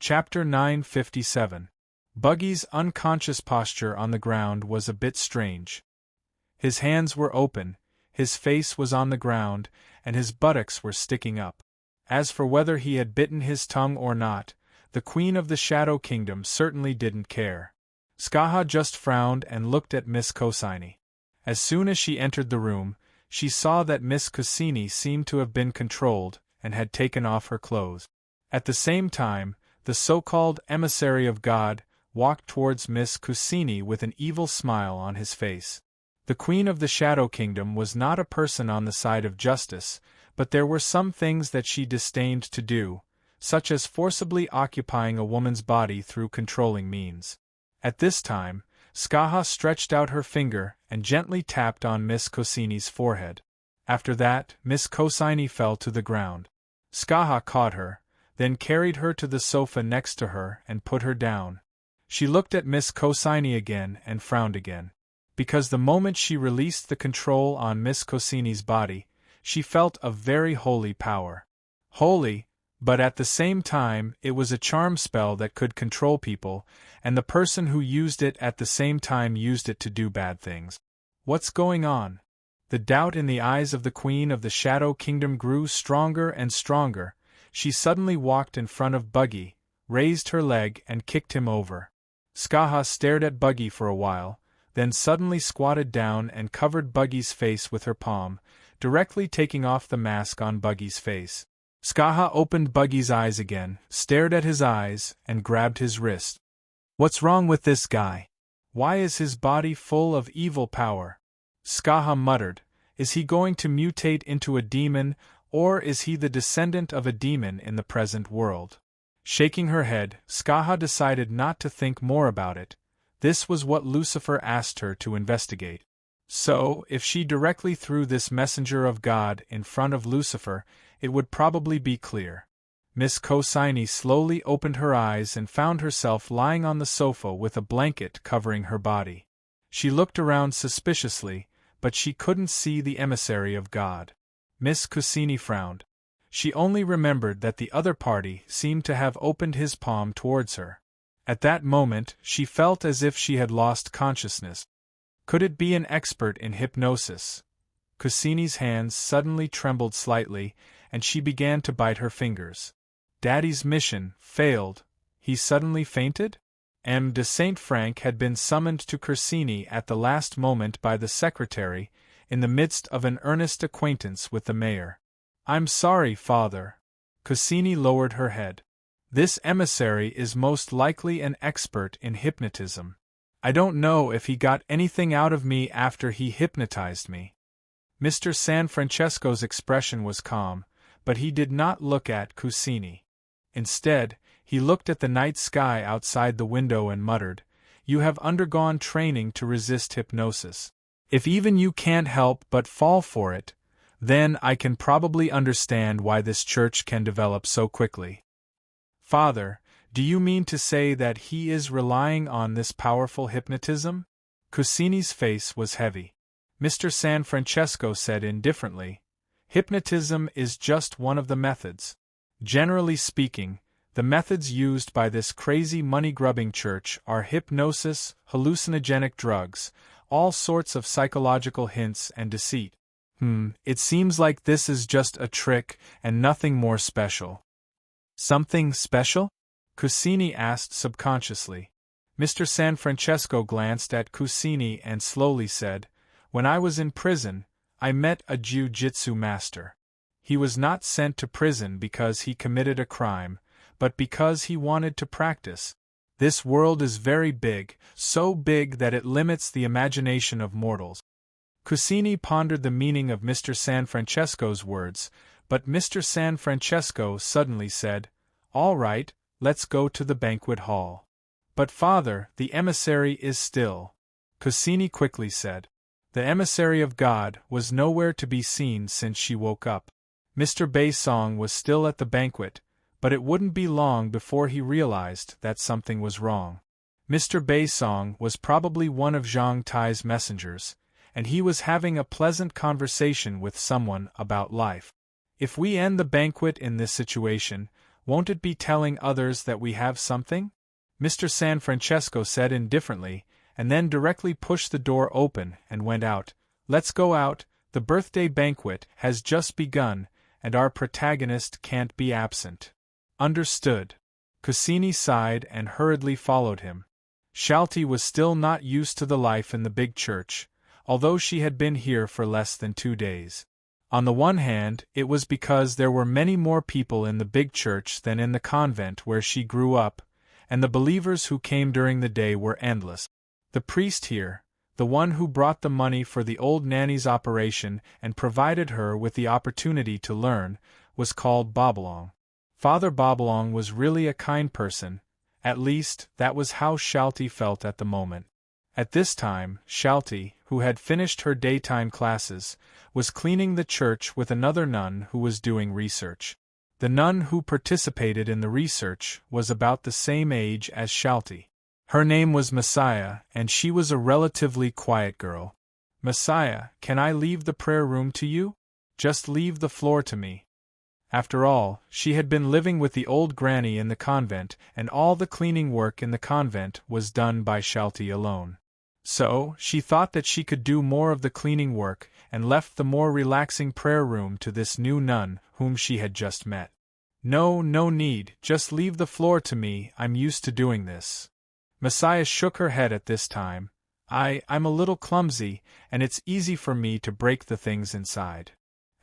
Chapter 957. Buggy's unconscious posture on the ground was a bit strange. His hands were open, his face was on the ground, and his buttocks were sticking up. As for whether he had bitten his tongue or not, the Queen of the Shadow Kingdom certainly didn't care. Skaha just frowned and looked at Miss Cosini. As soon as she entered the room, she saw that Miss Cosini seemed to have been controlled and had taken off her clothes. At the same time, the so-called emissary of God walked towards Miss Cosini with an evil smile on his face. The Queen of the Shadow Kingdom was not a person on the side of justice, but there were some things that she disdained to do, such as forcibly occupying a woman's body through controlling means. At this time, Skaha stretched out her finger and gently tapped on Miss Cosini's forehead. After that, Miss Cosini fell to the ground. Skaha caught her, then carried her to the sofa next to her and put her down. She looked at Miss Cosini again and frowned again. Because the moment she released the control on Miss Cosini's body, she felt a very holy power. Holy, but at the same time it was a charm spell that could control people, and the person who used it at the same time used it to do bad things. What's going on? The doubt in the eyes of the Queen of the Shadow Kingdom grew stronger and stronger. She suddenly walked in front of Buggy, raised her leg and kicked him over. Skaha stared at Buggy for a while, then suddenly squatted down and covered Buggy's face with her palm, directly taking off the mask on Buggy's face. Skaha opened Buggy's eyes again, stared at his eyes, and grabbed his wrist. What's wrong with this guy? Why is his body full of evil power? Skaha muttered, is he going to mutate into a demon, or is he the descendant of a demon in the present world? Shaking her head, Skaha decided not to think more about it. This was what Lucifer asked her to investigate. So, if she directly threw this messenger of God in front of Lucifer, it would probably be clear. Miss Cosini slowly opened her eyes and found herself lying on the sofa with a blanket covering her body. She looked around suspiciously, but she couldn't see the emissary of God. Miss Cosini frowned. She only remembered that the other party seemed to have opened his palm towards her. At that moment, she felt as if she had lost consciousness. Could it be an expert in hypnosis? Cosini's hands suddenly trembled slightly, and she began to bite her fingers. Daddy's mission failed. He suddenly fainted? M. de Saint Frank had been summoned to Corsini at the last moment by the secretary, in the midst of an earnest acquaintance with the mayor. I'm sorry, father. Cosini lowered her head. This emissary is most likely an expert in hypnotism. I don't know if he got anything out of me after he hypnotized me. Mr. San Francesco's expression was calm, but he did not look at Cosini. Instead, he looked at the night sky outside the window and muttered, "You have undergone training to resist hypnosis. If even you can't help but fall for it, then I can probably understand why this church can develop so quickly." Father, do you mean to say that he is relying on this powerful hypnotism? Cosini's face was heavy. Mr. San Francesco said indifferently, hypnotism is just one of the methods. Generally speaking, the methods used by this crazy money-grubbing church are hypnosis, hallucinogenic drugs, all sorts of psychological hints and deceit. It seems like this is just a trick and nothing more special. Something special? Cosini asked subconsciously. Mr. San Francesco glanced at Cosini and slowly said, when I was in prison, I met a jiu-jitsu master. He was not sent to prison because he committed a crime, but because he wanted to practice. This world is very big, so big that it limits the imagination of mortals. Cosini pondered the meaning of Mr. San Francesco's words, but Mr. San Francesco suddenly said, all right, let's go to the banquet hall. But father, the emissary is still. Cosini quickly said. The emissary of God was nowhere to be seen since she woke up. Mr. Baisong was still at the banquet, but it wouldn't be long before he realized that something was wrong. Mr. Baisong was probably one of Zhang Tai's messengers, and he was having a pleasant conversation with someone about life. If we end the banquet in this situation, Won't it be telling others that we have something? Mr. San Francesco said indifferently, and then directly pushed the door open and went out. Let's go out, the birthday banquet has just begun, and our protagonist can't be absent. Understood. Cassini sighed and hurriedly followed him. Shalty was still not used to the life in the big church, although she had been here for less than 2 days. On the one hand, it was because there were many more people in the big church than in the convent where she grew up, and the believers who came during the day were endless. The priest here, the one who brought the money for the old nanny's operation and provided her with the opportunity to learn, was called Bobolong. Father Bobolong was really a kind person, at least that was how Shalty felt at the moment. At this time, Shalty, who had finished her daytime classes, was cleaning the church with another nun who was doing research. The nun who participated in the research was about the same age as Shalty. Her name was Messiah, and she was a relatively quiet girl. Messiah, can I leave the prayer room to you? Just leave the floor to me. After all, she had been living with the old granny in the convent, and all the cleaning work in the convent was done by Shalty alone. So, she thought that she could do more of the cleaning work, and left the more relaxing prayer room to this new nun whom she had just met. No need, just leave the floor to me, I'm used to doing this. Messiah shook her head at this time. I'm a little clumsy, and it's easy for me to break the things inside.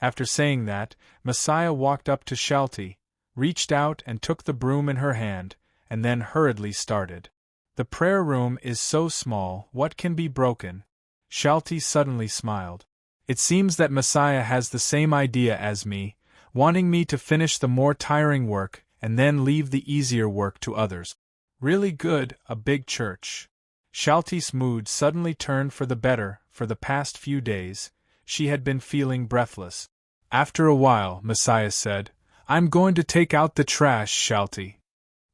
After saying that, Messiah walked up to Shalty, reached out and took the broom in her hand, and then hurriedly started. The prayer room is so small, what can be broken? Shalty suddenly smiled. It seems that Messiah has the same idea as me, wanting me to finish the more tiring work and then leave the easier work to others. Really good, a big church. Shalty's mood suddenly turned for the better. For the past few days, she had been feeling breathless. After a while, Messiah said, I'm going to take out the trash, Shalty.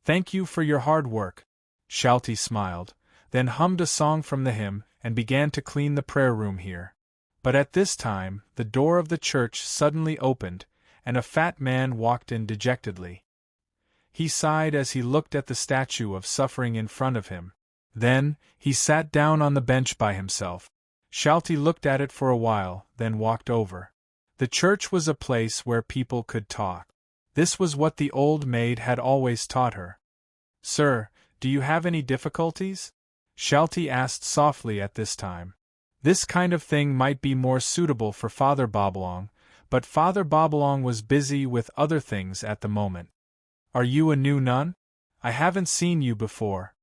Thank you for your hard work. Shalty smiled, then hummed a song from the hymn and began to clean the prayer room here. But at this time, the door of the church suddenly opened, and a fat man walked in dejectedly. He sighed as he looked at the statue of suffering in front of him. Then, he sat down on the bench by himself. Shalty looked at it for a while, then walked over. The church was a place where people could talk. This was what the old maid had always taught her. Sir, do you have any difficulties? Shalty asked softly at this time. This kind of thing might be more suitable for Father Bobolong, but Father Bobolong was busy with other things at the moment. Are you a new nun? I haven't seen you before.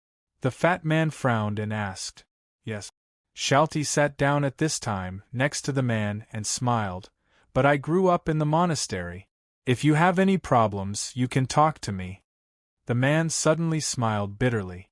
The fat man frowned and asked. Yes. Shalty sat down at this time, next to the man, and smiled. But I grew up in the monastery. If you have any problems, you can talk to me. The man suddenly smiled bitterly.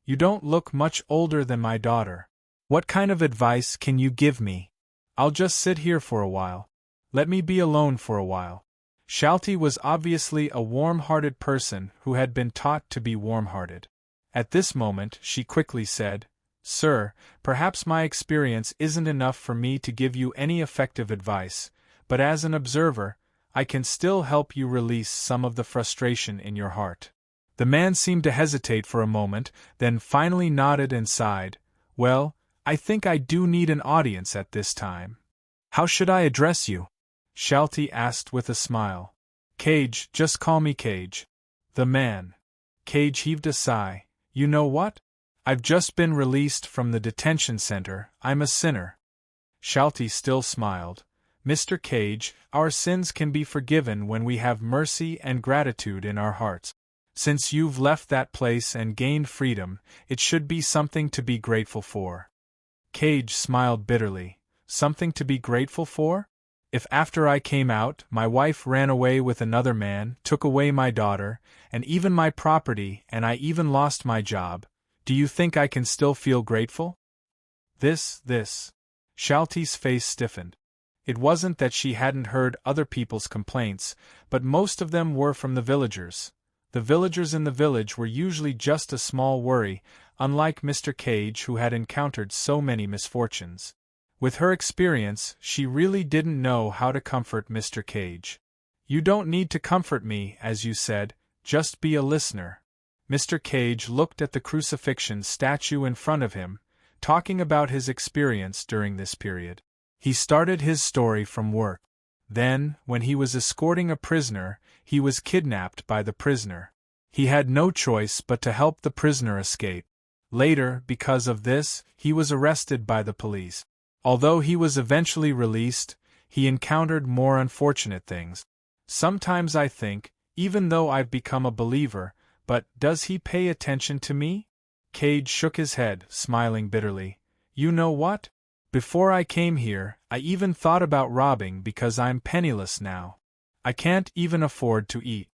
You don't look much older than my daughter. What kind of advice can you give me? I'll just sit here for a while. Let me be alone for a while. Shalty was obviously a warm-hearted person who had been taught to be warm-hearted. At this moment, she quickly said, Sir, perhaps my experience isn't enough for me to give you any effective advice, but as an observer, I can still help you release some of the frustration in your heart. The man seemed to hesitate for a moment, then finally nodded and sighed. Well, I think I do need an audience at this time. How should I address you? Shalty asked with a smile. Cage, just call me Cage. The man. Cage heaved a sigh. You know what? I've just been released from the detention center. I'm a sinner. Shalty still smiled. Mr. Cage, our sins can be forgiven when we have mercy and gratitude in our hearts. Since you've left that place and gained freedom, it should be something to be grateful for. Cage smiled bitterly. Something to be grateful for? If after I came out, my wife ran away with another man, took away my daughter, and even my property, and I even lost my job, do you think I can still feel grateful? This. Shalty's face stiffened. It wasn't that she hadn't heard other people's complaints, but most of them were from the villagers. The villagers in the village were usually just a small worry, unlike Mr. Cage who had encountered so many misfortunes. With her experience, she really didn't know how to comfort Mr. Cage. You don't need to comfort me, as you said, Just be a listener. Mr. Cage looked at the crucifixion statue in front of him, talking about his experience during this period. He started his story from work. Then, when he was escorting a prisoner, he was kidnapped by the prisoner. He had no choice but to help the prisoner escape. Later, because of this, he was arrested by the police. Although he was eventually released, he encountered more unfortunate things. Sometimes I think, even though I've become a believer, but does he pay attention to me? Cage shook his head, smiling bitterly. You know what? Before I came here, I even thought about robbing because I'm penniless now. I can't even afford to eat.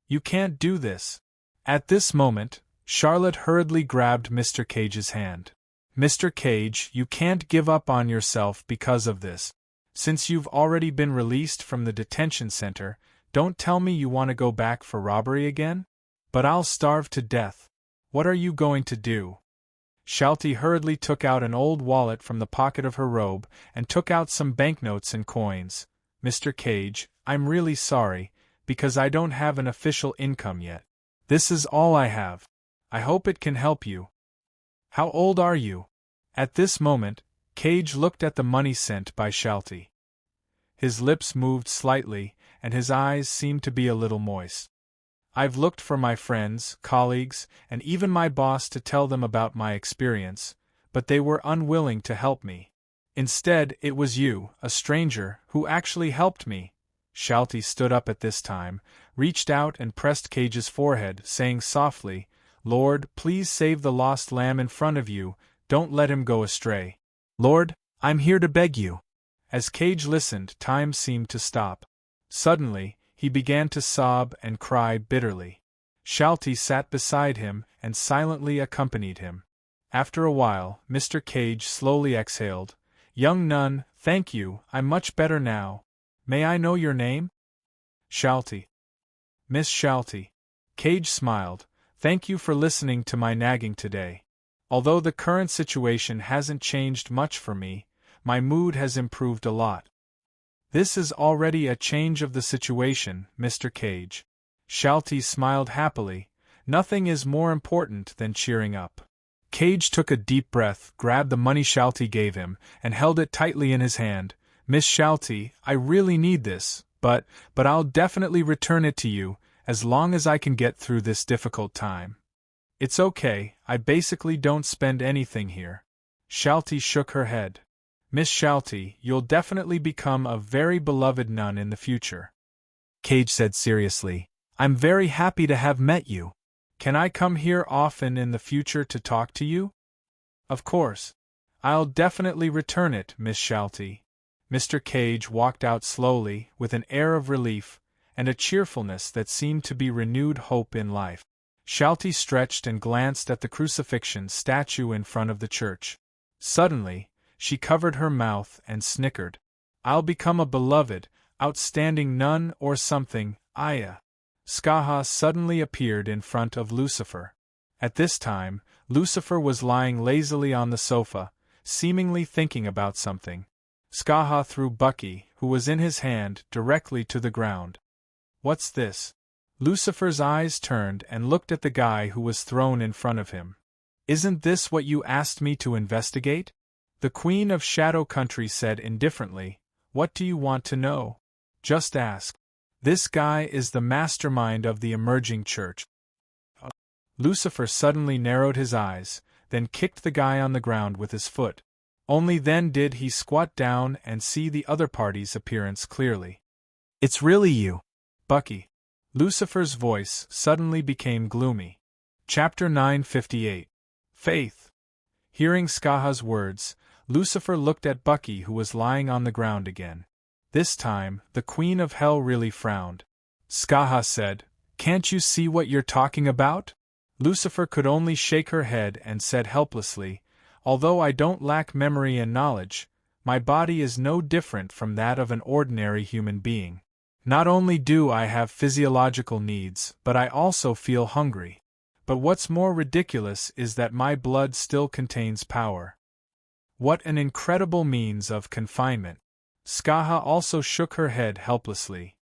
You can't do this. At this moment, Charlotte hurriedly grabbed Mr. Cage's hand. Mr. Cage, you can't give up on yourself because of this. Since you've already been released from the detention center, don't tell me you want to go back for robbery again? But I'll starve to death. What are you going to do? Shalty hurriedly took out an old wallet from the pocket of her robe and took out some banknotes and coins. Mr. Cage, I'm really sorry, because I don't have an official income yet. This is all I have. I hope it can help you. How old are you? At this moment, Cage looked at the money sent by Shalty. His lips moved slightly, and his eyes seemed to be a little moist. I've looked for my friends, colleagues, and even my boss to tell them about my experience, but they were unwilling to help me. Instead, it was you, a stranger, who actually helped me. Shalty stood up at this time, reached out and pressed Cage's forehead, saying softly, Lord, please save the lost lamb in front of you, don't let him go astray. Lord, I'm here to beg you. As Cage listened, time seemed to stop. Suddenly, he began to sob and cry bitterly. Shalty sat beside him and silently accompanied him. After a while, Mr. Cage slowly exhaled. Young nun, thank you, I'm much better now. May I know your name? Shalty. Miss Shalty. Cage smiled. Thank you for listening to my nagging today. Although the current situation hasn't changed much for me, my mood has improved a lot. This is already a change of the situation, Mr. Cage. Shalty smiled happily. Nothing is more important than cheering up. Cage took a deep breath, grabbed the money Shalty gave him, and held it tightly in his hand. Miss Shalty, I really need this, but I'll definitely return it to you, as long as I can get through this difficult time. It's okay, I basically don't spend anything here. Shalty shook her head. Miss Shalty, you'll definitely become a very beloved nun in the future. Cage said seriously, I'm very happy to have met you. Can I come here often in the future to talk to you? Of course. I'll definitely return it, Miss Shalty. Mr. Cage walked out slowly, with an air of relief, and a cheerfulness that seemed to be renewed hope in life. Shalty stretched and glanced at the crucifixion statue in front of the church. Suddenly, she covered her mouth and snickered. I'll become a beloved, outstanding nun or something, Aya. Skaha suddenly appeared in front of Lucifer. At this time, Lucifer was lying lazily on the sofa, seemingly thinking about something. Skaha threw Bucky, who was in his hand, directly to the ground. What's this? Lucifer's eyes turned and looked at the guy who was thrown in front of him. Isn't this what you asked me to investigate? The Queen of Shadow Country said indifferently, What do you want to know? Just ask. This guy is the mastermind of the emerging church. Lucifer suddenly narrowed his eyes, then kicked the guy on the ground with his foot. Only then did he squat down and see the other party's appearance clearly. It's really you, Bucky. Lucifer's voice suddenly became gloomy. Chapter 958. Faith. Hearing Skaha's words, Lucifer looked at Bucky, who was lying on the ground again. This time, the Queen of Hell really frowned. Skaha said, Can't you see what you're talking about? Lucifer could only shake her head and said helplessly, Although I don't lack memory and knowledge, my body is no different from that of an ordinary human being. Not only do I have physiological needs, but I also feel hungry. But what's more ridiculous is that my blood still contains power. What an incredible means of confinement. Skaha also shook her head helplessly.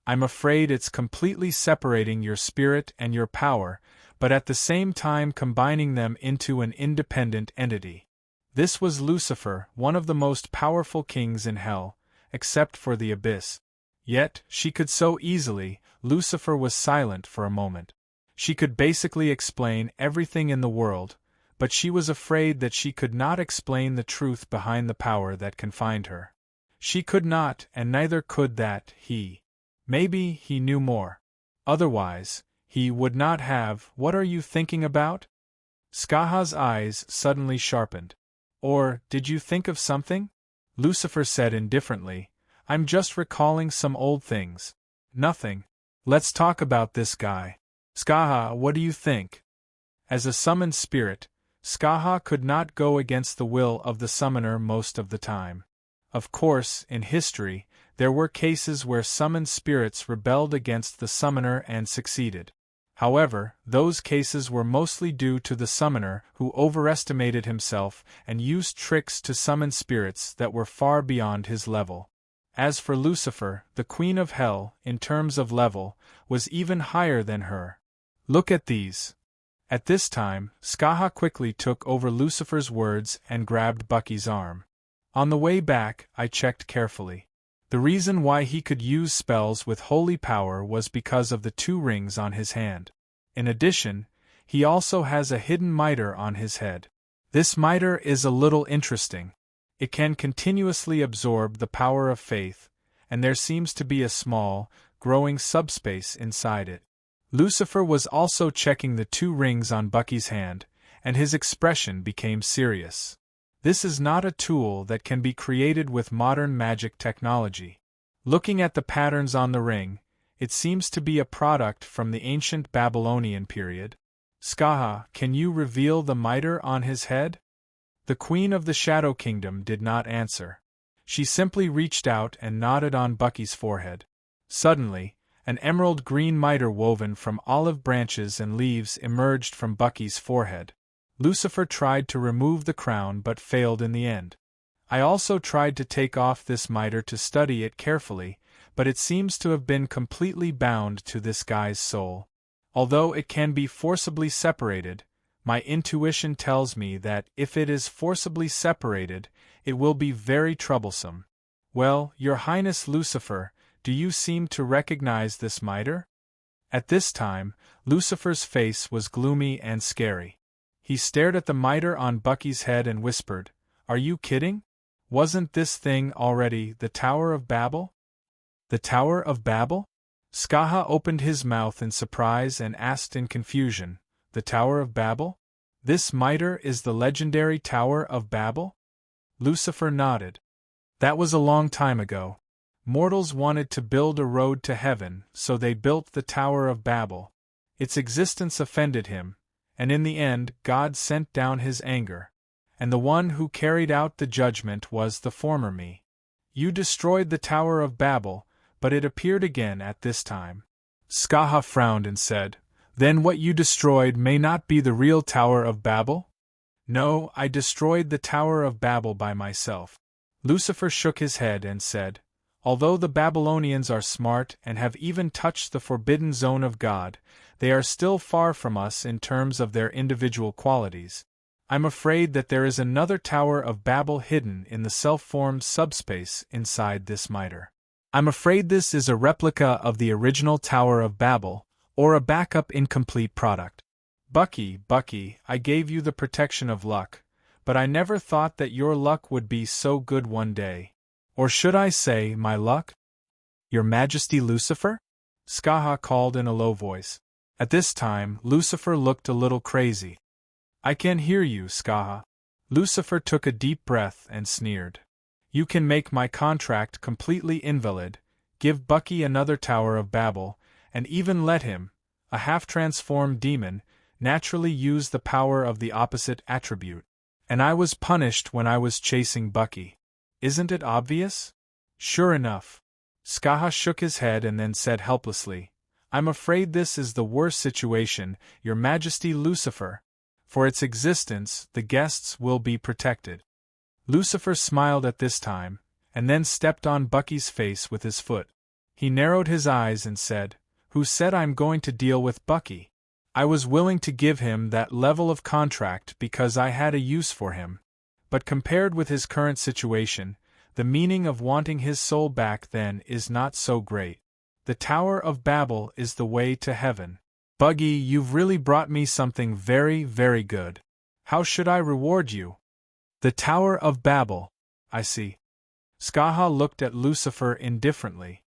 I'm afraid it's completely separating your spirit and your power, but at the same time combining them into an independent entity. This was Lucifer, one of the most powerful kings in hell, except for the abyss. Yet, she could so easily. Lucifer was silent for a moment. She could basically explain everything in the world, but she was afraid that she could not explain the truth behind the power that confined her. She could not, and neither could that he. Maybe he knew more. Otherwise, he would not have. What are you thinking about? Skaha's eyes suddenly sharpened. Or, did you think of something? Lucifer said indifferently, I'm just recalling some old things. Nothing. Let's talk about this guy. Skaha, what do you think? As a summoned spirit, Skaha could not go against the will of the summoner most of the time. Of course, in history, there were cases where summoned spirits rebelled against the summoner and succeeded. However, those cases were mostly due to the summoner who overestimated himself and used tricks to summon spirits that were far beyond his level. As for Lucifer, the Queen of Hell, in terms of level, was even higher than her. Look at these. At this time, Skaha quickly took over Lucifer's words and grabbed Bucky's arm. On the way back, I checked carefully. The reason why he could use spells with holy power was because of the 2 rings on his hand. In addition, he also has a hidden mitre on his head. This mitre is a little interesting. It can continuously absorb the power of faith, and there seems to be a small, growing subspace inside it. Lucifer was also checking the 2 rings on Bucky's hand, and his expression became serious. This is not a tool that can be created with modern magic technology. Looking at the patterns on the ring, it seems to be a product from the ancient Babylonian period. Skaha, can you reveal the mitre on his head? The Queen of the Shadow Kingdom did not answer. She simply reached out and nodded on Bucky's forehead. Suddenly, an emerald-green mitre woven from olive branches and leaves emerged from Bucky's forehead. Lucifer tried to remove the crown but failed in the end. I also tried to take off this mitre to study it carefully, but it seems to have been completely bound to this guy's soul. Although it can be forcibly separated, my intuition tells me that if it is forcibly separated, it will be very troublesome. Well, Your Highness Lucifer, do you seem to recognize this mitre? At this time, Lucifer's face was gloomy and scary. He stared at the mitre on Bucky's head and whispered, Are you kidding? Wasn't this thing already the Tower of Babel? The Tower of Babel? Skaha opened his mouth in surprise and asked in confusion, The Tower of Babel? This mitre is the legendary Tower of Babel? Lucifer nodded. That was a long time ago. Mortals wanted to build a road to heaven, so they built the Tower of Babel. Its existence offended him, and in the end God sent down his anger. And the one who carried out the judgment was the former me. You destroyed the Tower of Babel, but it appeared again at this time. Skaha frowned and said, Then what you destroyed may not be the real Tower of Babel? No, I destroyed the Tower of Babel by myself. Lucifer shook his head and said, Although the Babylonians are smart and have even touched the forbidden zone of God, they are still far from us in terms of their individual qualities. I'm afraid that there is another Tower of Babel hidden in the self-formed subspace inside this mitre. I'm afraid this is a replica of the original Tower of Babel, or a backup incomplete product. Bucky, I gave you the protection of luck, but I never thought that your luck would be so good one day. Or should I say, my luck? Your Majesty Lucifer? Skaha called in a low voice. At this time, Lucifer looked a little crazy. I can hear you, Skaha. Lucifer took a deep breath and sneered. You can make my contract completely invalid, give Bucky another Tower of Babel, and even let him, a half-transformed demon, naturally use the power of the opposite attribute. And I was punished when I was chasing Bucky. Isn't it obvious? Sure enough. Skaha shook his head and then said helplessly, I'm afraid this is the worst situation, Your Majesty Lucifer. For its existence, the guests will be protected. Lucifer smiled at this time, and then stepped on Bucky's face with his foot. He narrowed his eyes and said, "Who said I'm going to deal with Bucky? I was willing to give him that level of contract because I had a use for him. But compared with his current situation, the meaning of wanting his soul back then is not so great. The Tower of Babel is the way to heaven. Buggy, you've really brought me something very, very good. How should I reward you?" "The Tower of Babel. I see." Skaha looked at Lucifer indifferently.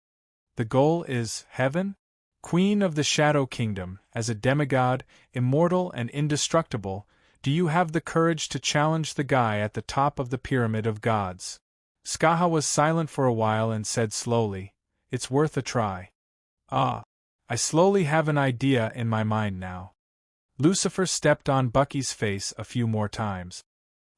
"The goal is heaven? Queen of the Shadow Kingdom, as a demigod, immortal and indestructible, do you have the courage to challenge the guy at the top of the pyramid of gods?" Skaha was silent for a while and said slowly, "It's worth a try." "Ah. I slowly have an idea in my mind now." Lucifer stepped on Bucky's face a few more times.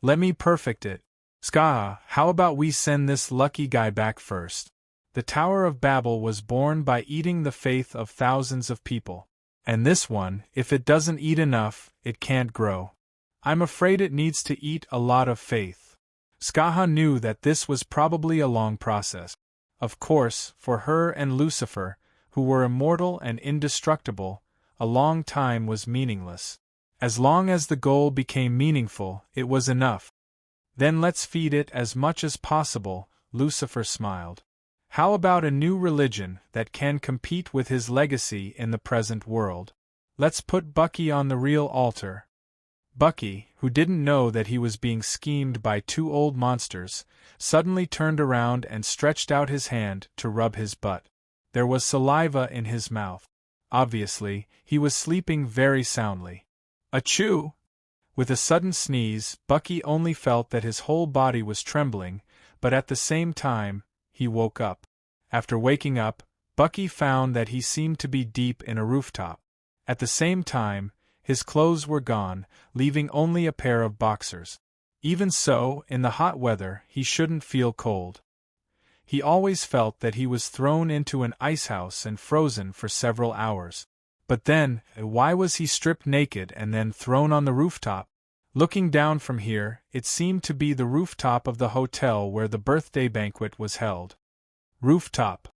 "Let me perfect it. Skaha, how about we send this lucky guy back first? The Tower of Babel was born by eating the faith of thousands of people. And this one, if it doesn't eat enough, it can't grow. I'm afraid it needs to eat a lot of faith." Skaha knew that this was probably a long process. Of course, for her and Lucifer, who were immortal and indestructible, a long time was meaningless. As long as the goal became meaningful, it was enough. "Then let's feed it as much as possible," Lucifer smiled. "How about a new religion that can compete with his legacy in the present world? Let's put Bucky on the real altar." Bucky, who didn't know that he was being schemed by two old monsters, suddenly turned around and stretched out his hand to rub his butt. There was saliva in his mouth. Obviously, he was sleeping very soundly. "Achoo!" With a sudden sneeze, Bucky only felt that his whole body was trembling, but at the same time, he woke up. After waking up, Bucky found that he seemed to be deep in a rooftop. At the same time, his clothes were gone, leaving only a pair of boxers. Even so, in the hot weather, he shouldn't feel cold. He always felt that he was thrown into an icehouse and frozen for several hours. But then, why was he stripped naked and then thrown on the rooftop? Looking down from here, it seemed to be the rooftop of the hotel where the birthday banquet was held. Rooftop.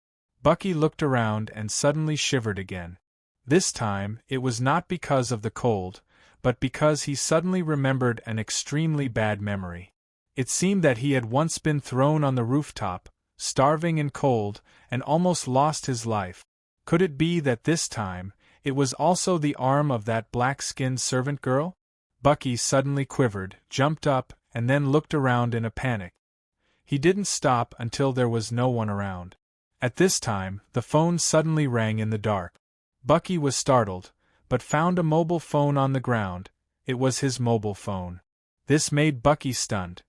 Bucky looked around and suddenly shivered again. This time, it was not because of the cold, but because he suddenly remembered an extremely bad memory. It seemed that he had once been thrown on the rooftop, starving and cold, and almost lost his life. Could it be that this time, it was also the arm of that black-skinned servant girl? Bucky suddenly quivered, jumped up, and then looked around in a panic. He didn't stop until there was no one around. At this time, the phone suddenly rang in the dark. Bucky was startled, but found a mobile phone on the ground. It was his mobile phone. This made Bucky stunned.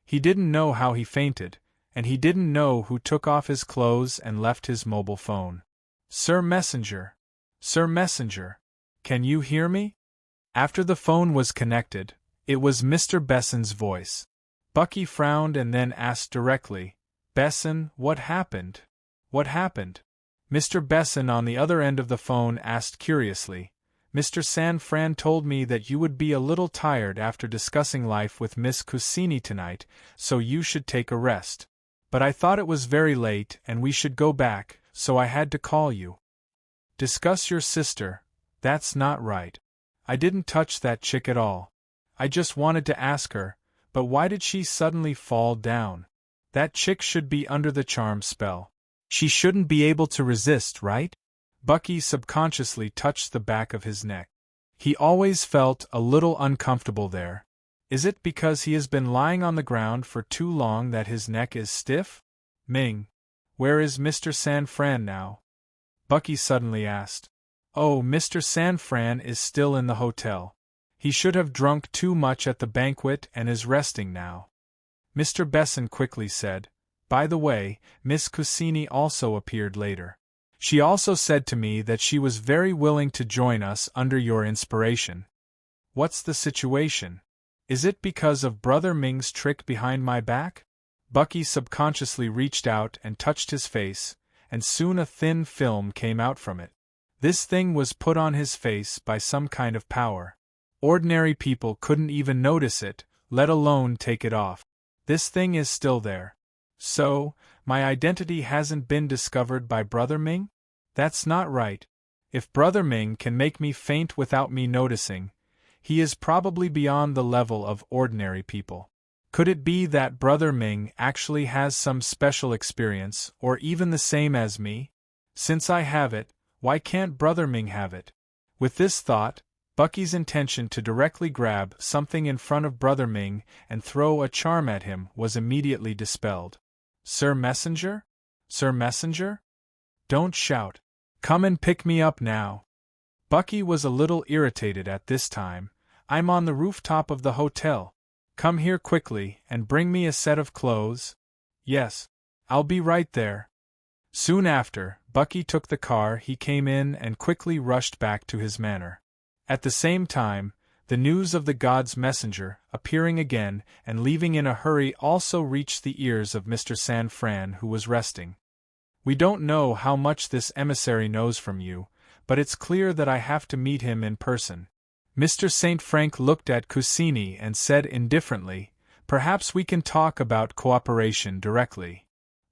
He didn't know how he fainted, and he didn't know who took off his clothes and left his mobile phone. "Sir Messenger! Sir Messenger! Can you hear me?" After the phone was connected, it was Mr. Besson's voice. Bucky frowned and then asked directly, "Besson, what happened? What happened?" Mr. Besson on the other end of the phone asked curiously, "Mr. San Fran told me that you would be a little tired after discussing life with Miss Cucini tonight, so you should take a rest. But I thought it was very late and we should go back, so I had to call you." "Discuss your sister? That's not right. I didn't touch that chick at all. I just wanted to ask her, but why did she suddenly fall down? That chick should be under the charm spell. She shouldn't be able to resist, right?" Bucky subconsciously touched the back of his neck. He always felt a little uncomfortable there. Is it because he has been lying on the ground for too long that his neck is stiff? "Ming, where is Mr. San Fran now?" Bucky suddenly asked. "Oh, Mr. San Fran is still in the hotel. He should have drunk too much at the banquet and is resting now." Mr. Besson quickly said, "By the way, Miss Cucini also appeared later. She also said to me that she was very willing to join us under your inspiration. What's the situation? Is it because of Brother Ming's trick behind my back?" Bucky subconsciously reached out and touched his face, and soon a thin film came out from it. This thing was put on his face by some kind of power. Ordinary people couldn't even notice it, let alone take it off. "This thing is still there. So, my identity hasn't been discovered by Brother Ming? That's not right. If Brother Ming can make me faint without me noticing, he is probably beyond the level of ordinary people. Could it be that Brother Ming actually has some special experience, or even the same as me? Since I have it, why can't Brother Ming have it? With this thought, Bucky's intention to directly grab something in front of Brother Ming and throw a charm at him was immediately dispelled. Sir Messenger? Sir Messenger? Don't shout. Come and pick me up now. Bucky was a little irritated at this time. I'm on the rooftop of the hotel. Come here quickly and bring me a set of clothes. Yes, I'll be right there. Soon after, Bucky took the car he came in and quickly rushed back to his manor. At the same time, the news of the god's messenger, appearing again and leaving in a hurry, also reached the ears of Mr. San Fran, who was resting. We don't know how much this emissary knows from you, but it's clear that I have to meet him in person. Mr. St. Frank looked at Cucini and said indifferently, perhaps we can talk about cooperation directly.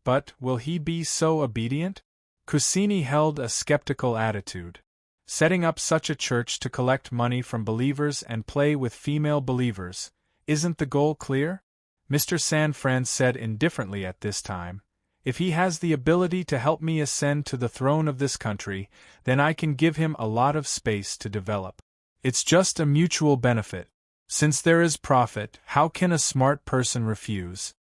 But will he be so obedient? Cucini held a skeptical attitude. Setting up such a church to collect money from believers and play with female believers, isn't the goal clear? Mr. San Fran said indifferently at this time, if he has the ability to help me ascend to the throne of this country, then I can give him a lot of space to develop. It's just a mutual benefit. Since there is profit, how can a smart person refuse?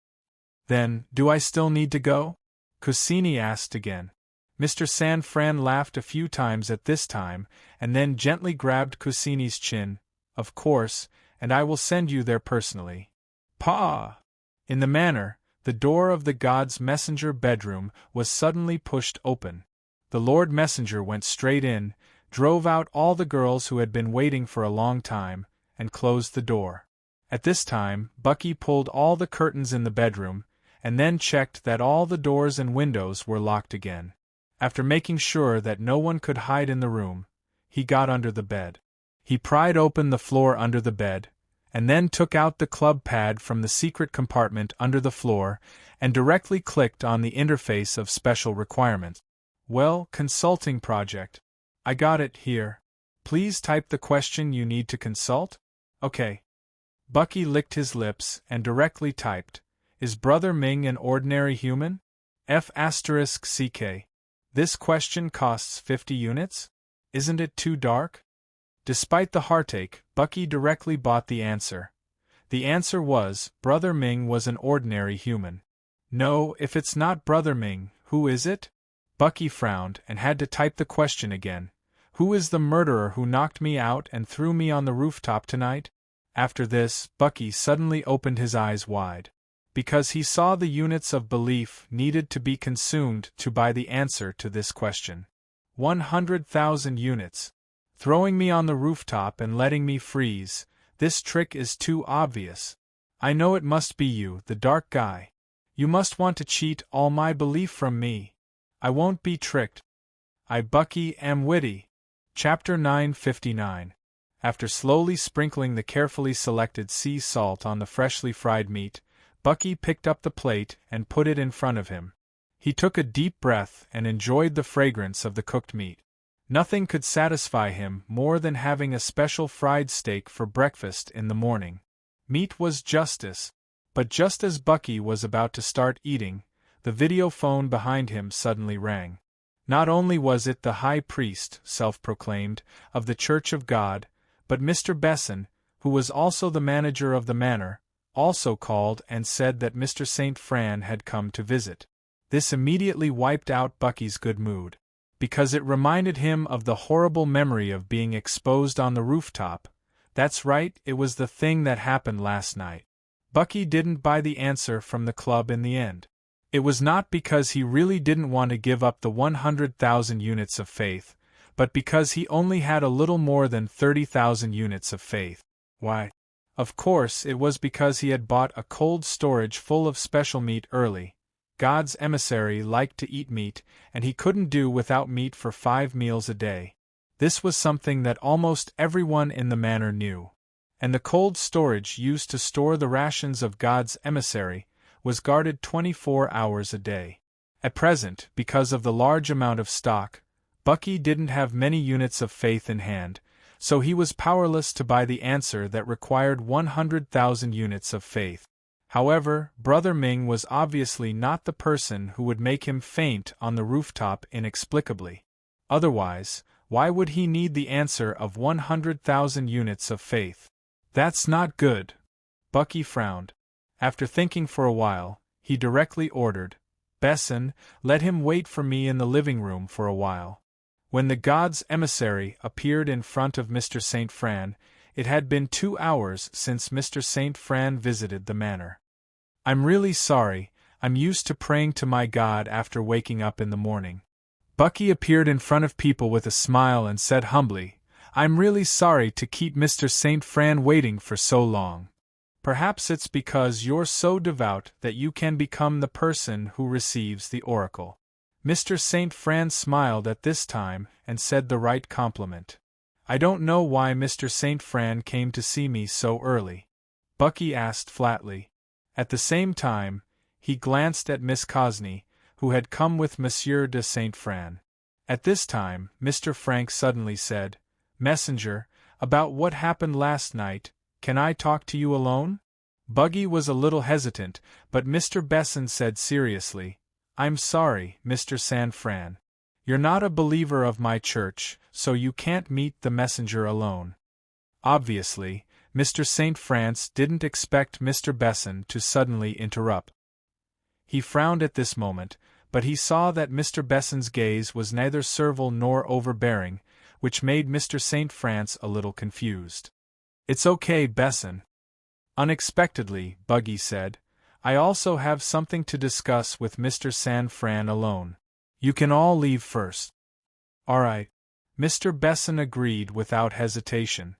Then, do I still need to go? Cucini asked again. Mr. San Fran laughed a few times at this time, and then gently grabbed Cucini's chin. Of course, and I will send you there personally. Pa! In the manor, the door of the god's messenger bedroom was suddenly pushed open. The Lord Messenger went straight in, drove out all the girls who had been waiting for a long time, and closed the door. At this time, Bucky pulled all the curtains in the bedroom, and then checked that all the doors and windows were locked again. After making sure that no one could hide in the room, he got under the bed. He pried open the floor under the bed, and then took out the club pad from the secret compartment under the floor, and directly clicked on the interface of special requirements. Well, consulting project. I got it here. Please type the question you need to consult? Okay. Bucky licked his lips and directly typed, is Brother Ming an ordinary human? F***CK. This question costs 50 units? Isn't it too dark? Despite the heartache, Bucky directly bought the answer. The answer was, Brother Ming was an ordinary human. No, if it's not Brother Ming, who is it? Bucky frowned and had to type the question again. Who is the murderer who knocked me out and threw me on the rooftop tonight? After this, Bucky suddenly opened his eyes wide. Because he saw the units of belief needed to be consumed to buy the answer to this question. 100,000 units. Throwing me on the rooftop and letting me freeze, this trick is too obvious. I know it must be you, the dark guy. You must want to cheat all my belief from me. I won't be tricked. I, Bucky, am witty. Chapter 959. After slowly sprinkling the carefully selected sea salt on the freshly fried meat, Bucky picked up the plate and put it in front of him. He took a deep breath and enjoyed the fragrance of the cooked meat. Nothing could satisfy him more than having a special fried steak for breakfast in the morning. Meat was justice. But just as Bucky was about to start eating, the video phone behind him suddenly rang. Not only was it the high priest, self-proclaimed, of the Church of God, but Mr. Besson, who was also the manager of the manor, also called and said that Mr. St. Fran had come to visit. This immediately wiped out Bucky's good mood. Because it reminded him of the horrible memory of being exposed on the rooftop. That's right, it was the thing that happened last night. Bucky didn't buy the answer from the club in the end. It was not because he really didn't want to give up the 100,000 units of faith, but because he only had a little more than 30,000 units of faith. Why? Of course, it was because he had bought a cold storage full of special meat early. God's emissary liked to eat meat, and he couldn't do without meat for 5 meals a day. This was something that almost everyone in the manor knew. And the cold storage used to store the rations of God's emissary was guarded 24 hours a day. At present, because of the large amount of stock, Bucky didn't have many units of faith in hand, so he was powerless to buy the answer that required 100,000 units of faith. However, Brother Ming was obviously not the person who would make him faint on the rooftop inexplicably. Otherwise, why would he need the answer of 100,000 units of faith? That's not good. Bucky frowned. After thinking for a while, he directly ordered, "Besson, let him wait for me in the living room for a while." When the god's emissary appeared in front of Mr. St. Fran, it had been 2 hours since Mr. St. Fran visited the manor. "I'm really sorry, I'm used to praying to my God after waking up in the morning." Bucky appeared in front of people with a smile and said humbly, "I'm really sorry to keep Mr. St. Fran waiting for so long. Perhaps it's because you're so devout that you can become the person who receives the oracle." Mr. St. Fran smiled at this time and said the right compliment. "I don't know why Mr. St. Fran came to see me so early," Bucky asked flatly. At the same time, he glanced at Miss Cosney, who had come with Monsieur de St. Fran. At this time, Mr. Frank suddenly said, "Messenger, about what happened last night, can I talk to you alone?" Bucky was a little hesitant, but Mr. Besson said seriously, "I'm sorry, Mr. San Fran. You're not a believer of my church, so you can't meet the messenger alone." Obviously, Mr. St. France didn't expect Mr. Besson to suddenly interrupt. He frowned at this moment, but he saw that Mr. Besson's gaze was neither servile nor overbearing, which made Mr. St. France a little confused. "It's okay, Besson." Unexpectedly, Bucky said, "I also have something to discuss with Mr. San Fran alone. You can all leave first." "All right." Mr. Besson agreed without hesitation.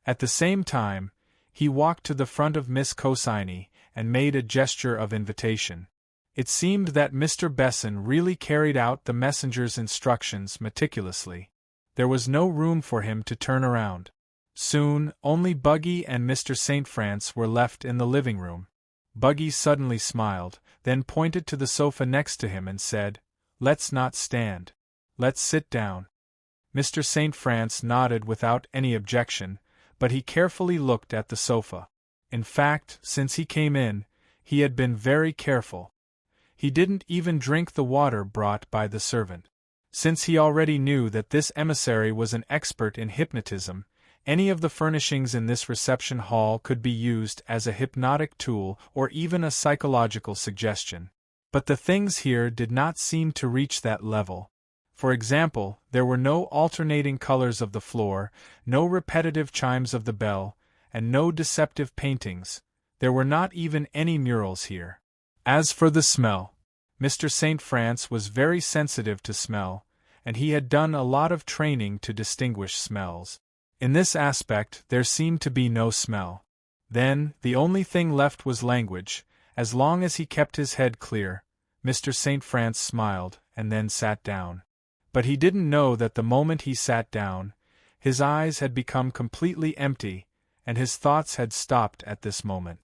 At the same time, he walked to the front of Miss Cosney and made a gesture of invitation. It seemed that Mr. Besson really carried out the messenger's instructions meticulously. There was no room for him to turn around. Soon, only Bucky and Mr. St. France were left in the living room. Bucky suddenly smiled, then pointed to the sofa next to him and said, "Let's not stand. Let's sit down." Mr. St. France nodded without any objection, but he carefully looked at the sofa. In fact, since he came in, he had been very careful. He didn't even drink the water brought by the servant. Since he already knew that this emissary was an expert in hypnotism, any of the furnishings in this reception hall could be used as a hypnotic tool or even a psychological suggestion. But the things here did not seem to reach that level. For example, there were no alternating colors of the floor, no repetitive chimes of the bell, and no deceptive paintings. There were not even any murals here. As for the smell, Mr. St. France was very sensitive to smell, and he had done a lot of training to distinguish smells. In this aspect, there seemed to be no smell. Then, the only thing left was language. As long as he kept his head clear, Mr. St. France smiled, and then sat down. But he didn't know that the moment he sat down, his eyes had become completely empty, and his thoughts had stopped at this moment.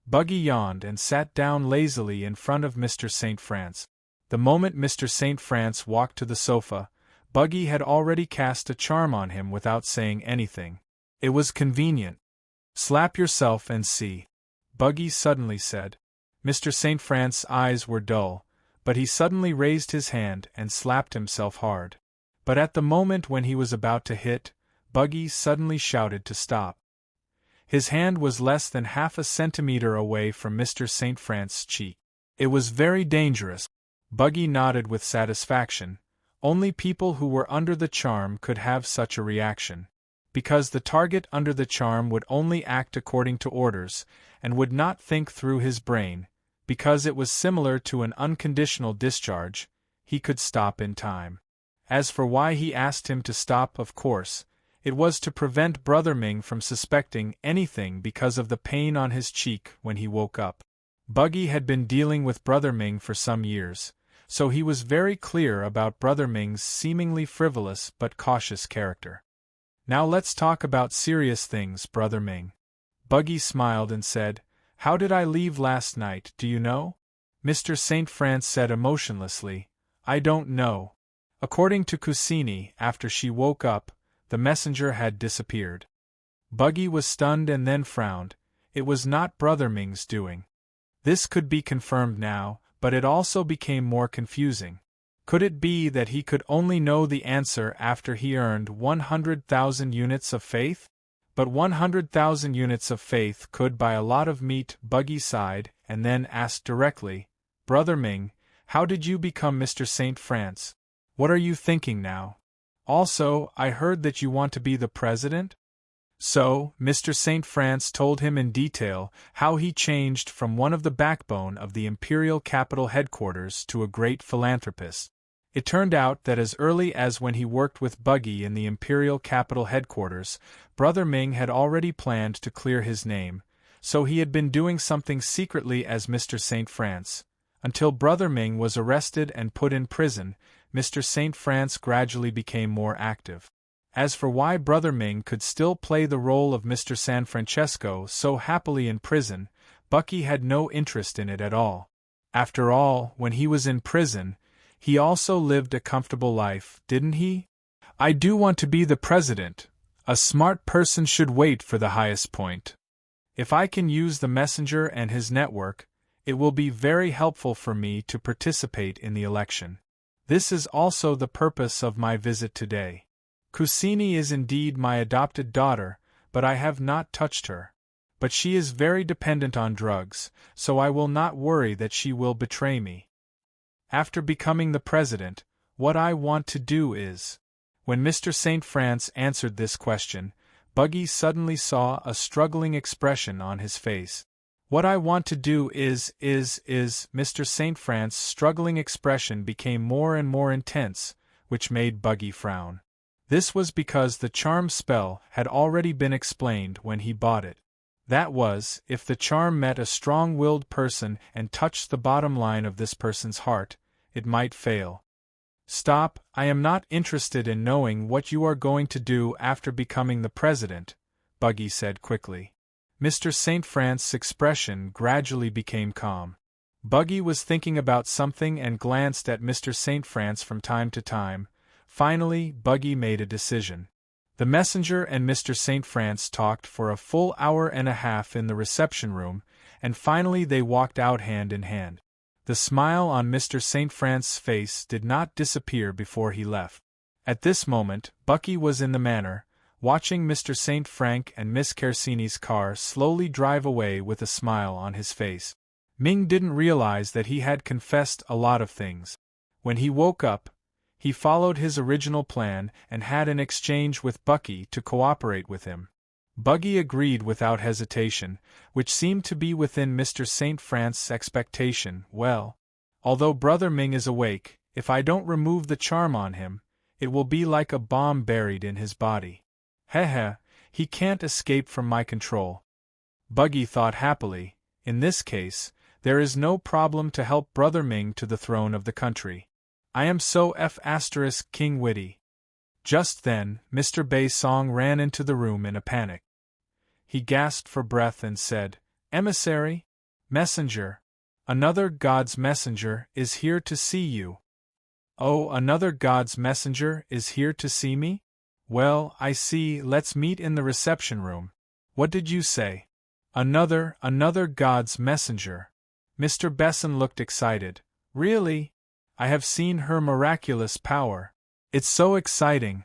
Bucky yawned and sat down lazily in front of Mr. St. France. The moment Mr. St. France walked to the sofa, Bucky had already cast a charm on him without saying anything. It was convenient. "Slap yourself and see," Bucky suddenly said. Mr. St. France's eyes were dull, but he suddenly raised his hand and slapped himself hard. But at the moment when he was about to hit, Bucky suddenly shouted to stop. His hand was less than half a centimeter away from Mr. St. France's cheek. It was very dangerous. Bucky nodded with satisfaction. Only people who were under the charm could have such a reaction. Because the target under the charm would only act according to orders, and would not think through his brain, because it was similar to an unconditional discharge, he could stop in time. As for why he asked him to stop, of course, it was to prevent Brother Ming from suspecting anything because of the pain on his cheek when he woke up. Bucky had been dealing with Brother Ming for some years, so he was very clear about Brother Ming's seemingly frivolous but cautious character. "Now let's talk about serious things, Brother Ming." Bucky smiled and said, "How did I leave last night, do you know?" Mr. St. France said emotionlessly. I don't know. According to Kusini, after she woke up, the messenger had disappeared. Buggy was stunned and then frowned. It was not Brother Ming's doing. This could be confirmed now, but it also became more confusing. Could it be that he could only know the answer after he earned 100,000 units of faith? But 100,000 units of faith could buy a lot of meat. Buggy sighed, and then asked directly, Brother Ming, how did you become Mr. St. France? What are you thinking now? Also, I heard that you want to be the president? So, Mr. St. France told him in detail how he changed from one of the backbone of the imperial capital headquarters to a great philanthropist. It turned out that as early as when he worked with Buggy in the imperial capital headquarters, Brother Ming had already planned to clear his name, so he had been doing something secretly as Mr. St. France. Until Brother Ming was arrested and put in prison, Mr. St. France gradually became more active. As for why Brother Ming could still play the role of Mr. San Francesco so happily in prison, Bucky had no interest in it at all. After all, when he was in prison, he also lived a comfortable life, didn't he? I do want to be the president. A smart person should wait for the highest point. If I can use the messenger and his network, it will be very helpful for me to participate in the election. This is also the purpose of my visit today. Kusini is indeed my adopted daughter, but I have not touched her. But she is very dependent on drugs, so I will not worry that she will betray me. After becoming the president, what I want to do is... When Mr. St. France answered this question, Buggy suddenly saw a struggling expression on his face. What I want to do is Mr. St. France's struggling expression became more and more intense, which made Buggy frown. This was because the charm spell had already been explained when he bought it. That was, if the charm met a strong-willed person and touched the bottom line of this person's heart, it might fail. Stop, I am not interested in knowing what you are going to do after becoming the president, Buggy said quickly. Mr. St. France's expression gradually became calm. Buggy was thinking about something and glanced at Mr. St. France from time to time. Finally, Buggy made a decision. The messenger and Mr. St. France talked for a full hour and a half in the reception room, and finally they walked out hand in hand. The smile on Mr. St. France's face did not disappear before he left. At this moment, Bucky was in the manor, watching Mr. St. Frank and Miss Carsini's car slowly drive away with a smile on his face. Ming didn't realize that he had confessed a lot of things. When he woke up, he followed his original plan and had an exchange with Bucky to cooperate with him. Buggy agreed without hesitation, which seemed to be within Mr. St. France's expectation. Well, although Brother Ming is awake, if I don't remove the charm on him, it will be like a bomb buried in his body. Heh, he can't escape from my control. Buggy thought happily, in this case, there is no problem to help Brother Ming to the throne of the country. I am so King witty. Just then, Mr. Bei Song ran into the room in a panic. He gasped for breath and said, Emissary? Messenger? Another God's messenger is here to see you. Oh, another God's messenger is here to see me? Well, I see, let's meet in the reception room. What did you say? Another God's messenger. Mr. Besson looked excited. Really? I have seen her miraculous power. It's so exciting.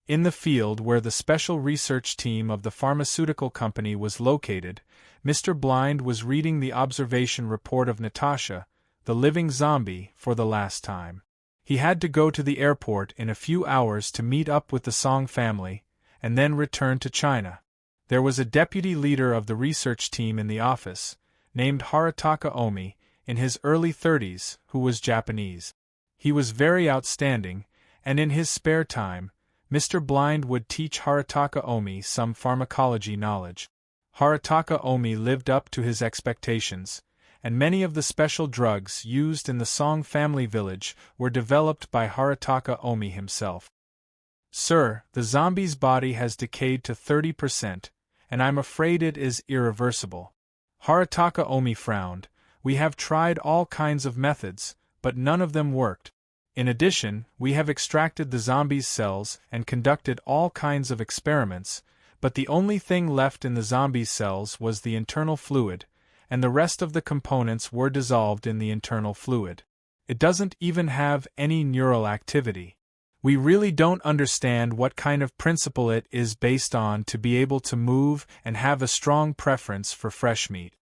In the field where the special research team of the pharmaceutical company was located, Mr. Blind was reading the observation report of Natasha, the living zombie, for the last time. He had to go to the airport in a few hours to meet up with the Song family, and then return to China. There was a deputy leader of the research team in the office, named Harataka Omi, in his early 30s, who was Japanese. He was very outstanding, and in his spare time, Mr. Blind would teach Harataka Omi some pharmacology knowledge. Harataka Omi lived up to his expectations, and many of the special drugs used in the Song family village were developed by Harataka Omi himself. Sir, the zombie's body has decayed to 30%, and I'm afraid it is irreversible. Harataka Omi frowned, We have tried all kinds of methods, but none of them worked. In addition, we have extracted the zombies' cells and conducted all kinds of experiments, but the only thing left in the zombies' cells was the internal fluid, and the rest of the components were dissolved in the internal fluid. It doesn't even have any neural activity. We really don't understand what kind of principle it is based on to be able to move and have a strong preference for fresh meat.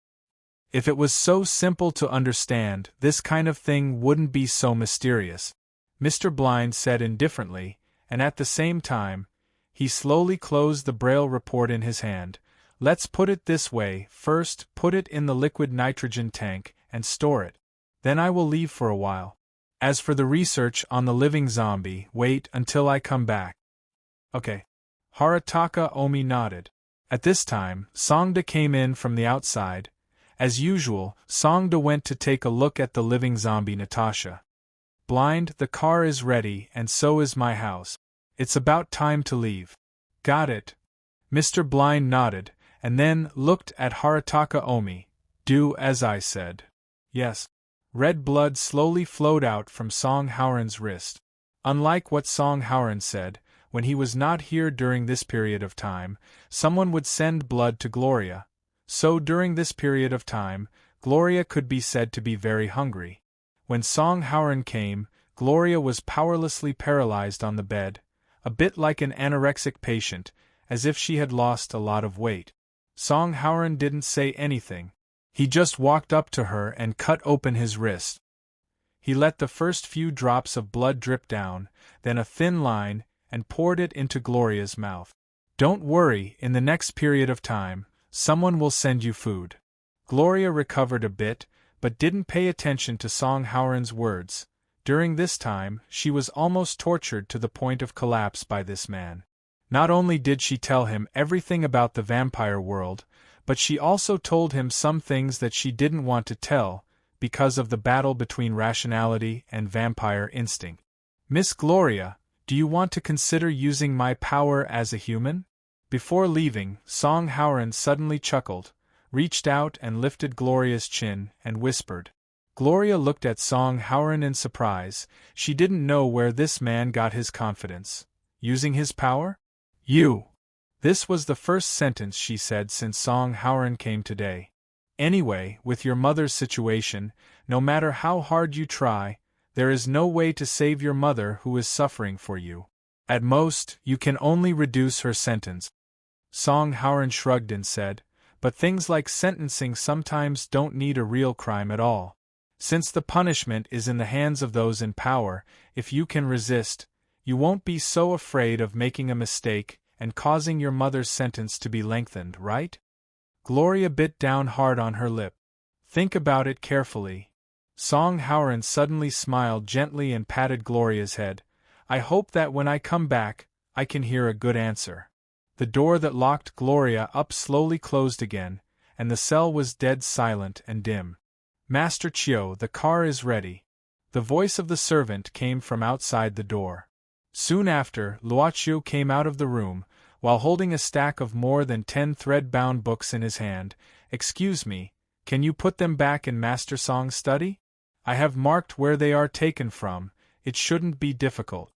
If it was so simple to understand, this kind of thing wouldn't be so mysterious, Mr. Blind said indifferently, and at the same time, he slowly closed the Braille report in his hand. Let's put it this way: first, put it in the liquid nitrogen tank and store it. Then I will leave for a while. As for the research on the living zombie, wait until I come back. Okay. Harataka Omi nodded. At this time, Songda came in from the outside. As usual, Songda went to take a look at the living zombie Natasha. Blind, the car is ready, and so is my house. It's about time to leave. Got it. Mr. Blind nodded, and then looked at Harataka Omi. Do as I said. Yes. Red blood slowly flowed out from Song Howren's wrist. Unlike what Song Howren said, when he was not here during this period of time, someone would send blood to Gloria. So during this period of time, Gloria could be said to be very hungry. When Song Howren came, Gloria was powerlessly paralyzed on the bed, a bit like an anorexic patient, as if she had lost a lot of weight. Song Howren didn't say anything. He just walked up to her and cut open his wrist. He let the first few drops of blood drip down, then a thin line, and poured it into Gloria's mouth. Don't worry, in the next period of time, someone will send you food. Gloria recovered a bit, but didn't pay attention to Song Howren's words. During this time, she was almost tortured to the point of collapse by this man. Not only did she tell him everything about the vampire world, but she also told him some things that she didn't want to tell, because of the battle between rationality and vampire instinct. Miss Gloria, do you want to consider using my power as a human? Before leaving, Song Howren suddenly chuckled, reached out and lifted Gloria's chin, and whispered. Gloria looked at Song Howren in surprise. She didn't know where this man got his confidence. Using his power? You! This was the first sentence she said since Song Howren came today. Anyway, with your mother's situation, no matter how hard you try, there is no way to save your mother who is suffering for you. At most, you can only reduce her sentence. Song Howren shrugged and said, but things like sentencing sometimes don't need a real crime at all. Since the punishment is in the hands of those in power, if you can resist, you won't be so afraid of making a mistake and causing your mother's sentence to be lengthened, right? Gloria bit down hard on her lip. Think about it carefully. Song Howren suddenly smiled gently and patted Gloria's head. I hope that when I come back, I can hear a good answer. The door that locked Gloria up slowly closed again, and the cell was dead silent and dim. Master Chio, the car is ready. The voice of the servant came from outside the door. Soon after, Luochiu came out of the room, while holding a stack of more than 10 thread-bound books in his hand. Excuse me, can you put them back in Master Song's study? I have marked where they are taken from, it shouldn't be difficult.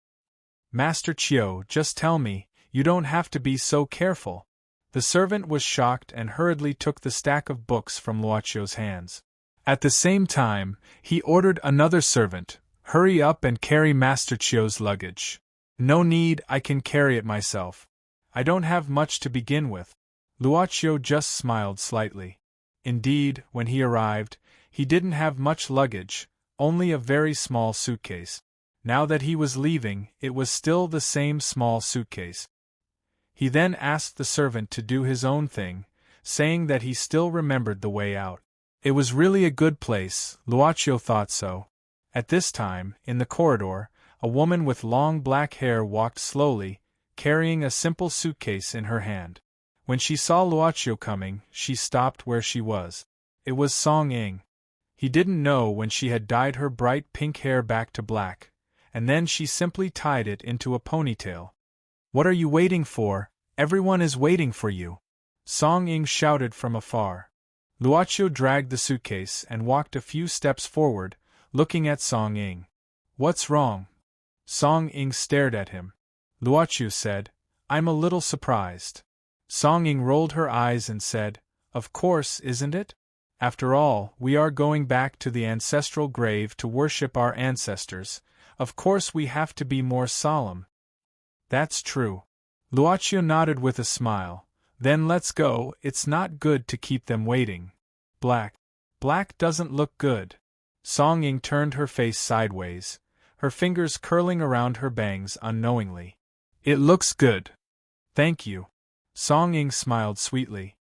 Master Chio, just tell me, you don't have to be so careful. The servant was shocked and hurriedly took the stack of books from Luochiu's hands. At the same time, he ordered another servant, hurry up and carry Master Chio's luggage. No need, I can carry it myself. I don't have much to begin with. Luochiu just smiled slightly. Indeed, when he arrived, he didn't have much luggage, only a very small suitcase. Now that he was leaving, it was still the same small suitcase. He then asked the servant to do his own thing, saying that he still remembered the way out. It was really a good place, Luochiu thought so. At this time, in the corridor, a woman with long black hair walked slowly, carrying a simple suitcase in her hand. When she saw Luochiu coming, she stopped where she was. It was Song Ying. He didn't know when she had dyed her bright pink hair back to black, and then she simply tied it into a ponytail. What are you waiting for? Everyone is waiting for you. Song Ying shouted from afar. Luocio dragged the suitcase and walked a few steps forward, looking at Song Ying. What's wrong? Song Ying stared at him. Luocio said, I'm a little surprised. Song Ying rolled her eyes and said, Of course, isn't it? After all, we are going back to the ancestral grave to worship our ancestors. Of course we have to be more solemn. That's true. Luocio nodded with a smile. Then let's go, it's not good to keep them waiting. Black. Black doesn't look good. Song Ying turned her face sideways, her fingers curling around her bangs unknowingly. It looks good. Thank you. Song Ying smiled sweetly.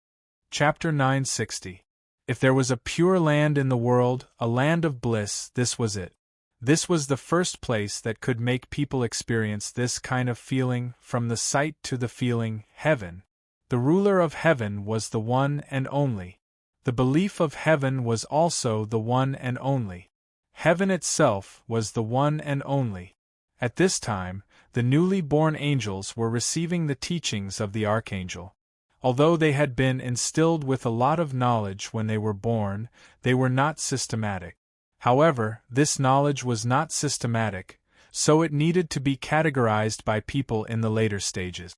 Chapter 960. If there was a pure land in the world, a land of bliss, this was it. This was the first place that could make people experience this kind of feeling, from the sight to the feeling, heaven. The ruler of heaven was the one and only. The belief of heaven was also the one and only. Heaven itself was the one and only. At this time, the newly born angels were receiving the teachings of the archangel. Although they had been instilled with a lot of knowledge when they were born, they were not systematic. However, this knowledge was not systematic, so it needed to be categorized by people in the later stages.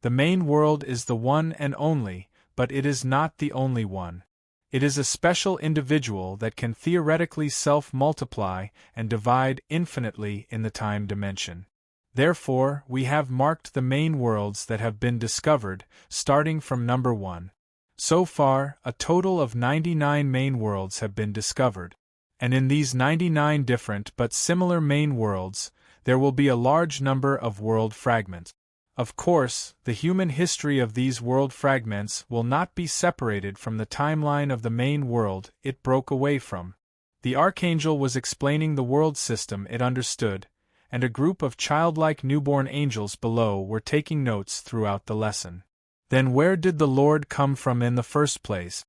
The main world is the one and only, but it is not the only one. It is a special individual that can theoretically self-multiply and divide infinitely in the time dimension. Therefore, we have marked the main worlds that have been discovered, starting from number 1. So far, a total of 99 main worlds have been discovered. And in these 99 different but similar main worlds, there will be a large number of world fragments. Of course, the human history of these world fragments will not be separated from the timeline of the main world it broke away from. The archangel was explaining the world system it understood, and a group of childlike newborn angels below were taking notes throughout the lesson. Then where did the Lord come from in the first place?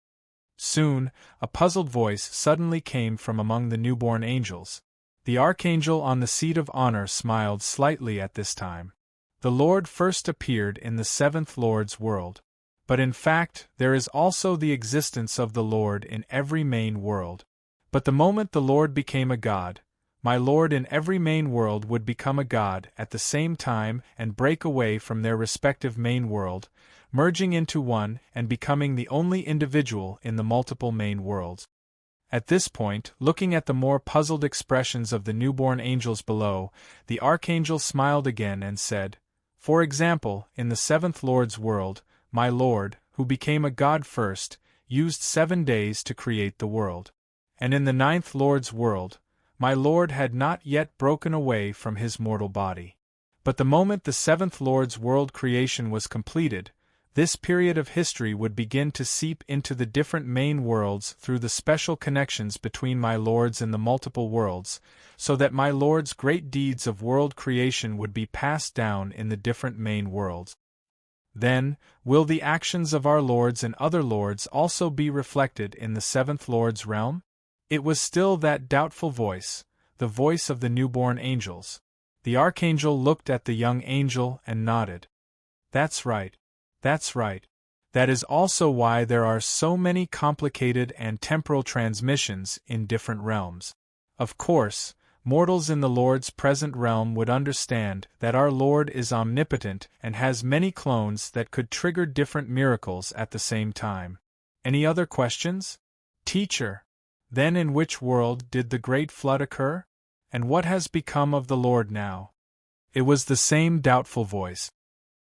Soon, a puzzled voice suddenly came from among the newborn angels. The archangel on the seat of honor smiled slightly at this time. The Lord first appeared in the seventh Lord's world. But in fact, there is also the existence of the Lord in every main world. But the moment the Lord became a god, my Lord in every main world would become a god at the same time and break away from their respective main world, merging into one and becoming the only individual in the multiple main worlds. At this point, looking at the more puzzled expressions of the newborn angels below, the archangel smiled again and said, For example, in the seventh Lord's world, my Lord, who became a god first, used 7 days to create the world. And in the ninth Lord's world, my Lord had not yet broken away from his mortal body. But the moment the seventh Lord's world creation was completed, this period of history would begin to seep into the different main worlds through the special connections between my Lords in the multiple worlds, so that my Lord's great deeds of world creation would be passed down in the different main worlds. Then, will the actions of our Lords and other Lords also be reflected in the seventh Lord's realm? It was still that doubtful voice, the voice of the newborn angels. The archangel looked at the young angel and nodded. That's right. That's right. That is also why there are so many complicated and temporal transmissions in different realms. Of course, mortals in the Lord's present realm would understand that our Lord is omnipotent and has many clones that could trigger different miracles at the same time. Any other questions? Teacher, then in which world did the great flood occur? And what has become of the Lord now? It was the same doubtful voice.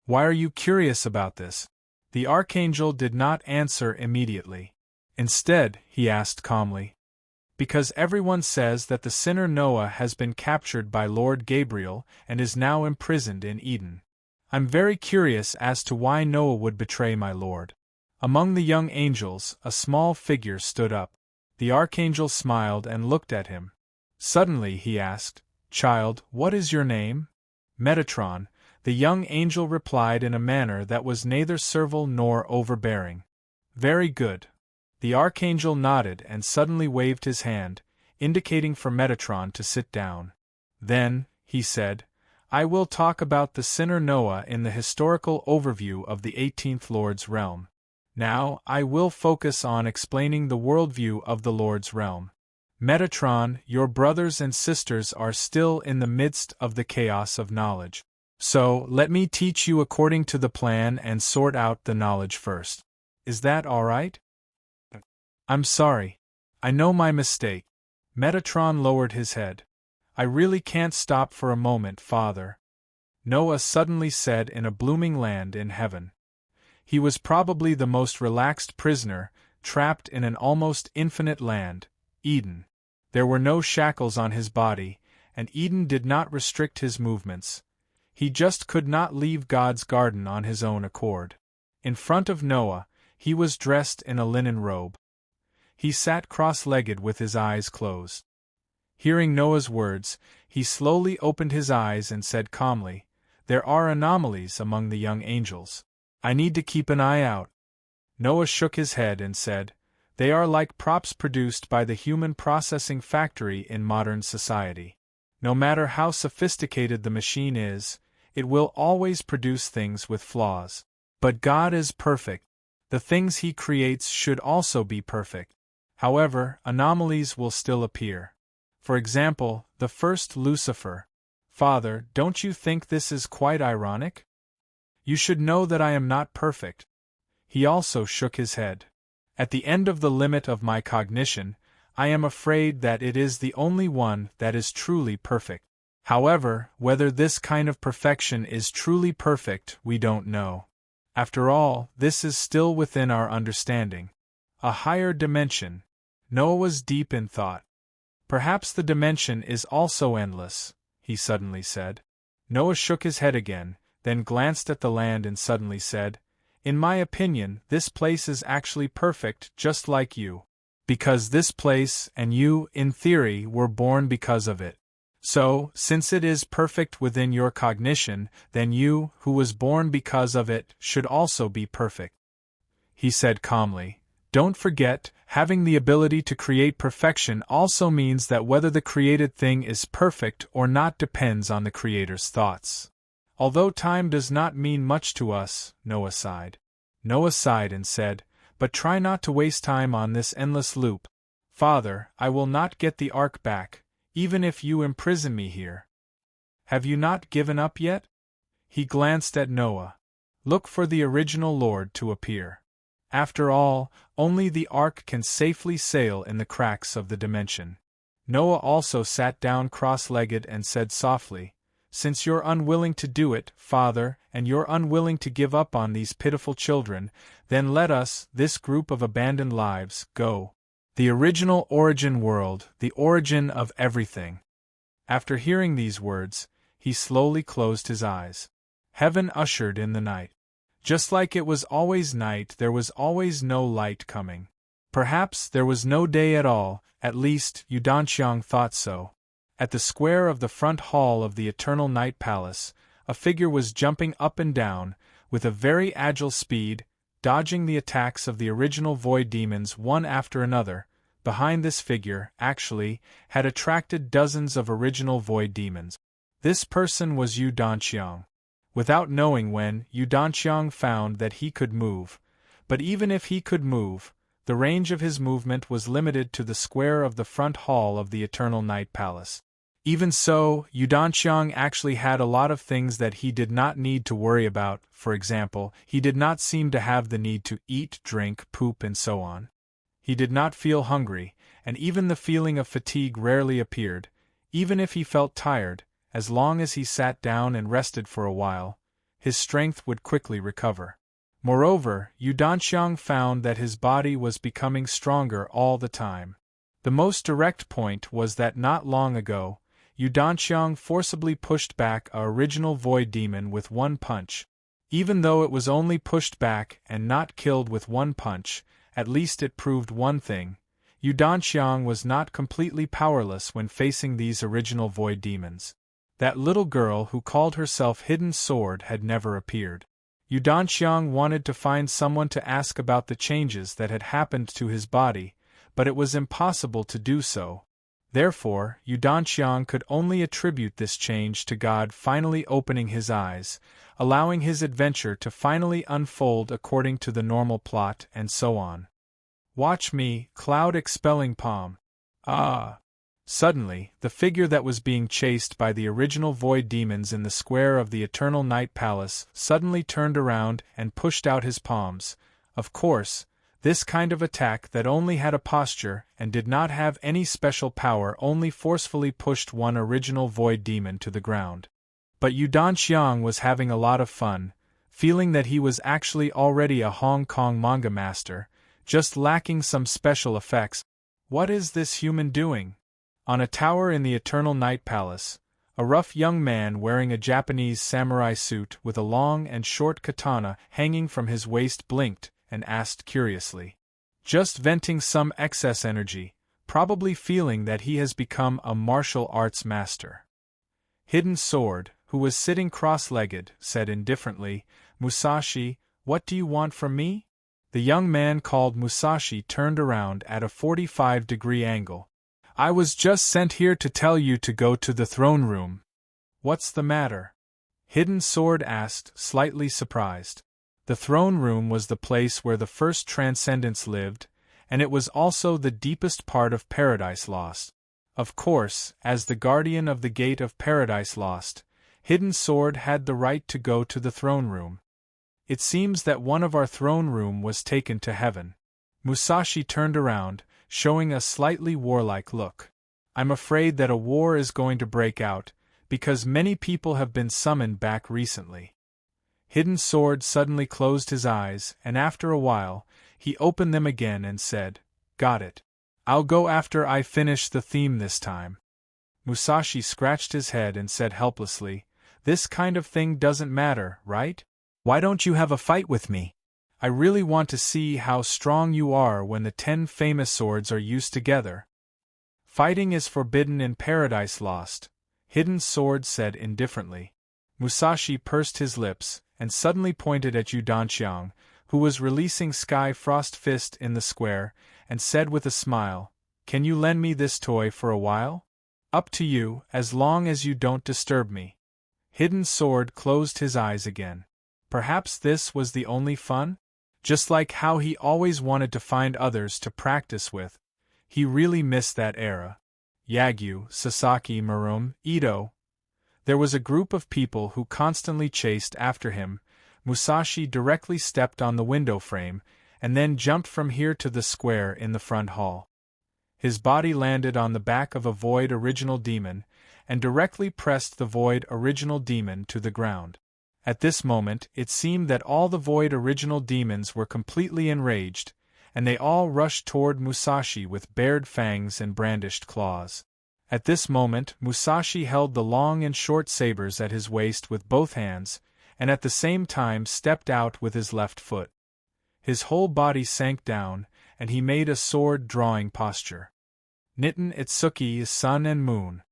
Why are you curious about this? The archangel did not answer immediately. Instead, he asked calmly, Because everyone says that the sinner Noah has been captured by Lord Gabriel and is now imprisoned in Eden. I'm very curious as to why Noah would betray my Lord. Among the young angels, a small figure stood up. The archangel smiled and looked at him. Suddenly he asked, Child, what is your name? Metatron, the young angel replied in a manner that was neither servile nor overbearing. Very good. The archangel nodded and suddenly waved his hand, indicating for Metatron to sit down. Then, he said, I will talk about the sinner Noah in the historical overview of the 18th Lord's realm. Now, I will focus on explaining the worldview of the Lord's realm. Metatron, your brothers and sisters are still in the midst of the chaos of knowledge. So, let me teach you according to the plan and sort out the knowledge first. Is that all right? I'm sorry. I know my mistake. Metatron lowered his head. I really can't stop for a moment, Father. Noah suddenly said in a blooming land in heaven. He was probably the most relaxed prisoner, trapped in an almost infinite land, Eden. There were no shackles on his body, and Eden did not restrict his movements. He just could not leave God's garden on his own accord. In front of Noah, he was dressed in a linen robe. He sat cross-legged with his eyes closed. Hearing Noah's words, he slowly opened his eyes and said calmly, "There are anomalies among the young angels. I need to keep an eye out." Noah shook his head and said, "They are like props produced by the human processing factory in modern society. No matter how sophisticated the machine is, it will always produce things with flaws. But God is perfect. The things He creates should also be perfect. However, anomalies will still appear. For example, the first Lucifer. Father, don't you think this is quite ironic? You should know that I am not perfect." He also shook his head. "At the end of the limit of my cognition, I am afraid that it is the only one that is truly perfect. However, whether this kind of perfection is truly perfect, we don't know. After all, this is still within our understanding. A higher dimension." Noah was deep in thought. "Perhaps the dimension is also endless," he suddenly said. Noah shook his head again, then glanced at the land and suddenly said, "In my opinion, this place is actually perfect just like you. Because this place, and you, in theory, were born because of it. So, since it is perfect within your cognition, then you, who was born because of it, should also be perfect." He said calmly, "Don't forget, having the ability to create perfection also means that whether the created thing is perfect or not depends on the Creator's thoughts. Although time does not mean much to us," Noah sighed. Noah sighed and said, "But try not to waste time on this endless loop. Father, I will not get the ark back, even if you imprison me here. Have you not given up yet?" He glanced at Noah. "Look for the original Lord to appear. After all, only the ark can safely sail in the cracks of the dimension." Noah also sat down cross-legged and said softly, "Since you're unwilling to do it, Father, and you're unwilling to give up on these pitiful children, then let us, this group of abandoned lives, go. The original origin world, the origin of everything." After hearing these words, he slowly closed his eyes. Heaven ushered in the night. Just like it was always night, there was always no light coming. Perhaps there was no day at all, at least Yudanqiang thought so. At the square of the front hall of the Eternal Night Palace, a figure was jumping up and down, with a very agile speed, dodging the attacks of the original void demons one after another. Behind this figure, actually, had attracted dozens of original void demons. This person was Yudanqiang. Without knowing when, Yudanqiang found that he could move. But even if he could move, the range of his movement was limited to the square of the front hall of the Eternal Night Palace. Even so, Yudanqiang actually had a lot of things that he did not need to worry about. For example, he did not seem to have the need to eat, drink, poop and so on. He did not feel hungry, and even the feeling of fatigue rarely appeared. Even if he felt tired, as long as he sat down and rested for a while, his strength would quickly recover. Moreover, Yudanqiang found that his body was becoming stronger all the time. The most direct point was that not long ago, Yudanqiang forcibly pushed back a original void demon with one punch. Even though it was only pushed back and not killed with one punch, at least it proved one thing: Yudanqiang was not completely powerless when facing these original void demons. That little girl who called herself Hidden Sword had never appeared. Yudanqiang wanted to find someone to ask about the changes that had happened to his body, but it was impossible to do so. Therefore, Yudanqiang could only attribute this change to God finally opening his eyes, allowing his adventure to finally unfold according to the normal plot, and so on. Watch me, cloud-expelling palm. Ah! Suddenly, the figure that was being chased by the original void demons in the square of the Eternal Night Palace suddenly turned around and pushed out his palms. Of course, this kind of attack that only had a posture and did not have any special power only forcefully pushed one original void demon to the ground. But Yudanqiang was having a lot of fun, feeling that he was actually already a Hong Kong manga master, just lacking some special effects. What is this human doing? On a tower in the Eternal Night Palace, a rough young man wearing a Japanese samurai suit with a long and short katana hanging from his waist blinked and asked curiously. Just venting some excess energy, probably feeling that he has become a martial arts master. Hidden Sword, who was sitting cross-legged, said indifferently, "Musashi, what do you want from me?" The young man called Musashi turned around at a 45-degree angle. "I was just sent here to tell you to go to the throne room." "What's the matter?" Hidden Sword asked, slightly surprised. The throne room was the place where the first transcendents lived, and it was also the deepest part of Paradise Lost. Of course, as the guardian of the gate of Paradise Lost, Hidden Sword had the right to go to the throne room. "It seems that one of our throne room was taken to heaven." Musashi turned around, showing a slightly warlike look. "I'm afraid that a war is going to break out, because many people have been summoned back recently." Hidden Sword suddenly closed his eyes, and after a while, he opened them again and said, "Got it. I'll go after I finish the theme this time." Musashi scratched his head and said helplessly, "This kind of thing doesn't matter, right? Why don't you have a fight with me? I really want to see how strong you are when the 10 famous swords are used together." "Fighting is forbidden in Paradise Lost," Hidden Sword said indifferently. Musashi pursed his lips, and suddenly pointed at Yudanqiang, who was releasing Sky Frost Fist in the square, and said with a smile, "Can you lend me this toy for a while?" "Up to you, as long as you don't disturb me." Hidden Sword closed his eyes again. Perhaps this was the only fun? Just like how he always wanted to find others to practice with. He really missed that era. Yagyu, Sasaki, Marum, Ito. There was a group of people who constantly chased after him. Musashi directly stepped on the window frame, and then jumped from here to the square in the front hall. His body landed on the back of a Void Original Demon, and directly pressed the Void Original Demon to the ground. At this moment, it seemed that all the Void Original Demons were completely enraged, and they all rushed toward Musashi with bared fangs and brandished claws. At this moment, Musashi held the long and short sabers at his waist with both hands, and at the same time stepped out with his left foot. His whole body sank down, and he made a sword-drawing posture. Nitten Itsuki is sun and moon.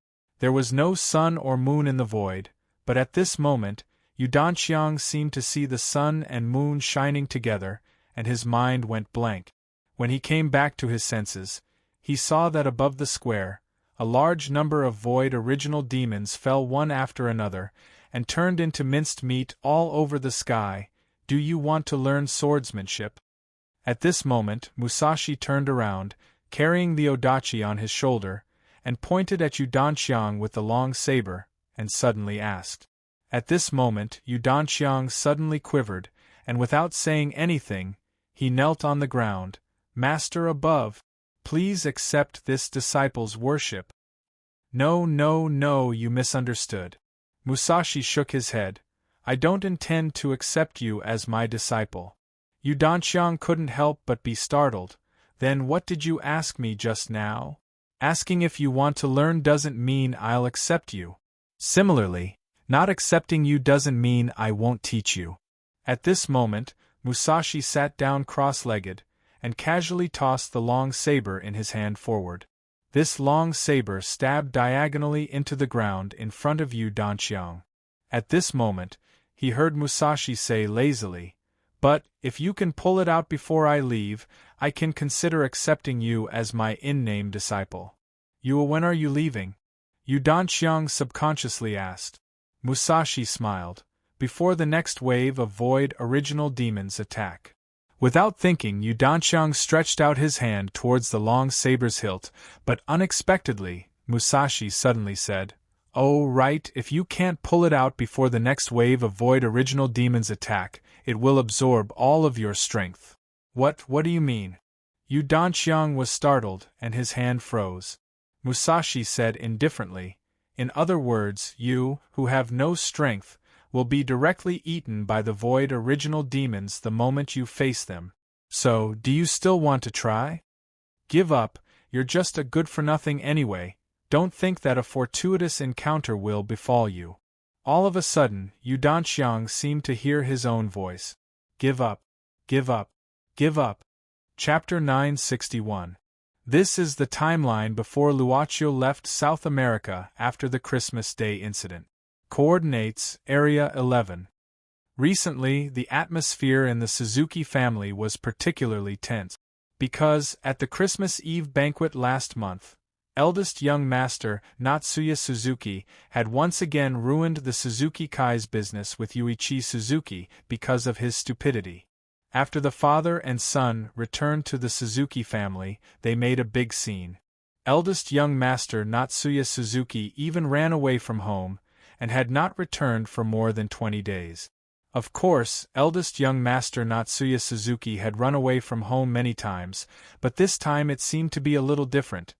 There was no sun or moon in the void, but at this moment, Yudanqiang seemed to see the sun and moon shining together, and his mind went blank. When he came back to his senses, he saw that above the square, a large number of Void Original Demons fell one after another, and turned into minced meat all over the sky. "Do you want to learn swordsmanship?" At this moment, Musashi turned around, carrying the odachi on his shoulder, and pointed at Yudanqiang with the long saber, and suddenly asked. At this moment, Yudanqiang suddenly quivered, and without saying anything, he knelt on the ground. "Master above, please accept this disciple's worship." "No, no, no, you misunderstood." Musashi shook his head. "I don't intend to accept you as my disciple." Yudanqiang couldn't help but be startled. "Then what did you ask me just now?" "Asking if you want to learn doesn't mean I'll accept you. Similarly, not accepting you doesn't mean I won't teach you." At this moment, Musashi sat down cross-legged, and casually tossed the long saber in his hand forward. This long saber stabbed diagonally into the ground in front of Yudanqiang. At this moment, he heard Musashi say lazily, "But, if you can pull it out before I leave, I can consider accepting you as my in-name disciple." When are you leaving? Yu Danxiang subconsciously asked. Musashi smiled. Before the next wave of void original demons attack. Without thinking, Yu Danxiang stretched out his hand towards the long saber's hilt, but unexpectedly, Musashi suddenly said, "Oh, right, if you can't pull it out before the next wave of void original demons attack, it will absorb all of your strength." What do you mean? Yu Danxiang was startled, and his hand froze. Musashi said indifferently, "In other words, you, who have no strength, will be directly eaten by the void original demons the moment you face them. So, do you still want to try? Give up, you're just a good-for-nothing anyway, don't think that a fortuitous encounter will befall you." All of a sudden, Yu Danxiang seemed to hear his own voice. Give up. Give up. Give up. Chapter 961. This is the timeline before Luochio left South America after the Christmas Day incident. Coordinates, Area 11. Recently, the atmosphere in the Suzuki family was particularly tense. Because, at the Christmas Eve banquet last month, eldest young master Natsuya Suzuki had once again ruined the Suzuki Kai's business with Yuichi Suzuki because of his stupidity. After the father and son returned to the Suzuki family, they made a big scene. Eldest young master Natsuya Suzuki even ran away from home, and had not returned for more than 20 days. Of course, eldest young master Natsuya Suzuki had run away from home many times, but this time it seemed to be a little different.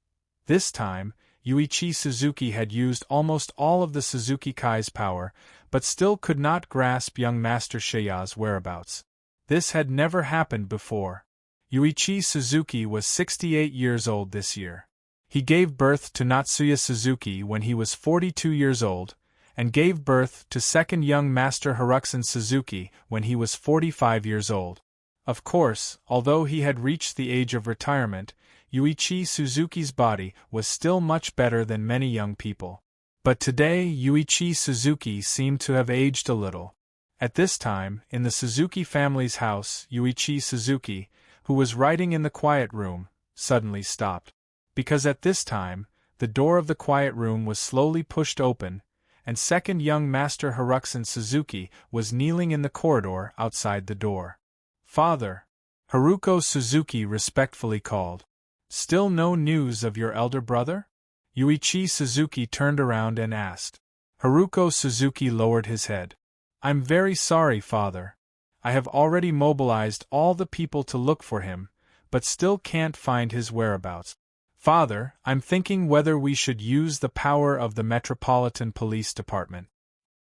This time, Yuichi Suzuki had used almost all of the Suzuki Kai's power, but still could not grasp young master Sheiya's whereabouts. This had never happened before. Yuichi Suzuki was 68 years old this year. He gave birth to Natsuya Suzuki when he was 42 years old, and gave birth to second young master Haruxan Suzuki when he was 45 years old. Of course, although he had reached the age of retirement, Yuichi Suzuki's body was still much better than many young people. But today Yuichi Suzuki seemed to have aged a little. At this time, in the Suzuki family's house, Yuichi Suzuki, who was writing in the quiet room, suddenly stopped. Because at this time, the door of the quiet room was slowly pushed open, and second young master Haruxan Suzuki was kneeling in the corridor outside the door. "Father!" Haruko Suzuki respectfully called. "Still no news of your elder brother?" Yuichi Suzuki turned around and asked. Haruko Suzuki lowered his head. "I'm very sorry, father. I have already mobilized all the people to look for him, but still can't find his whereabouts. Father, I'm thinking whether we should use the power of the Metropolitan Police Department."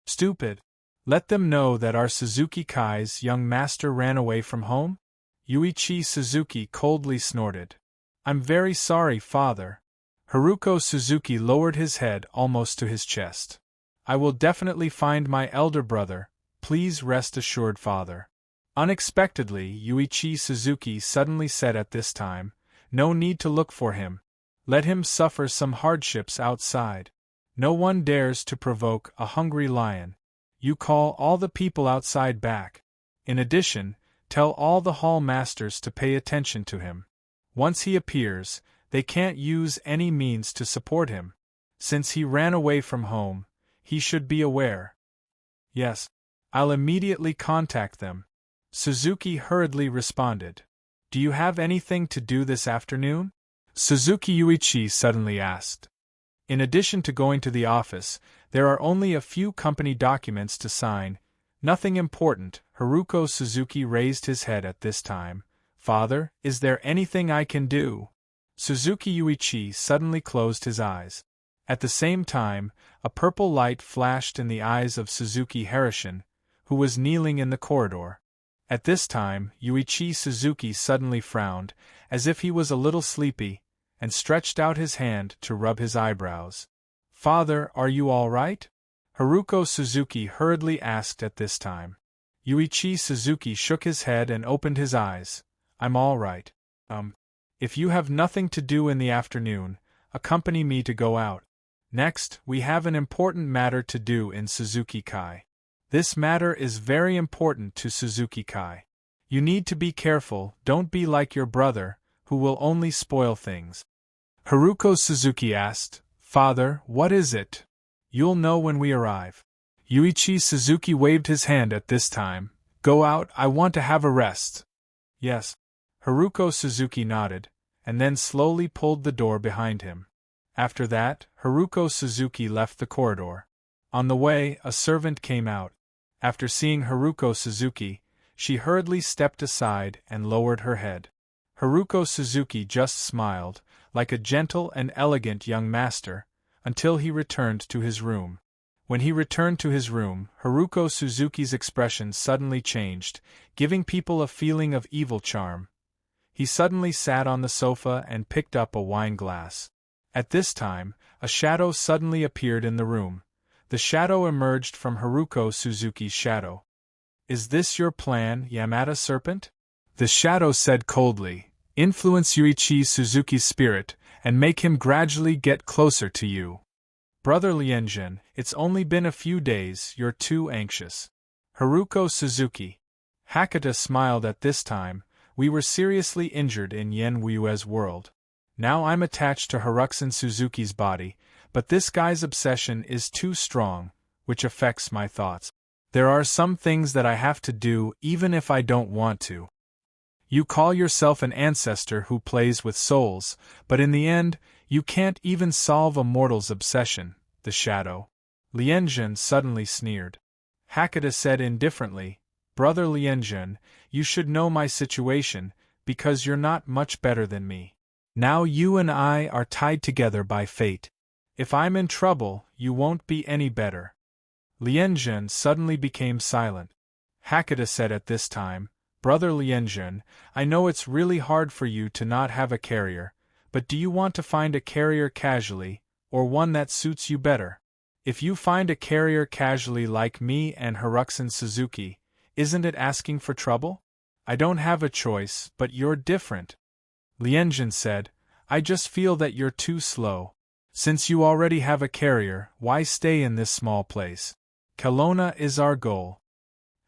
"Stupid. Let them know that our Suzuki Kai's young master ran away from home?" Yuichi Suzuki coldly snorted. "I'm very sorry, father." Haruko Suzuki lowered his head almost to his chest. "I will definitely find my elder brother, please rest assured, father." Unexpectedly, Yuichi Suzuki suddenly said at this time, "No need to look for him. Let him suffer some hardships outside. No one dares to provoke a hungry lion. You call all the people outside back. In addition, tell all the hall masters to pay attention to him. Once he appears, they can't use any means to support him. Since he ran away from home, he should be aware." "Yes. I'll immediately contact them," Suzuki hurriedly responded. "Do you have anything to do this afternoon?" Suzuki Yuichi suddenly asked. "In addition to going to the office, there are only a few company documents to sign. Nothing important." Haruko Suzuki raised his head at this time. "Father, is there anything I can do?" Suzuki Yuichi suddenly closed his eyes. At the same time, a purple light flashed in the eyes of Suzuki Harashin, who was kneeling in the corridor. At this time, Yuichi Suzuki suddenly frowned, as if he was a little sleepy, and stretched out his hand to rub his eyebrows. "Father, are you all right?" Haruko Suzuki hurriedly asked at this time. Yuichi Suzuki shook his head and opened his eyes. "I'm all right. If you have nothing to do in the afternoon, accompany me to go out. Next, we have an important matter to do in Suzuki Kai. This matter is very important to Suzuki Kai. You need to be careful, don't be like your brother, who will only spoil things." Haruko Suzuki asked. Father, what is it? You'll know when we arrive. Yuichi Suzuki waved his hand at this time. Go out, I want to have a rest. Yes. Haruko Suzuki nodded, and then slowly pulled the door behind him. After that, Haruko Suzuki left the corridor. On the way, a servant came out. After seeing Haruko Suzuki, she hurriedly stepped aside and lowered her head. Haruko Suzuki just smiled, like a gentle and elegant young master, until he returned to his room. When he returned to his room, Haruko Suzuki's expression suddenly changed, giving people a feeling of evil charm. He suddenly sat on the sofa and picked up a wine glass. At this time, a shadow suddenly appeared in the room. The shadow emerged from Haruko Suzuki's shadow. Is this your plan, Yamada Serpent? The shadow said coldly. Influence Yuichi Suzuki's spirit, and make him gradually get closer to you. Brother Lianjin, it's only been a few days, you're too anxious. Haruko Suzuki. Hakata smiled at this time. We were seriously injured in Yen Wuye's world. Now I'm attached to Haruko Suzuki's body, but this guy's obsession is too strong, which affects my thoughts. There are some things that I have to do even if I don't want to. You call yourself an ancestor who plays with souls, but in the end, you can't even solve a mortal's obsession, the shadow. Lianjin suddenly sneered. Hakata said indifferently, Brother Lianjin, you should know my situation, because you're not much better than me. Now you and I are tied together by fate. If I'm in trouble, you won't be any better. Lianjin suddenly became silent. Hakata said at this time, Brother Lianjin, I know it's really hard for you to not have a carrier, but do you want to find a carrier casually, or one that suits you better? If you find a carrier casually like me and Haruko Suzuki, isn't it asking for trouble? I don't have a choice, but you're different. Lianjin said, I just feel that you're too slow. Since you already have a carrier, why stay in this small place? Kelowna is our goal.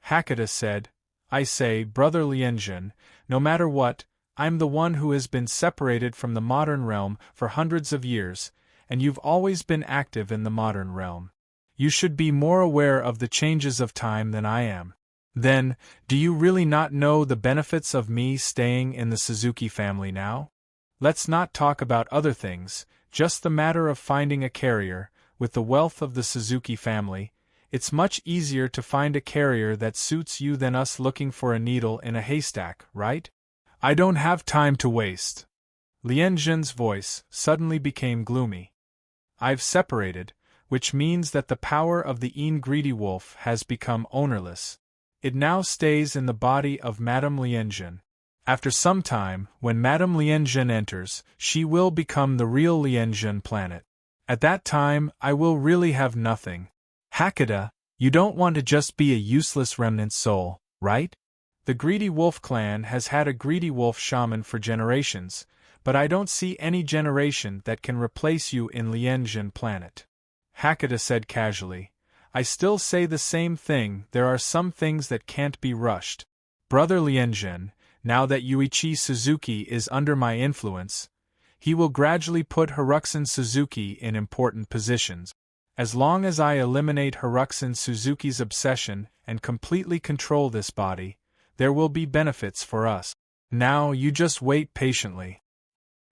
Hakata said, I say, Brother Lianjin, no matter what, I'm the one who has been separated from the modern realm for hundreds of years, and you've always been active in the modern realm. You should be more aware of the changes of time than I am. Then, do you really not know the benefits of me staying in the Suzuki family now? Let's not talk about other things, just the matter of finding a carrier. With the wealth of the Suzuki family, it's much easier to find a carrier that suits you than us looking for a needle in a haystack, right? I don't have time to waste. Lianjin's voice suddenly became gloomy. I've separated, which means that the power of the greedy wolf has become ownerless. It now stays in the body of Madame Lianjin. After some time, when Madame Lianjin enters, she will become the real Lianjin planet. At that time, I will really have nothing. Hakata, you don't want to just be a useless remnant soul, right? The Greedy Wolf clan has had a Greedy Wolf shaman for generations, but I don't see any generation that can replace you in Lianjin planet. Hakata said casually, I still say the same thing, there are some things that can't be rushed. Brother Lianjin, now that Yuichi Suzuki is under my influence, he will gradually put Haruko Suzuki in important positions. As long as I eliminate Haruko Suzuki's obsession and completely control this body, there will be benefits for us. Now you just wait patiently.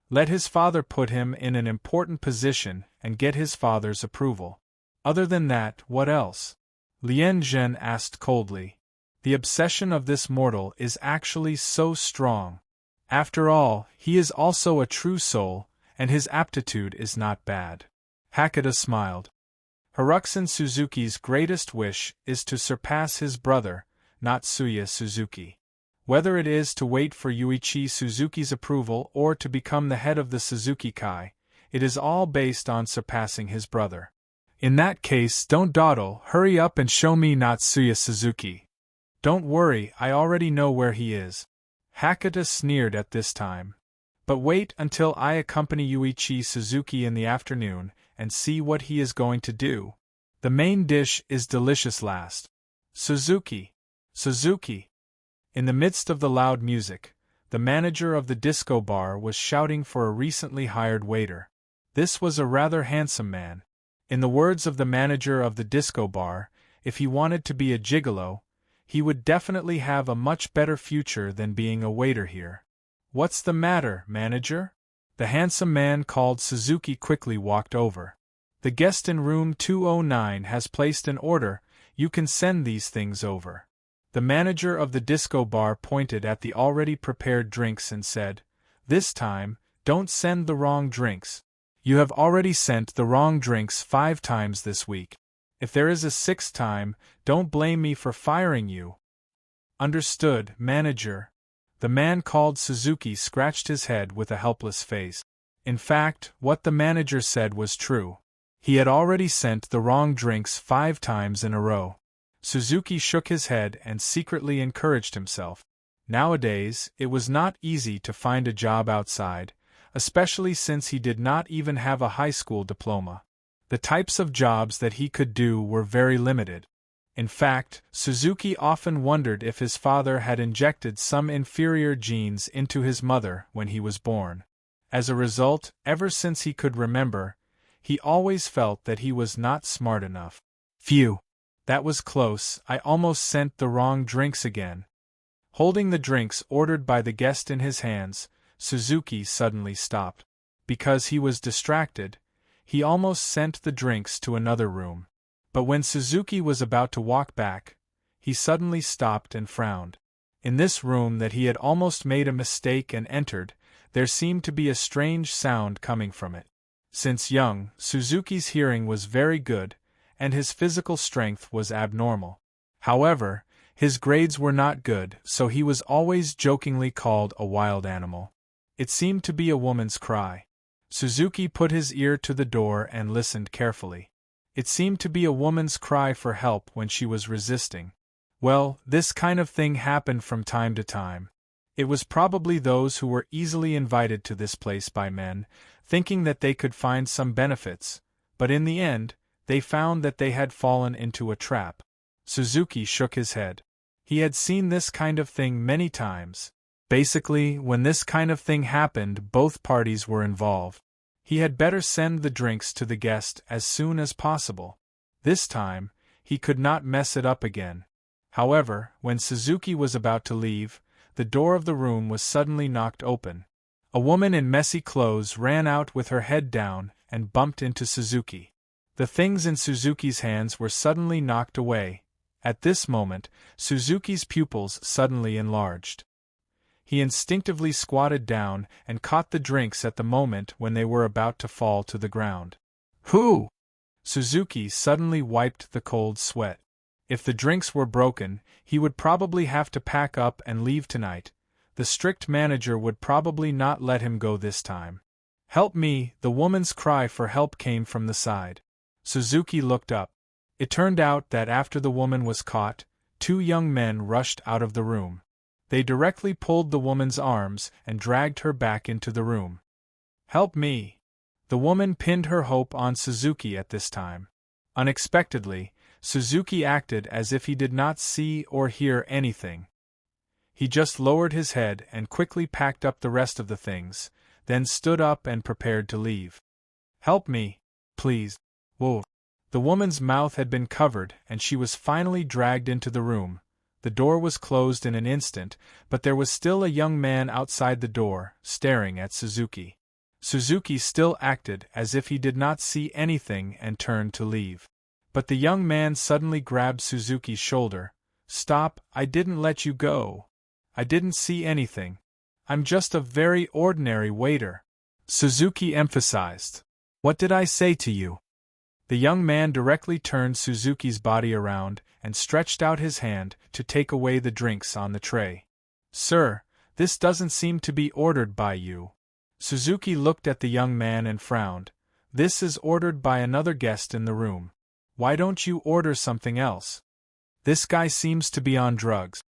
Let his father put him in an important position and get his father's approval. Other than that, what else? Lianjin asked coldly. The obsession of this mortal is actually so strong. After all, he is also a true soul, and his aptitude is not bad. Hakata smiled. Haruko Suzuki's greatest wish is to surpass his brother, Natsuya Suzuki. Whether it is to wait for Yuichi Suzuki's approval or to become the head of the Suzuki Kai, it is all based on surpassing his brother. In that case, don't dawdle, hurry up and show me Natsuya Suzuki. Don't worry, I already know where he is. Hakata sneered at this time. But wait until I accompany Yuichi Suzuki in the afternoon, and see what he is going to do. The main dish is delicious last. Suzuki! Suzuki! In the midst of the loud music, the manager of the disco bar was shouting for a recently hired waiter. This was a rather handsome man. In the words of the manager of the disco bar, if he wanted to be a gigolo, he would definitely have a much better future than being a waiter here. "What's the matter, manager?" The handsome man called Suzuki quickly walked over. "The guest in room 209 has placed an order, you can send these things over." The manager of the disco bar pointed at the already prepared drinks and said, "This time, don't send the wrong drinks. You have already sent the wrong drinks 5 times this week. If there is a 6th time, don't blame me for firing you." "Understood, manager." The man called Suzuki scratched his head with a helpless face. In fact, what the manager said was true. He had already sent the wrong drinks 5 times in a row. Suzuki shook his head and secretly encouraged himself. Nowadays, it was not easy to find a job outside, especially since he did not even have a high school diploma. The types of jobs that he could do were very limited. In fact, Suzuki often wondered if his father had injected some inferior genes into his mother when he was born. As a result, ever since he could remember, he always felt that he was not smart enough. Phew! That was close, I almost sent the wrong drinks again. Holding the drinks ordered by the guest in his hands, Suzuki suddenly stopped. Because he was distracted, he almost sent the drinks to another room. But when Suzuki was about to walk back, he suddenly stopped and frowned. In this room that he had almost made a mistake and entered, there seemed to be a strange sound coming from it. Since young, Suzuki's hearing was very good, and his physical strength was abnormal. However, his grades were not good, so he was always jokingly called a wild animal. It seemed to be a woman's cry. Suzuki put his ear to the door and listened carefully. It seemed to be a woman's cry for help when she was resisting. Well, this kind of thing happened from time to time. It was probably those who were easily invited to this place by men, thinking that they could find some benefits, but in the end, they found that they had fallen into a trap. Suzuki shook his head. He had seen this kind of thing many times. Basically, when this kind of thing happened, both parties were involved. He had better send the drinks to the guest as soon as possible. This time, he could not mess it up again. However, when Suzuki was about to leave, the door of the room was suddenly knocked open. A woman in messy clothes ran out with her head down and bumped into Suzuki. The things in Suzuki's hands were suddenly knocked away. At this moment, Suzuki's pupils suddenly enlarged. He instinctively squatted down and caught the drinks at the moment when they were about to fall to the ground. "Who?" Suzuki suddenly wiped the cold sweat. If the drinks were broken, he would probably have to pack up and leave tonight. The strict manager would probably not let him go this time. "Help me!" The woman's cry for help came from the side. Suzuki looked up. It turned out that after the woman was caught, 2 young men rushed out of the room. They directly pulled the woman's arms and dragged her back into the room. "Help me!" The woman pinned her hope on Suzuki at this time. Unexpectedly, Suzuki acted as if he did not see or hear anything. He just lowered his head and quickly packed up the rest of the things, then stood up and prepared to leave. "Help me, please." Whoa. The woman's mouth had been covered and she was finally dragged into the room. The door was closed in an instant, but there was still a young man outside the door, staring at Suzuki. Suzuki still acted as if he did not see anything and turned to leave. But the young man suddenly grabbed Suzuki's shoulder. "Stop, I didn't let you go. I didn't see anything. I'm just a very ordinary waiter," Suzuki emphasized. "What did I say to you?" The young man directly turned Suzuki's body around and stretched out his hand to take away the drinks on the tray. "Sir, this doesn't seem to be ordered by you." Suzuki looked at the young man and frowned. "This is ordered by another guest in the room. Why don't you order something else? This guy seems to be on drugs.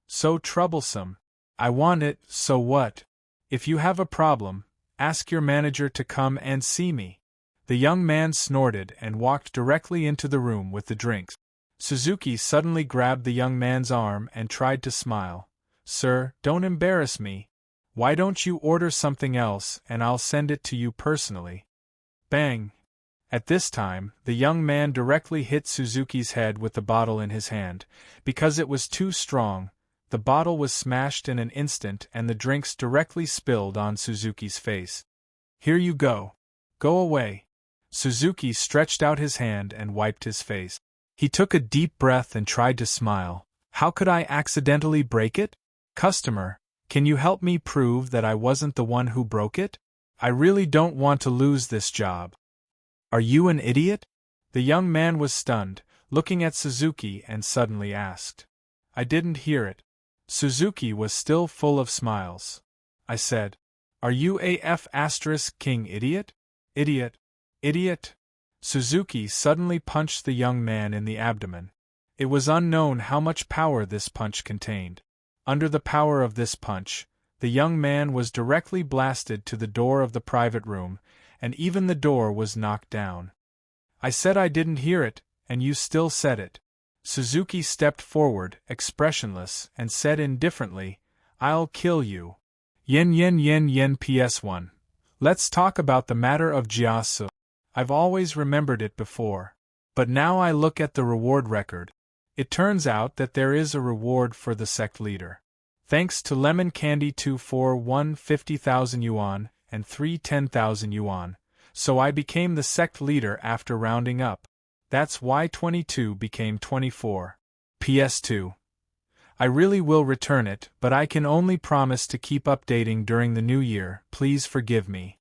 So troublesome. I want it, so what? If you have a problem, ask your manager to come and see me." The young man snorted and walked directly into the room with the drinks. Suzuki suddenly grabbed the young man's arm and tried to smile. "Sir, don't embarrass me. Why don't you order something else and I'll send it to you personally? Bang! At this time, the young man directly hit Suzuki's head with the bottle in his hand. Because it was too strong, the bottle was smashed in an instant and the drinks directly spilled on Suzuki's face. Here you go. Go away. Suzuki stretched out his hand and wiped his face. He took a deep breath and tried to smile. How could I accidentally break it? Customer, can you help me prove that I wasn't the one who broke it? I really don't want to lose this job. Are you an idiot? The young man was stunned, looking at Suzuki and suddenly asked. I didn't hear it. Suzuki was still full of smiles. I said, Are you AF *King idiot? Idiot. Idiot. Suzuki suddenly punched the young man in the abdomen. It was unknown how much power this punch contained. Under the power of this punch, the young man was directly blasted to the door of the private room, and even the door was knocked down. I said I didn't hear it, and you still said it. Suzuki stepped forward, expressionless, and said indifferently, I'll kill you. Yen yen yen yen PS1. Let's talk about the matter of Jiasu. I've always remembered it before. But now I look at the reward record. It turns out that there is a reward for the sect leader. Thanks to Lemon Candy 2 for 1 50,000 yuan, and 3 10,000 yuan, so I became the sect leader after rounding up. That's why 22 became 24. PS2. I really will return it, but I can only promise to keep updating during the new year, please forgive me.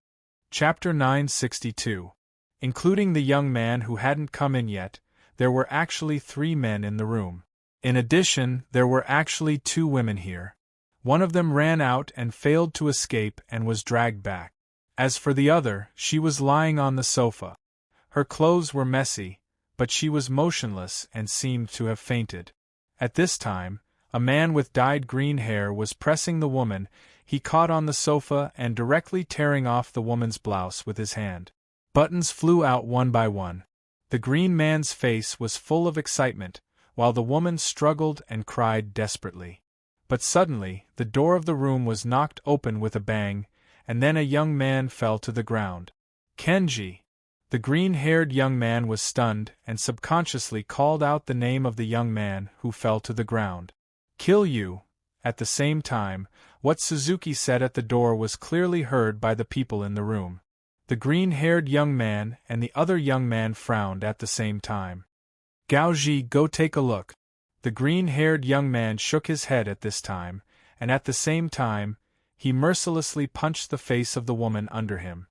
Chapter 962. Including the young man who hadn't come in yet, there were actually 3 men in the room. In addition, there were actually 2 women here. One of them ran out and failed to escape and was dragged back. As for the other, she was lying on the sofa. Her clothes were messy, but she was motionless and seemed to have fainted. At this time, a man with dyed green hair was pressing the woman. He caught on the sofa and directly tearing off the woman's blouse with his hand. Buttons flew out one by one. The green man's face was full of excitement, while the woman struggled and cried desperately. But suddenly, the door of the room was knocked open with a bang, and then a young man fell to the ground. Kenji! The green-haired young man was stunned and subconsciously called out the name of the young man who fell to the ground. Kill you! At the same time, what Suzuki said at the door was clearly heard by the people in the room. The green-haired young man and the other young man frowned at the same time. Gaoji, go take a look. The green-haired young man shook his head at this time, and at the same time, he mercilessly punched the face of the woman under him.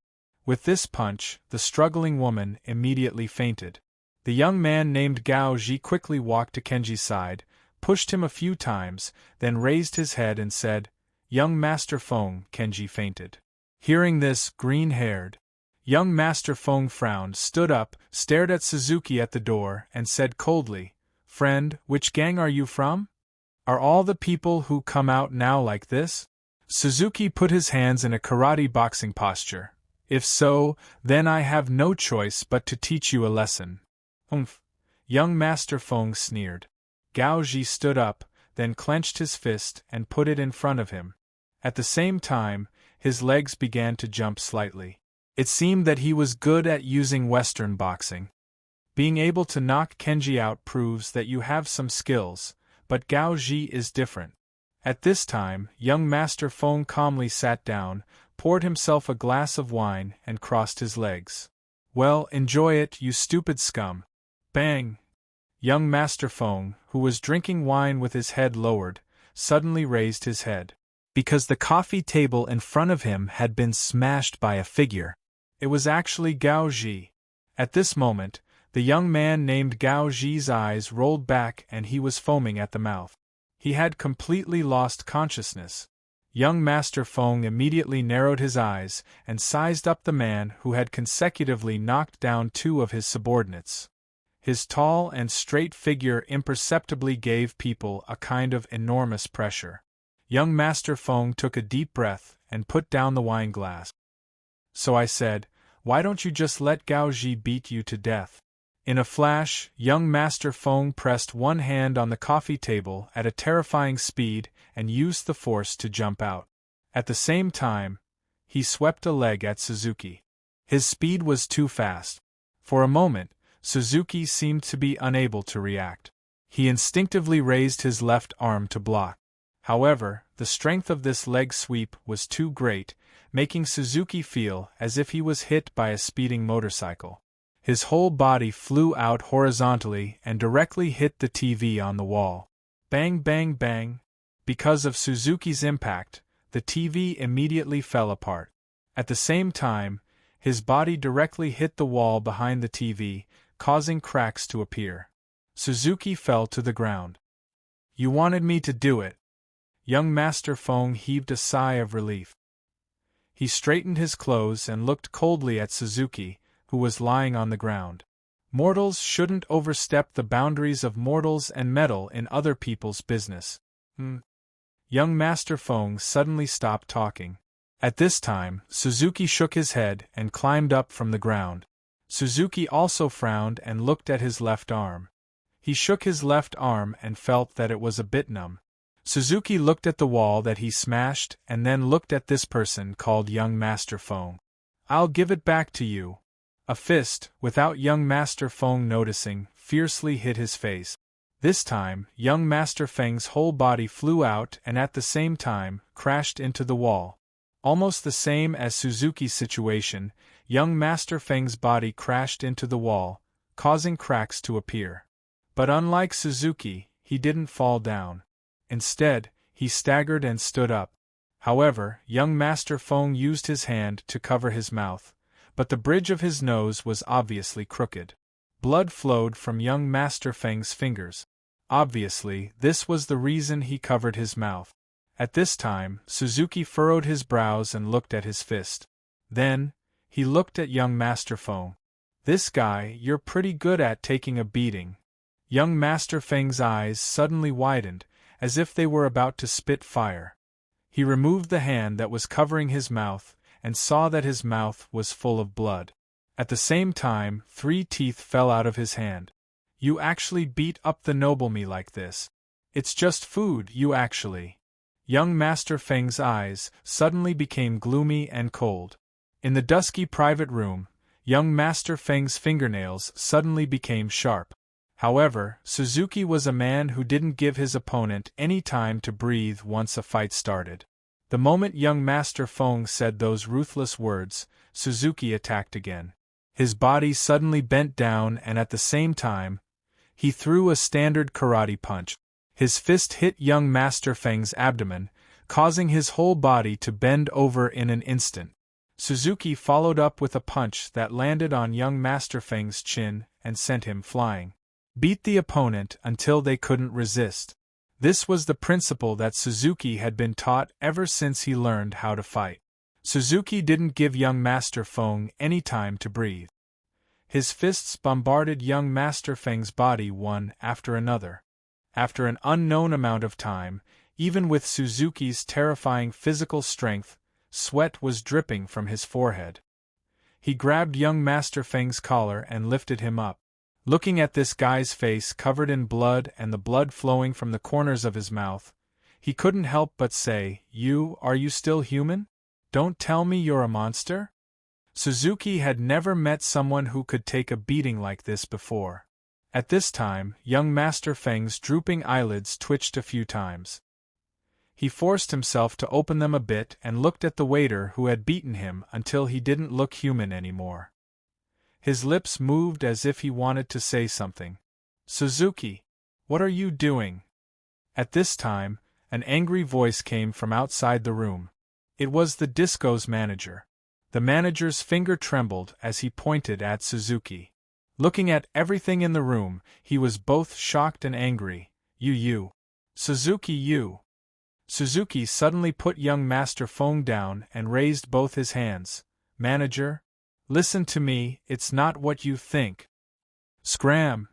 With this punch, the struggling woman immediately fainted. The young man named Gao Ji quickly walked to Kenji's side, pushed him a few times, then raised his head and said, Young Master Feng. Kenji fainted. Hearing this, green-haired young Master Feng frowned, stood up, stared at Suzuki at the door, and said coldly, Friend, which gang are you from? Are all the people who come out now like this? Suzuki put his hands in a karate boxing posture. If so, then I have no choice but to teach you a lesson. Humph! Young Master Feng sneered. Gao Ji stood up, then clenched his fist and put it in front of him. At the same time, his legs began to jump slightly. It seemed that he was good at using Western boxing. Being able to knock Kenji out proves that you have some skills, but Gao Ji is different. At this time, young Master Feng calmly sat down, poured himself a glass of wine, and crossed his legs. Well, enjoy it, you stupid scum. Bang! Young Master Feng, who was drinking wine with his head lowered, suddenly raised his head. Because the coffee table in front of him had been smashed by a figure. It was actually Gao Ji. At this moment, the young man named Gao Ji's eyes rolled back and he was foaming at the mouth. He had completely lost consciousness. Young Master Feng immediately narrowed his eyes and sized up the man who had consecutively knocked down 2 of his subordinates. His tall and straight figure imperceptibly gave people a kind of enormous pressure. Young Master Feng took a deep breath and put down the wine glass. So I said, why don't you just let Gao Ji beat you to death? In a flash, young Master Feng pressed one hand on the coffee table at a terrifying speed and used the force to jump out. At the same time, he swept a leg at Suzuki. His speed was too fast. For a moment, Suzuki seemed to be unable to react. He instinctively raised his left arm to block. However, the strength of this leg sweep was too great, making Suzuki feel as if he was hit by a speeding motorcycle. His whole body flew out horizontally and directly hit the TV on the wall. Bang, bang, bang. Because of Suzuki's impact, the TV immediately fell apart. At the same time, his body directly hit the wall behind the TV, causing cracks to appear. Suzuki fell to the ground. "You wanted me to do it." Young Master Feng heaved a sigh of relief. He straightened his clothes and looked coldly at Suzuki, who was lying on the ground. Mortals shouldn't overstep the boundaries of mortals and meddle in other people's business. Young Master Feng suddenly stopped talking. At this time, Suzuki shook his head and climbed up from the ground. Suzuki also frowned and looked at his left arm. He shook his left arm and felt that it was a bit numb. Suzuki looked at the wall that he smashed and then looked at this person called Young Master Feng. "I'll give it back to you." A fist, without Young Master Feng noticing, fiercely hit his face. This time, Young Master Feng's whole body flew out and at the same time, crashed into the wall. Almost the same as Suzuki's situation, Young Master Feng's body crashed into the wall, causing cracks to appear. But unlike Suzuki, he didn't fall down. Instead, he staggered and stood up. However, Young Master Feng used his hand to cover his mouth, but the bridge of his nose was obviously crooked. Blood flowed from Young Master Feng's fingers. Obviously, this was the reason he covered his mouth. At this time, Suzuki furrowed his brows and looked at his fist. Then, he looked at Young Master Feng. "This guy, you're pretty good at taking a beating." Young Master Feng's eyes suddenly widened, as if they were about to spit fire. He removed the hand that was covering his mouth, and saw that his mouth was full of blood. At the same time, 3 teeth fell out of his hand. "You actually beat up the nobleman like this? It's just food, you actually." Young Master Feng's eyes suddenly became gloomy and cold. In the dusky private room, Young Master Feng's fingernails suddenly became sharp. However, Suzuki was a man who didn't give his opponent any time to breathe once a fight started. The moment Young Master Feng said those ruthless words, Suzuki attacked again. His body suddenly bent down and at the same time, he threw a standard karate punch. His fist hit Young Master Feng's abdomen, causing his whole body to bend over in an instant. Suzuki followed up with a punch that landed on Young Master Feng's chin and sent him flying. Beat the opponent until they couldn't resist. This was the principle that Suzuki had been taught ever since he learned how to fight. Suzuki didn't give Young Master Feng any time to breathe. His fists bombarded Young Master Feng's body one after another. After an unknown amount of time, even with Suzuki's terrifying physical strength, sweat was dripping from his forehead. He grabbed Young Master Feng's collar and lifted him up. Looking at this guy's face covered in blood and the blood flowing from the corners of his mouth, he couldn't help but say, Are you still human? Don't tell me you're a monster?" Suzuki had never met someone who could take a beating like this before. At this time, Young Master Feng's drooping eyelids twitched a few times. He forced himself to open them a bit and looked at the waiter who had beaten him until he didn't look human anymore. His lips moved as if he wanted to say something. "Suzuki, what are you doing?" At this time, an angry voice came from outside the room. It was the disco's manager. The manager's finger trembled as he pointed at Suzuki. Looking at everything in the room, he was both shocked and angry. You. Suzuki, you." Suzuki suddenly put Young Master Feng down and raised both his hands. "Manager, listen to me, it's not what you think." "Scram!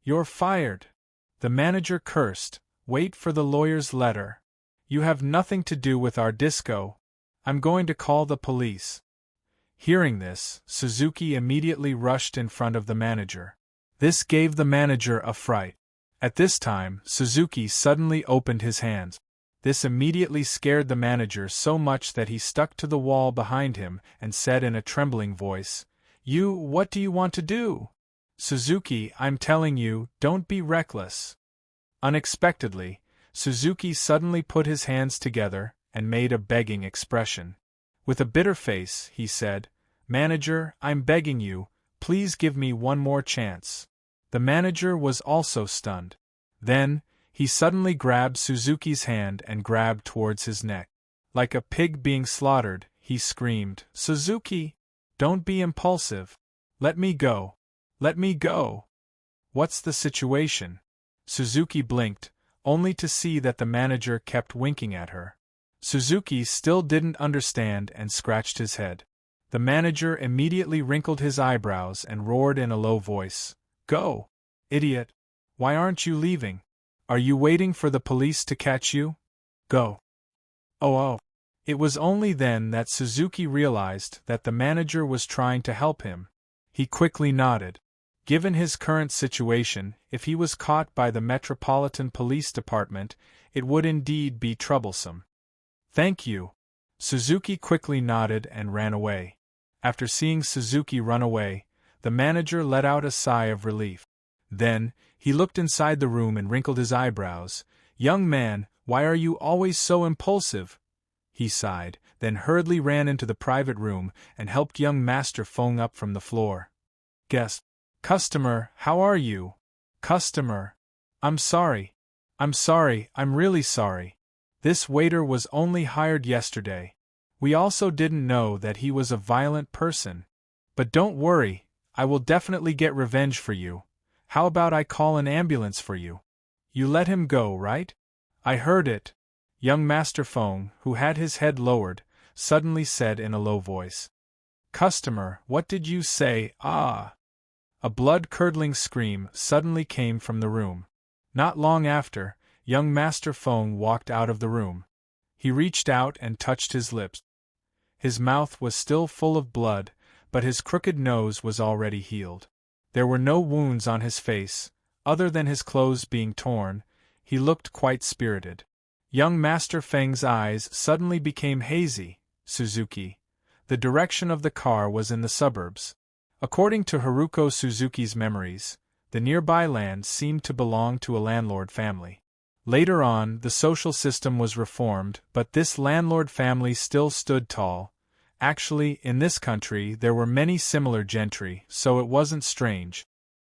You're fired." The manager cursed. "Wait for the lawyer's letter. You have nothing to do with our disco. I'm going to call the police." Hearing this, Suzuki immediately rushed in front of the manager. This gave the manager a fright. At this time, Suzuki suddenly opened his hands. This immediately scared the manager so much that he stuck to the wall behind him and said in a trembling voice, What do you want to do? Suzuki, I'm telling you, don't be reckless. Unexpectedly, Suzuki suddenly put his hands together and made a begging expression. With a bitter face, he said, Manager, I'm begging you, please give me one more chance. The manager was also stunned. Then, he suddenly grabbed Suzuki's hand and grabbed towards his neck. Like a pig being slaughtered, he screamed, Suzuki! Don't be impulsive. Let me go. Let me go. What's the situation? Suzuki blinked, only to see that the manager kept winking at her. Suzuki still didn't understand and scratched his head. The manager immediately wrinkled his eyebrows and roared in a low voice, Go! Idiot! Why aren't you leaving? Are you waiting for the police to catch you? Go! Oh. It was only then that Suzuki realized that the manager was trying to help him. He quickly nodded. Given his current situation, if he was caught by the Metropolitan Police Department, it would indeed be troublesome. Thank you. Suzuki quickly nodded and ran away. After seeing Suzuki run away, the manager let out a sigh of relief. Then, he looked inside the room and wrinkled his eyebrows. Young man, why are you always so impulsive? He sighed, then hurriedly ran into the private room and helped young Master Feng up from the floor. Guest. Customer, how are you? Customer. I'm sorry, I'm really sorry. This waiter was only hired yesterday. We also didn't know that he was a violent person. But don't worry, I will definitely get revenge for you. How about I call an ambulance for you? You let him go, right? I heard it. Young Master Feng, who had his head lowered, suddenly said in a low voice. Customer, what did you say? Ah! A blood-curdling scream suddenly came from the room. Not long after, young Master Feng walked out of the room. He reached out and touched his lips. His mouth was still full of blood, but his crooked nose was already healed. There were no wounds on his face, other than his clothes being torn. He looked quite spirited. Young Master Feng's eyes suddenly became hazy. Suzuki. The direction of the car was in the suburbs. According to Haruko Suzuki's memories, the nearby land seemed to belong to a landlord family. Later on, the social system was reformed, but this landlord family still stood tall. Actually, in this country there were many similar gentry, so it wasn't strange.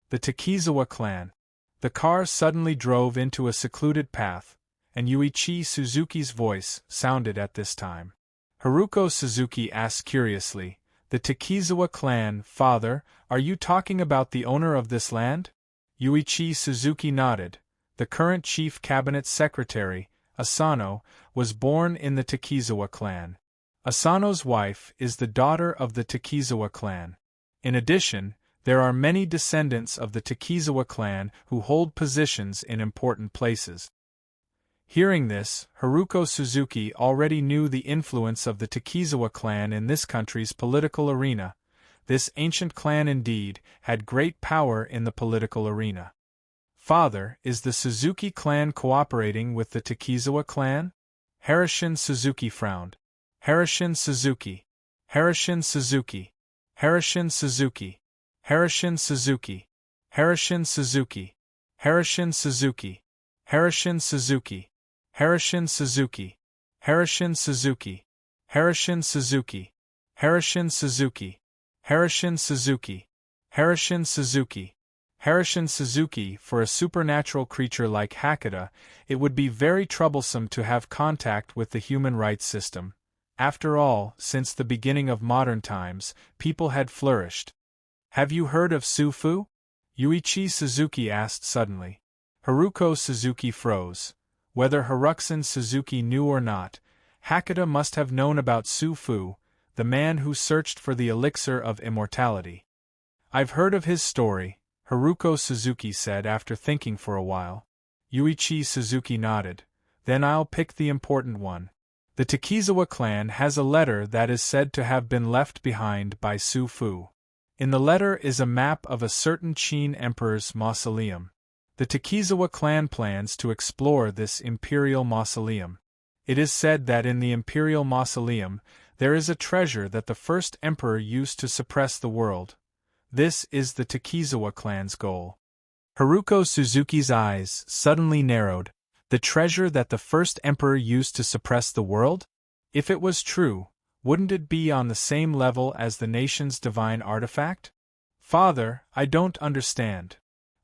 The Takizawa clan. The car suddenly drove into a secluded path, and Yuichi Suzuki's voice sounded at this time. Haruko Suzuki asked curiously, The Takizawa clan, father, are you talking about the owner of this land? Yuichi Suzuki nodded. The current chief cabinet secretary, Asano, was born in the Takizawa clan. Asano's wife is the daughter of the Takizawa clan. In addition, there are many descendants of the Takizawa clan who hold positions in important places. Hearing this, Haruko Suzuki already knew the influence of the Takizawa clan in this country's political arena. This ancient clan indeed had great power in the political arena. Father, is the Suzuki clan cooperating with the Takizawa clan? Harashin Suzuki frowned. Harashin Suzuki. Harashin Suzuki. Harashin Suzuki. Harashin Suzuki. Harashin Suzuki. Harashin Suzuki. Harashin Suzuki. Harashin Suzuki. Harashin Suzuki. Harashin Suzuki. Harashin Suzuki. Harashin Suzuki. Harashin Suzuki. Harashin Suzuki. For a supernatural creature like Hakata, it would be very troublesome to have contact with the human rights system. After all, since the beginning of modern times, people had flourished. Have you heard of Sufu? Yuichi Suzuki asked suddenly. Haruko Suzuki froze. Whether Haruxin Suzuki knew or not, Hakata must have known about Sufu, the man who searched for the elixir of immortality. I've heard of his story, Haruko Suzuki said after thinking for a while. Yuichi Suzuki nodded. Then I'll pick the important one. The Takizawa clan has a letter that is said to have been left behind by Sufu. In the letter is a map of a certain Qin emperor's mausoleum. The Takizawa clan plans to explore this imperial mausoleum. It is said that in the imperial mausoleum, there is a treasure that the first emperor used to suppress the world. This is the Takizawa clan's goal. Haruko Suzuki's eyes suddenly narrowed. The treasure that the first emperor used to suppress the world? If it was true, wouldn't it be on the same level as the nation's divine artifact? Father, I don't understand.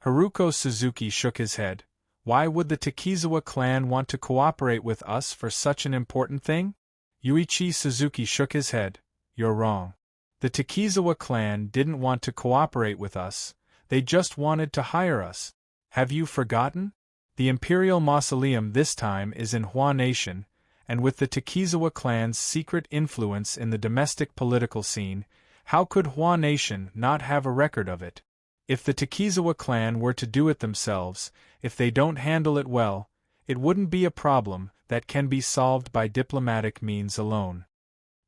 Haruko Suzuki shook his head. Why would the Takizawa clan want to cooperate with us for such an important thing? Yuichi Suzuki shook his head. You're wrong. The Takizawa clan didn't want to cooperate with us, they just wanted to hire us. Have you forgotten? The Imperial Mausoleum this time is in Hua Nation, and with the Takizawa clan's secret influence in the domestic political scene, how could Hua Nation not have a record of it? If the Takizawa clan were to do it themselves, if they don't handle it well, it wouldn't be a problem that can be solved by diplomatic means alone.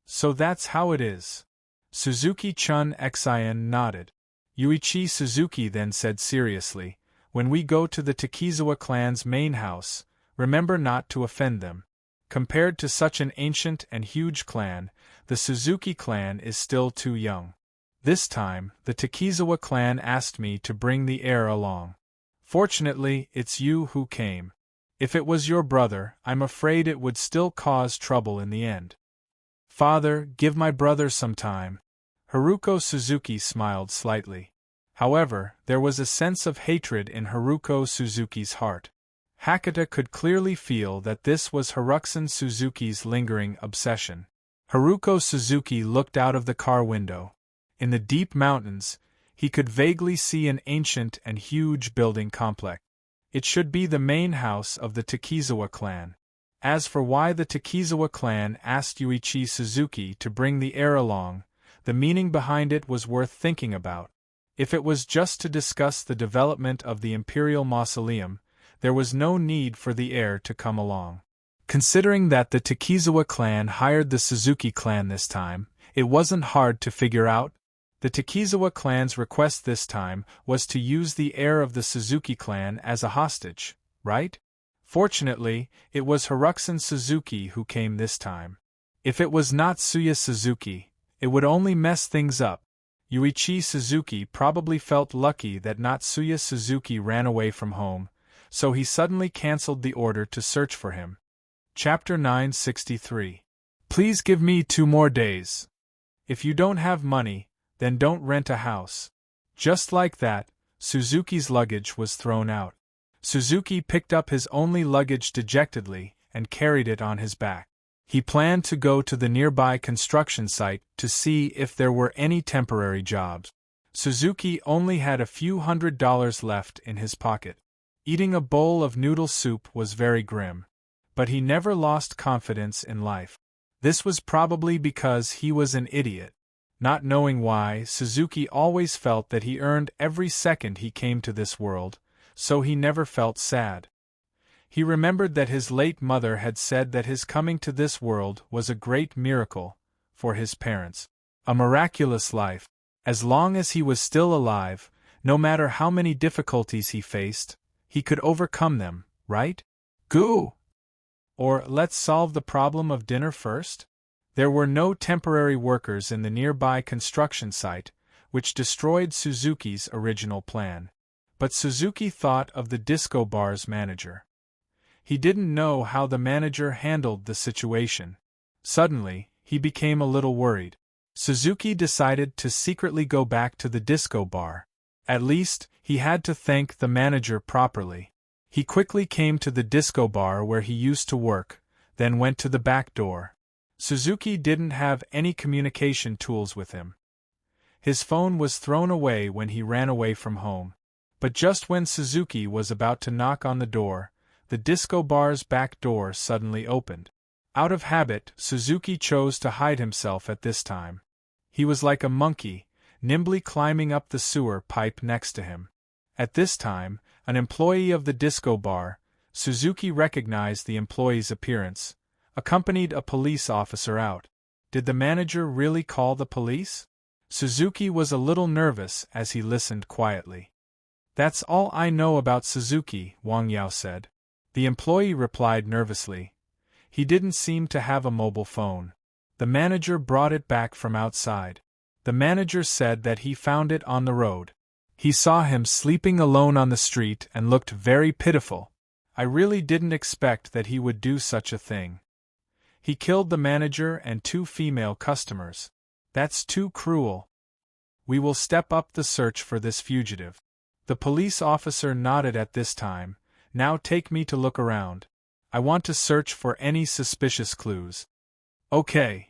So that's how it is. Suzuki-chun Xian nodded. Yuichi Suzuki then said seriously, when we go to the Takizawa clan's main house, remember not to offend them. Compared to such an ancient and huge clan, the Suzuki clan is still too young. This time, the Takizawa clan asked me to bring the heir along. Fortunately, it's you who came. If it was your brother, I'm afraid it would still cause trouble in the end. Father, give my brother some time. Haruko Suzuki smiled slightly. However, there was a sense of hatred in Haruko Suzuki's heart. Hakata could clearly feel that this was Haruxan Suzuki's lingering obsession. Haruko Suzuki looked out of the car window. In the deep mountains, he could vaguely see an ancient and huge building complex. It should be the main house of the Takizawa clan. As for why the Takizawa clan asked Yuichi Suzuki to bring the heir along, the meaning behind it was worth thinking about. If it was just to discuss the development of the Imperial Mausoleum, there was no need for the heir to come along. Considering that the Takizawa clan hired the Suzuki clan this time, it wasn't hard to figure out. The Takizawa clan's request this time was to use the heir of the Suzuki clan as a hostage, right? Fortunately, it was Haruxan Suzuki who came this time. If it was not Natsuya Suzuki, it would only mess things up. Yuichi Suzuki probably felt lucky that Natsuya Suzuki ran away from home, so he suddenly cancelled the order to search for him. Chapter 963. Please give me 2 more days. If you don't have money, then don't rent a house. Just like that, Suzuki's luggage was thrown out. Suzuki picked up his only luggage dejectedly and carried it on his back. He planned to go to the nearby construction site to see if there were any temporary jobs. Suzuki only had a few $100s left in his pocket. Eating a bowl of noodle soup was very grim. But he never lost confidence in life. This was probably because he was an idiot. Not knowing why, Suzuki always felt that he earned every second he came to this world, so he never felt sad. He remembered that his late mother had said that his coming to this world was a great miracle for his parents. A miraculous life. As long as he was still alive, no matter how many difficulties he faced, he could overcome them, right? Goo! Or let's solve the problem of dinner first? There were no temporary workers in the nearby construction site, which destroyed Suzuki's original plan. But Suzuki thought of the disco bar's manager. He didn't know how the manager handled the situation. Suddenly, he became a little worried. Suzuki decided to secretly go back to the disco bar. At least, he had to thank the manager properly. He quickly came to the disco bar where he used to work, then went to the back door. Suzuki didn't have any communication tools with him. His phone was thrown away when he ran away from home. But just when Suzuki was about to knock on the door, the disco bar's back door suddenly opened. Out of habit, Suzuki chose to hide himself at this time. He was like a monkey, nimbly climbing up the sewer pipe next to him. At this time, an employee of the disco bar, Suzuki recognized the employee's appearance, accompanied a police officer out. Did the manager really call the police? Suzuki was a little nervous as he listened quietly. That's all I know about Suzuki, Wang Yao said. The employee replied nervously. He didn't seem to have a mobile phone. The manager brought it back from outside. The manager said that he found it on the road. He saw him sleeping alone on the street and looked very pitiful. I really didn't expect that he would do such a thing. He killed the manager and 2 female customers. That's too cruel. We will step up the search for this fugitive. The police officer nodded at this time. Now take me to look around. I want to search for any suspicious clues. Okay.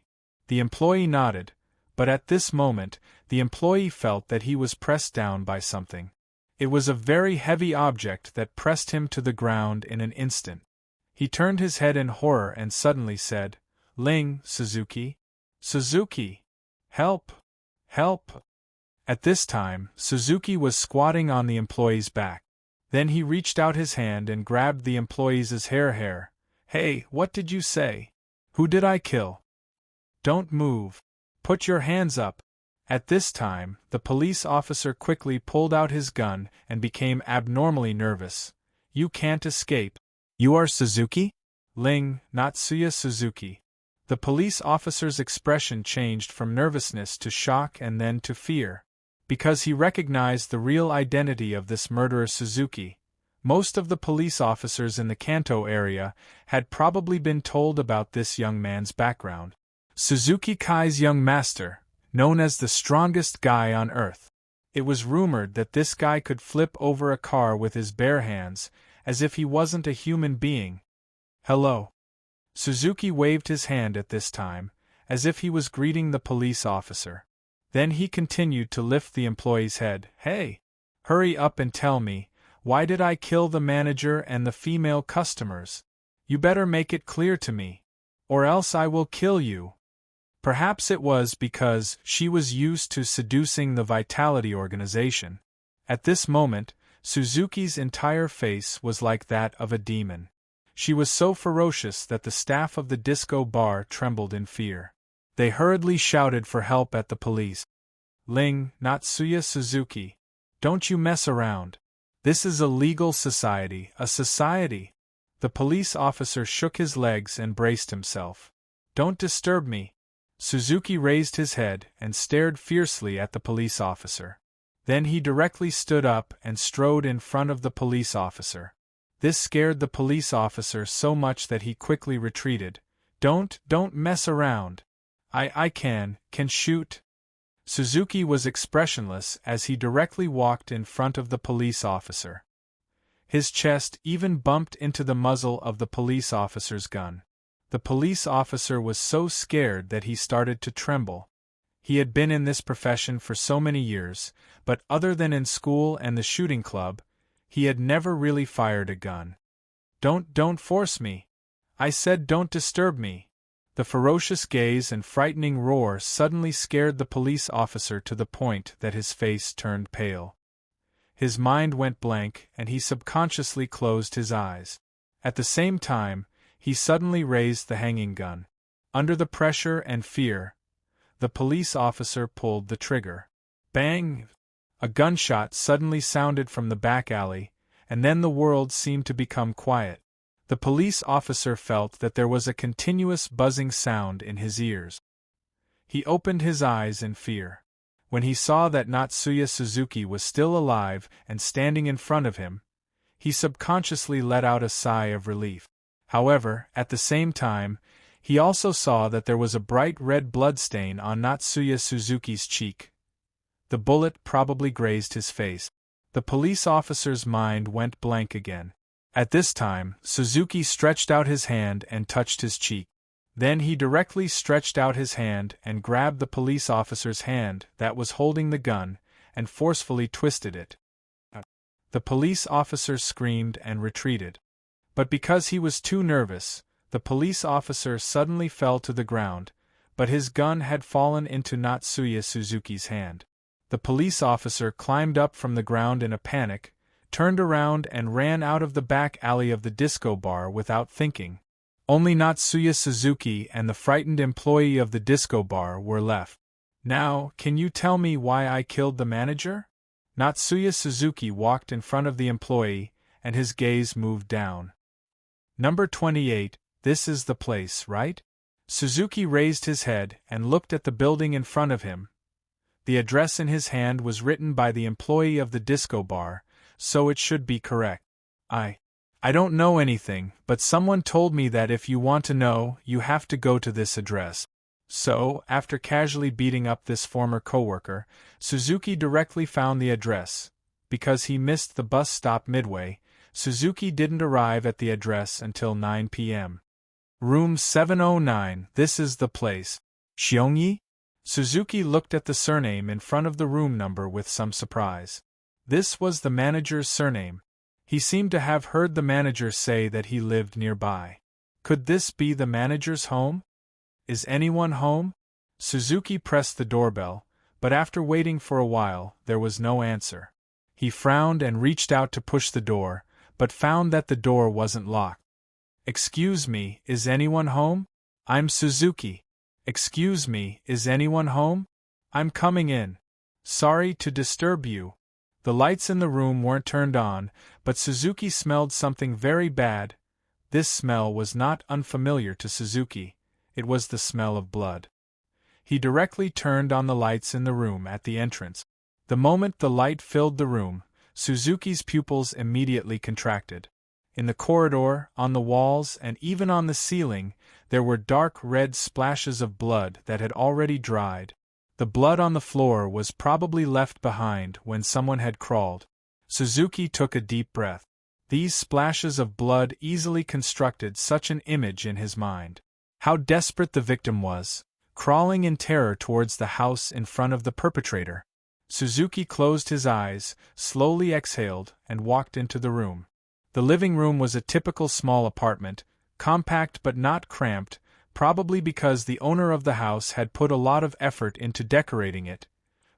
The employee nodded, but at this moment, the employee felt that he was pressed down by something. It was a very heavy object that pressed him to the ground in an instant. He turned his head in horror and suddenly said, "Ling, Suzuki. Suzuki! Help! Help!" At this time, Suzuki was squatting on the employee's back. Then he reached out his hand and grabbed the employee's hair. "Hey, what did you say? Who did I kill? Don't move. Put your hands up." At this time, the police officer quickly pulled out his gun and became abnormally nervous. "You can't escape. You are Suzuki?" "Ling, not Tsuya Suzuki." The police officer's expression changed from nervousness to shock and then to fear. Because he recognized the real identity of this murderer Suzuki. Most of the police officers in the Kanto area had probably been told about this young man's background. Suzuki Kai's young master, known as the strongest guy on earth. It was rumored that this guy could flip over a car with his bare hands, as if he wasn't a human being. "Hello." Suzuki waved his hand at this time, as if he was greeting the police officer. Then he continued to lift the employee's head. "Hey! Hurry up and tell me, why did I kill the manager and the female customers? You better make it clear to me, or else I will kill you." Perhaps it was because she was used to seducing the Vitality organization. At this moment, Suzuki's entire face was like that of a demon. She was so ferocious that the staff of the disco bar trembled in fear. They hurriedly shouted for help at the police. "Ling, not Tsuya Suzuki. Don't you mess around. This is a legal society, a society." The police officer shook his legs and braced himself. "Don't disturb me." Suzuki raised his head and stared fiercely at the police officer. Then he directly stood up and strode in front of the police officer. This scared the police officer so much that he quickly retreated. Don't mess around. I can shoot." Suzuki was expressionless as he directly walked in front of the police officer. His chest even bumped into the muzzle of the police officer's gun. The police officer was so scared that he started to tremble. He had been in this profession for so many years, but other than in school and the shooting club, he had never really fired a gun. Don't force me. I said don't disturb me." The ferocious gaze and frightening roar suddenly scared the police officer to the point that his face turned pale. His mind went blank and he subconsciously closed his eyes. At the same time, he suddenly raised the hanging gun. Under the pressure and fear, the police officer pulled the trigger. Bang! A gunshot suddenly sounded from the back alley, and then the world seemed to become quiet. The police officer felt that there was a continuous buzzing sound in his ears. He opened his eyes in fear. When he saw that Natsuya Suzuki was still alive and standing in front of him, he subconsciously let out a sigh of relief. However, at the same time, he also saw that there was a bright red bloodstain on Natsuya Suzuki's cheek. The bullet probably grazed his face. The police officer's mind went blank again. At this time, Suzuki stretched out his hand and touched his cheek. Then he directly stretched out his hand and grabbed the police officer's hand that was holding the gun and forcefully twisted it. The police officer screamed and retreated. But because he was too nervous, the police officer suddenly fell to the ground, but his gun had fallen into Natsuya Suzuki's hand. The police officer climbed up from the ground in a panic, turned around and ran out of the back alley of the disco bar without thinking. Only Natsuya Suzuki and the frightened employee of the disco bar were left. "Now, can you tell me why I killed the manager?" Natsuya Suzuki walked in front of the employee, and his gaze moved down. Number 28, This is the place, right? Suzuki raised his head and looked at the building in front of him. The address in his hand was written by the employee of the disco bar, so it should be correct. I don't know anything, but someone told me that if you want to know, you have to go to this address. So, after casually beating up this former coworker, Suzuki directly found the address. Because he missed the bus stop midway, Suzuki didn't arrive at the address until 9 p.m. Room 709, this is the place. Xiongyi? Suzuki looked at the surname in front of the room number with some surprise. This was the manager's surname. He seemed to have heard the manager say that he lived nearby. Could this be the manager's home? Is anyone home? Suzuki pressed the doorbell, but after waiting for a while, there was no answer. He frowned and reached out to push the door, but found that the door wasn't locked. Excuse me, is anyone home? I'm Suzuki. Excuse me, is anyone home? I'm coming in. Sorry to disturb you. The lights in the room weren't turned on, but Suzuki smelled something very bad. This smell was not unfamiliar to Suzuki. It was the smell of blood. He directly turned on the lights in the room at the entrance. The moment the light filled the room, Suzuki's pupils immediately contracted. In the corridor, on the walls, and even on the ceiling, there were dark red splashes of blood that had already dried. The blood on the floor was probably left behind when someone had crawled. Suzuki took a deep breath. These splashes of blood easily constructed such an image in his mind. How desperate the victim was, crawling in terror towards the house in front of the perpetrator. Suzuki closed his eyes, slowly exhaled, and walked into the room. The living room was a typical small apartment, compact but not cramped, probably because the owner of the house had put a lot of effort into decorating it.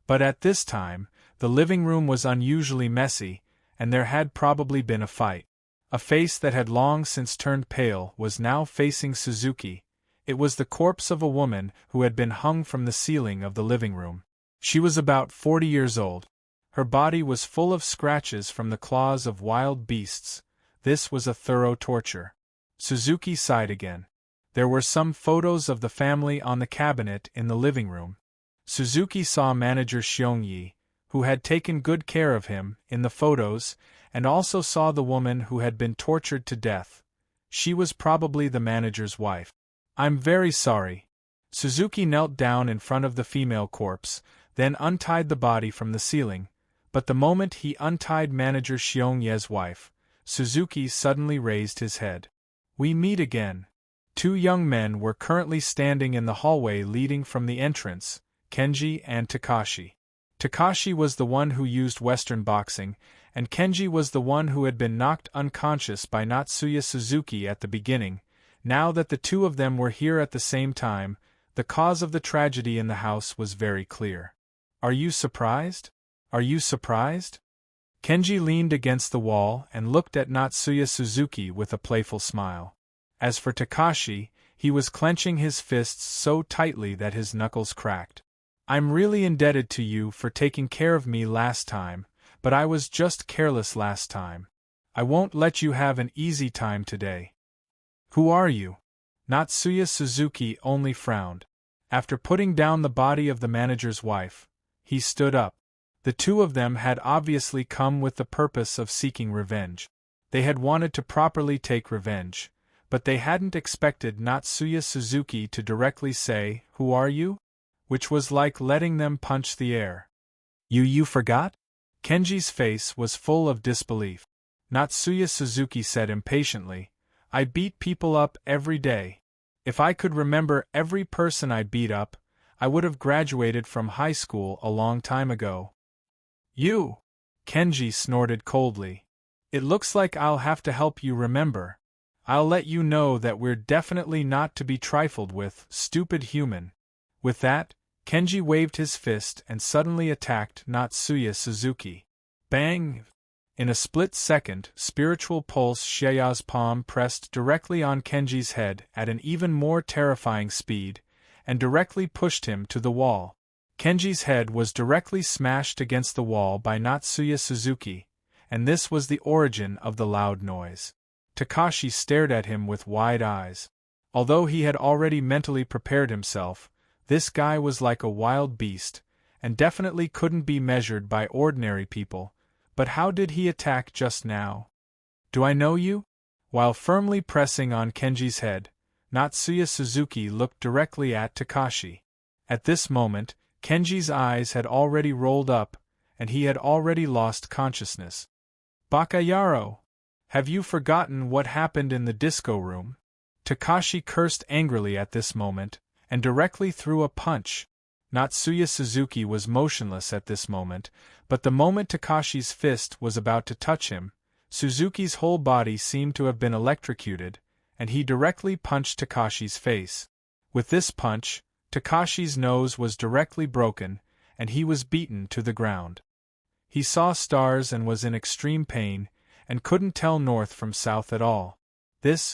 But at this time, the living room was unusually messy, and there had probably been a fight. A face that had long since turned pale was now facing Suzuki. It was the corpse of a woman who had been hung from the ceiling of the living room. She was about 40 years old. Her body was full of scratches from the claws of wild beasts. This was a thorough torture. Suzuki sighed again. There were some photos of the family on the cabinet in the living room. Suzuki saw manager Xiongyi, who had taken good care of him, in the photos, and also saw the woman who had been tortured to death. She was probably the manager's wife. I'm very sorry. Suzuki knelt down in front of the female corpse, then untied the body from the ceiling, but the moment he untied manager Xiongye's wife, Suzuki suddenly raised his head. We meet again. Two young men were currently standing in the hallway leading from the entrance, Kenji and Takashi. Takashi was the one who used Western boxing, and Kenji was the one who had been knocked unconscious by Natsuya Suzuki at the beginning. Now that the two of them were here at the same time, the cause of the tragedy in the house was very clear. Are you surprised? Are you surprised? Kenji leaned against the wall and looked at Natsuya Suzuki with a playful smile. As for Takashi, he was clenching his fists so tightly that his knuckles cracked. I'm really indebted to you for taking care of me last time, but I was just careless last time. I won't let you have an easy time today. Who are you? Natsuya Suzuki only frowned. After putting down the body of the manager's wife, he stood up. The two of them had obviously come with the purpose of seeking revenge. They had wanted to properly take revenge, but they hadn't expected Natsuya Suzuki to directly say, "Who are you?" Which was like letting them punch the air. You forgot? Kenji's face was full of disbelief. Natsuya Suzuki said impatiently, I beat people up every day. If I could remember every person I beat up, I would have graduated from high school a long time ago. You! Kenji snorted coldly. It looks like I'll have to help you remember. I'll let you know that we're definitely not to be trifled with, stupid human. With that, Kenji waved his fist and suddenly attacked Natsuya Suzuki. Bang! In a split second, Spiritual Pulse Sheiya's palm pressed directly on Kenji's head at an even more terrifying speed, and directly pushed him to the wall. Kenji's head was directly smashed against the wall by Natsuya Suzuki, and this was the origin of the loud noise. Takashi stared at him with wide eyes. Although he had already mentally prepared himself, this guy was like a wild beast, and definitely couldn't be measured by ordinary people, but how did he attack just now? Do I know you? While firmly pressing on Kenji's head, Natsuya Suzuki looked directly at Takashi. At this moment, Kenji's eyes had already rolled up, and he had already lost consciousness. Bakayaro! Have you forgotten what happened in the disco room? Takashi cursed angrily at this moment, and directly threw a punch. Natsuya Suzuki was motionless at this moment, but the moment Takashi's fist was about to touch him, Suzuki's whole body seemed to have been electrocuted, and he directly punched Takashi's face. With this punch, Takashi's nose was directly broken, and he was beaten to the ground. He saw stars and was in extreme pain, and couldn't tell north from south at all.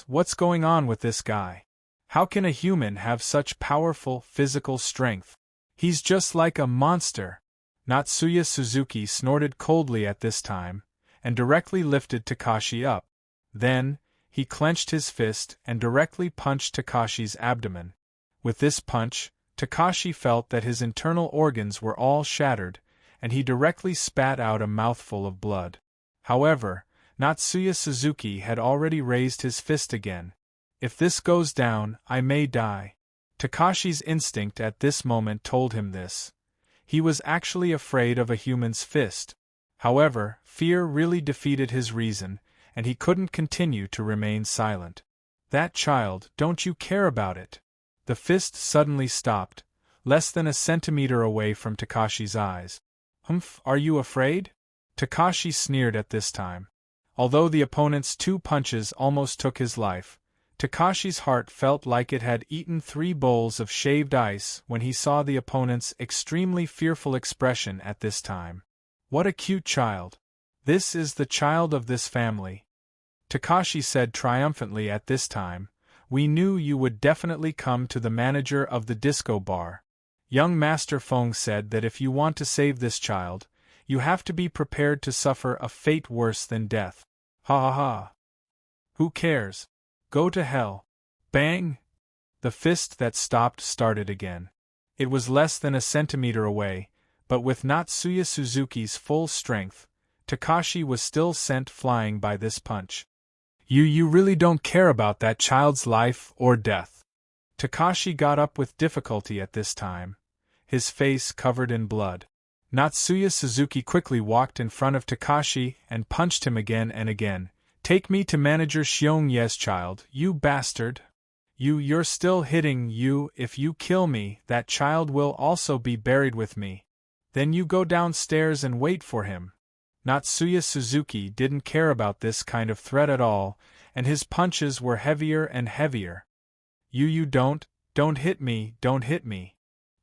What's going on with this guy? How can a human have such powerful physical strength? He's just like a monster. Natsuya Suzuki snorted coldly at this time, and directly lifted Takashi up. Then, he clenched his fist and directly punched Takashi's abdomen. With this punch, Takashi felt that his internal organs were all shattered, and he directly spat out a mouthful of blood. However, Natsuya Suzuki had already raised his fist again. If this goes down, I may die. Takashi's instinct at this moment told him this. He was actually afraid of a human's fist. However, fear really defeated his reason, and he couldn't continue to remain silent. That child, don't you care about it? The fist suddenly stopped, less than a centimeter away from Takashi's eyes. Humph, are you afraid? Takashi sneered at this time. Although the opponent's 2 punches almost took his life, Takashi's heart felt like it had eaten 3 bowls of shaved ice when he saw the opponent's extremely fearful expression at this time. What a cute child. This is the child of this family. Takashi said triumphantly at this time, we knew you would definitely come to the manager of the disco bar. Young Master Feng said that if you want to save this child, you have to be prepared to suffer a fate worse than death. Ha ha ha. Who cares? Go to hell. Bang! The fist that stopped started again. It was less than a centimeter away, but with Natsuya Suzuki's full strength, Takashi was still sent flying by this punch. You really don't care about that child's life or death. Takashi got up with difficulty at this time, his face covered in blood. Natsuya Suzuki quickly walked in front of Takashi and punched him again and again. Take me to Manager Xiongye's child, you bastard. You're still hitting. If you kill me, that child will also be buried with me. Then you go downstairs and wait for him. Natsuya Suzuki didn't care about this kind of threat at all, and his punches were heavier and heavier. You don't hit me, don't hit me.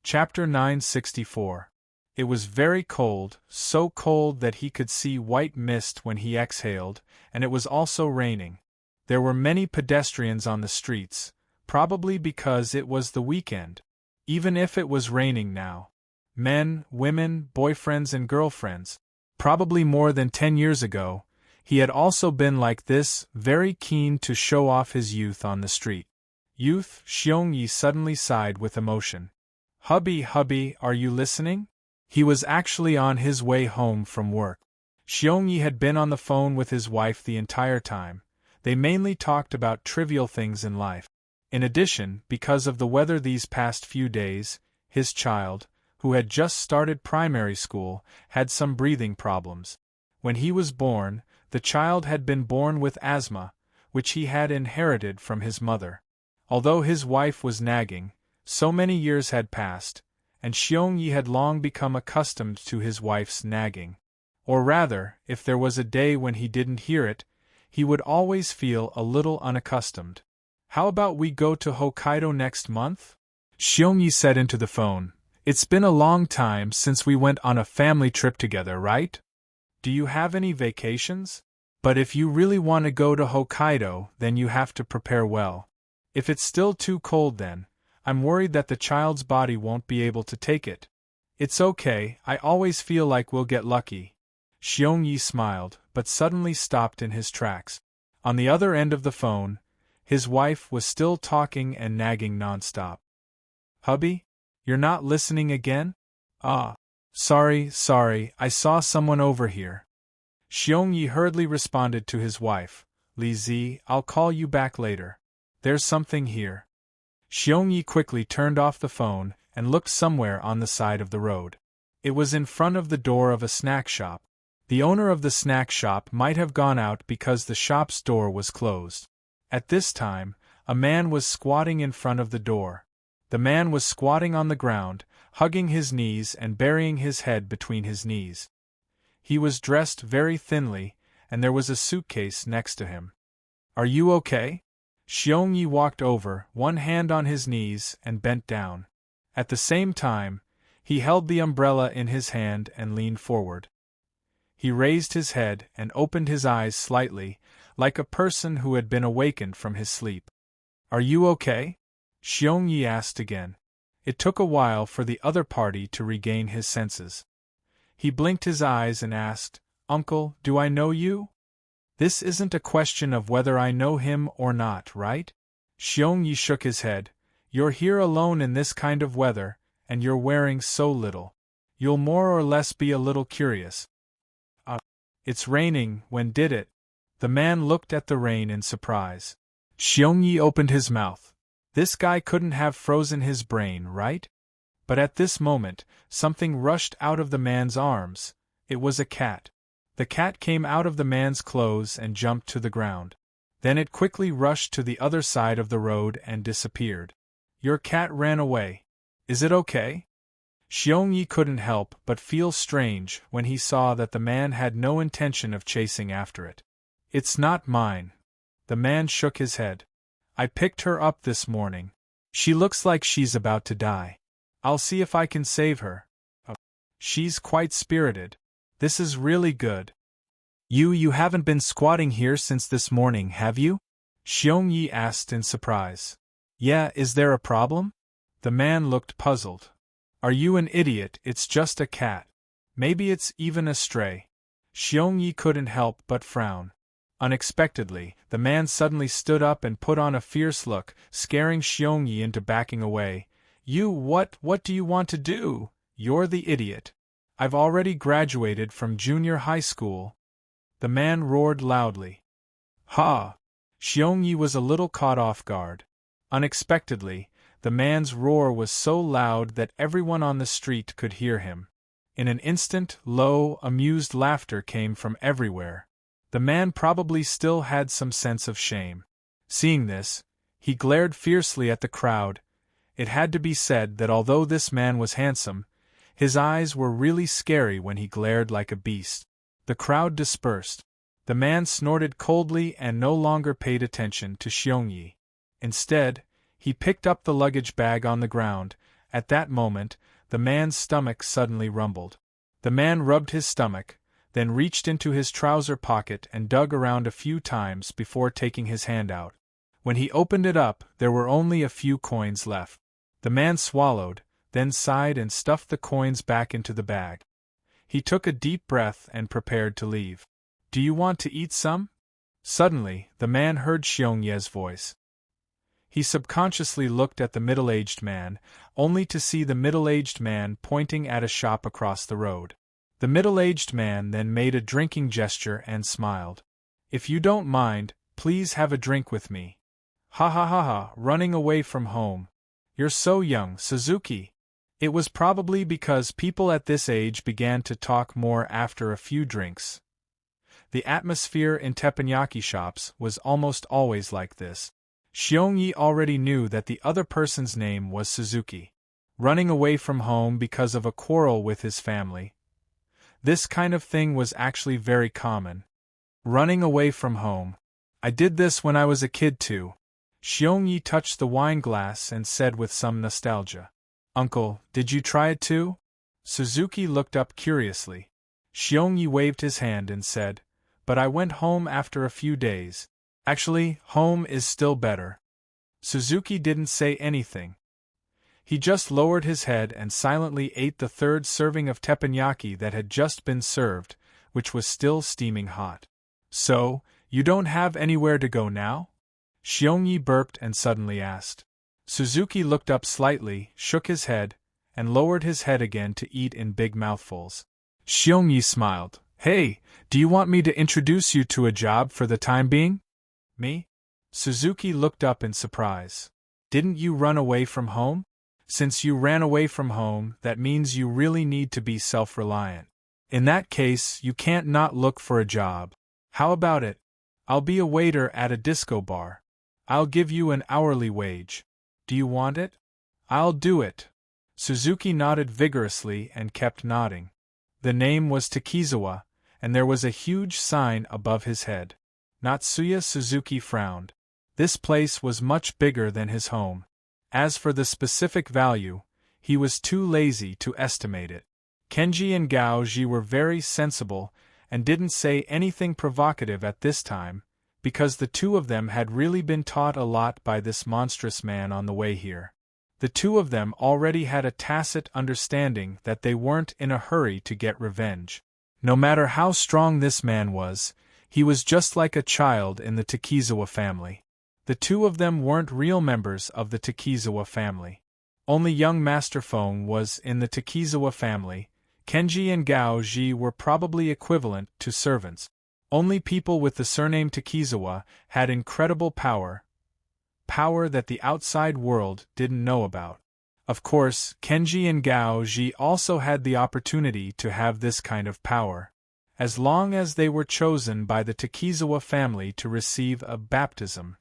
Chapter 964. It was very cold, so cold that he could see white mist when he exhaled, and it was also raining. There were many pedestrians on the streets, probably because it was the weekend. Even if it was raining now. Men, women, boyfriends and girlfriends. Probably more than 10 years ago, he had also been like this, very keen to show off his youth on the street. Youth, Xiongyi suddenly sighed with emotion. Hubby, are you listening? He was actually on his way home from work. Xiongyi had been on the phone with his wife the entire time. They mainly talked about trivial things in life. In addition, because of the weather these past few days, his child, who had just started primary school, had some breathing problems. When he was born, the child had been born with asthma, which he had inherited from his mother. Although his wife was nagging, so many years had passed, and Xiongyi had long become accustomed to his wife's nagging. Or rather, if there was a day when he didn't hear it, he would always feel a little unaccustomed. How about we go to Hokkaido next month? Xiongyi said into the phone. It's been a long time since we went on a family trip together, right? Do you have any vacations? But if you really want to go to Hokkaido, then you have to prepare well. If it's still too cold then, I'm worried that the child's body won't be able to take it. It's okay, I always feel like we'll get lucky. Xiongyi smiled, but suddenly stopped in his tracks. On the other end of the phone, his wife was still talking and nagging nonstop. Hubby? You're not listening again? Ah. Sorry, I saw someone over here. Xiongyi hurriedly responded to his wife. Li Zi, I'll call you back later. There's something here. Xiongyi quickly turned off the phone and looked somewhere on the side of the road. It was in front of the door of a snack shop. The owner of the snack shop might have gone out because the shop's door was closed. At this time, a man was squatting in front of the door. The man was squatting on the ground, hugging his knees and burying his head between his knees. He was dressed very thinly, and there was a suitcase next to him. Are you okay? Xiongyi walked over, one hand on his knees, and bent down. At the same time, he held the umbrella in his hand and leaned forward. He raised his head and opened his eyes slightly, like a person who had been awakened from his sleep. Are you okay? Xiongyi asked again. It took a while for the other party to regain his senses. He blinked his eyes and asked, Uncle, do I know you? This isn't a question of whether I know him or not, right? Xiongyi shook his head. You're here alone in this kind of weather, and you're wearing so little. You'll more or less be a little curious. It's raining, when did it? The man looked at the rain in surprise. Xiongyi opened his mouth. This guy couldn't have frozen his brain, right? But at this moment, something rushed out of the man's arms. It was a cat. The cat came out of the man's clothes and jumped to the ground. Then it quickly rushed to the other side of the road and disappeared. Your cat ran away. Is it okay? Xiongyi couldn't help but feel strange when he saw that the man had no intention of chasing after it. It's not mine. The man shook his head. I picked her up this morning. She looks like she's about to die. I'll see if I can save her. She's quite spirited. This is really good. You haven't been squatting here since this morning, have you? Xiongyi asked in surprise. Yeah, is there a problem? The man looked puzzled. Are you an idiot? It's just a cat. Maybe it's even a stray. Xiongyi couldn't help but frown. Unexpectedly, the man suddenly stood up and put on a fierce look, scaring Xiongyi into backing away. What do you want to do? You're the idiot. I've already graduated from junior high school. The man roared loudly. Ha! Xiongyi was a little caught off guard. Unexpectedly, the man's roar was so loud that everyone on the street could hear him. In an instant, low, amused laughter came from everywhere. The man probably still had some sense of shame. Seeing this, he glared fiercely at the crowd. It had to be said that although this man was handsome, his eyes were really scary when he glared like a beast. The crowd dispersed. The man snorted coldly and no longer paid attention to Xiongyi. Instead, he picked up the luggage bag on the ground. At that moment, the man's stomach suddenly rumbled. The man rubbed his stomach, then reached into his trouser pocket and dug around a few times before taking his hand out. When he opened it up, there were only a few coins left. The man swallowed, then sighed and stuffed the coins back into the bag. He took a deep breath and prepared to leave. Do you want to eat some? Suddenly, the man heard Xiongye's voice. He subconsciously looked at the middle-aged man, only to see the middle-aged man pointing at a shop across the road. The middle-aged man then made a drinking gesture and smiled. If you don't mind, please have a drink with me. Ha ha ha ha, running away from home. You're so young, Suzuki. It was probably because people at this age began to talk more after a few drinks. The atmosphere in teppanyaki shops was almost always like this. Xiongyi already knew that the other person's name was Suzuki. Running away from home because of a quarrel with his family. This kind of thing was actually very common. Running away from home. I did this when I was a kid too. Xiongyi touched the wine glass and said with some nostalgia. Uncle, did you try it too? Suzuki looked up curiously. Xiongyi waved his hand and said, but I went home after a few days. Actually, home is still better. Suzuki didn't say anything. He just lowered his head and silently ate the third serving of teppanyaki that had just been served, which was still steaming hot. So, You don't have anywhere to go now? Xiongyi burped and suddenly asked. Suzuki looked up slightly, shook his head, and lowered his head again to eat in big mouthfuls. Xiongyi smiled. Hey, do you want me to introduce you to a job for the time being? Me? Suzuki looked up in surprise. Didn't you run away from home? Since you ran away from home, that means you really need to be self-reliant. In that case, you can't not look for a job. How about it? I'll be a waiter at a disco bar. I'll give you an hourly wage. Do you want it? I'll do it. Suzuki nodded vigorously and kept nodding. The name was Takizawa, and there was a huge sign above his head. Natsuya Suzuki frowned. This place was much bigger than his home. As for the specific value, he was too lazy to estimate it. Kenji and Gaoji were very sensible and didn't say anything provocative at this time, because the two of them had really been taught a lot by this monstrous man on the way here. The two of them already had a tacit understanding that they weren't in a hurry to get revenge. No matter how strong this man was, he was just like a child in the Takizawa family. The two of them weren't real members of the Takizawa family. Only young Master Feng was in the Takizawa family. Kenji and Gaoji were probably equivalent to servants. Only people with the surname Takizawa had incredible power that the outside world didn't know about. Of course, Kenji and Gaoji also had the opportunity to have this kind of power, as long as they were chosen by the Takizawa family to receive a baptism.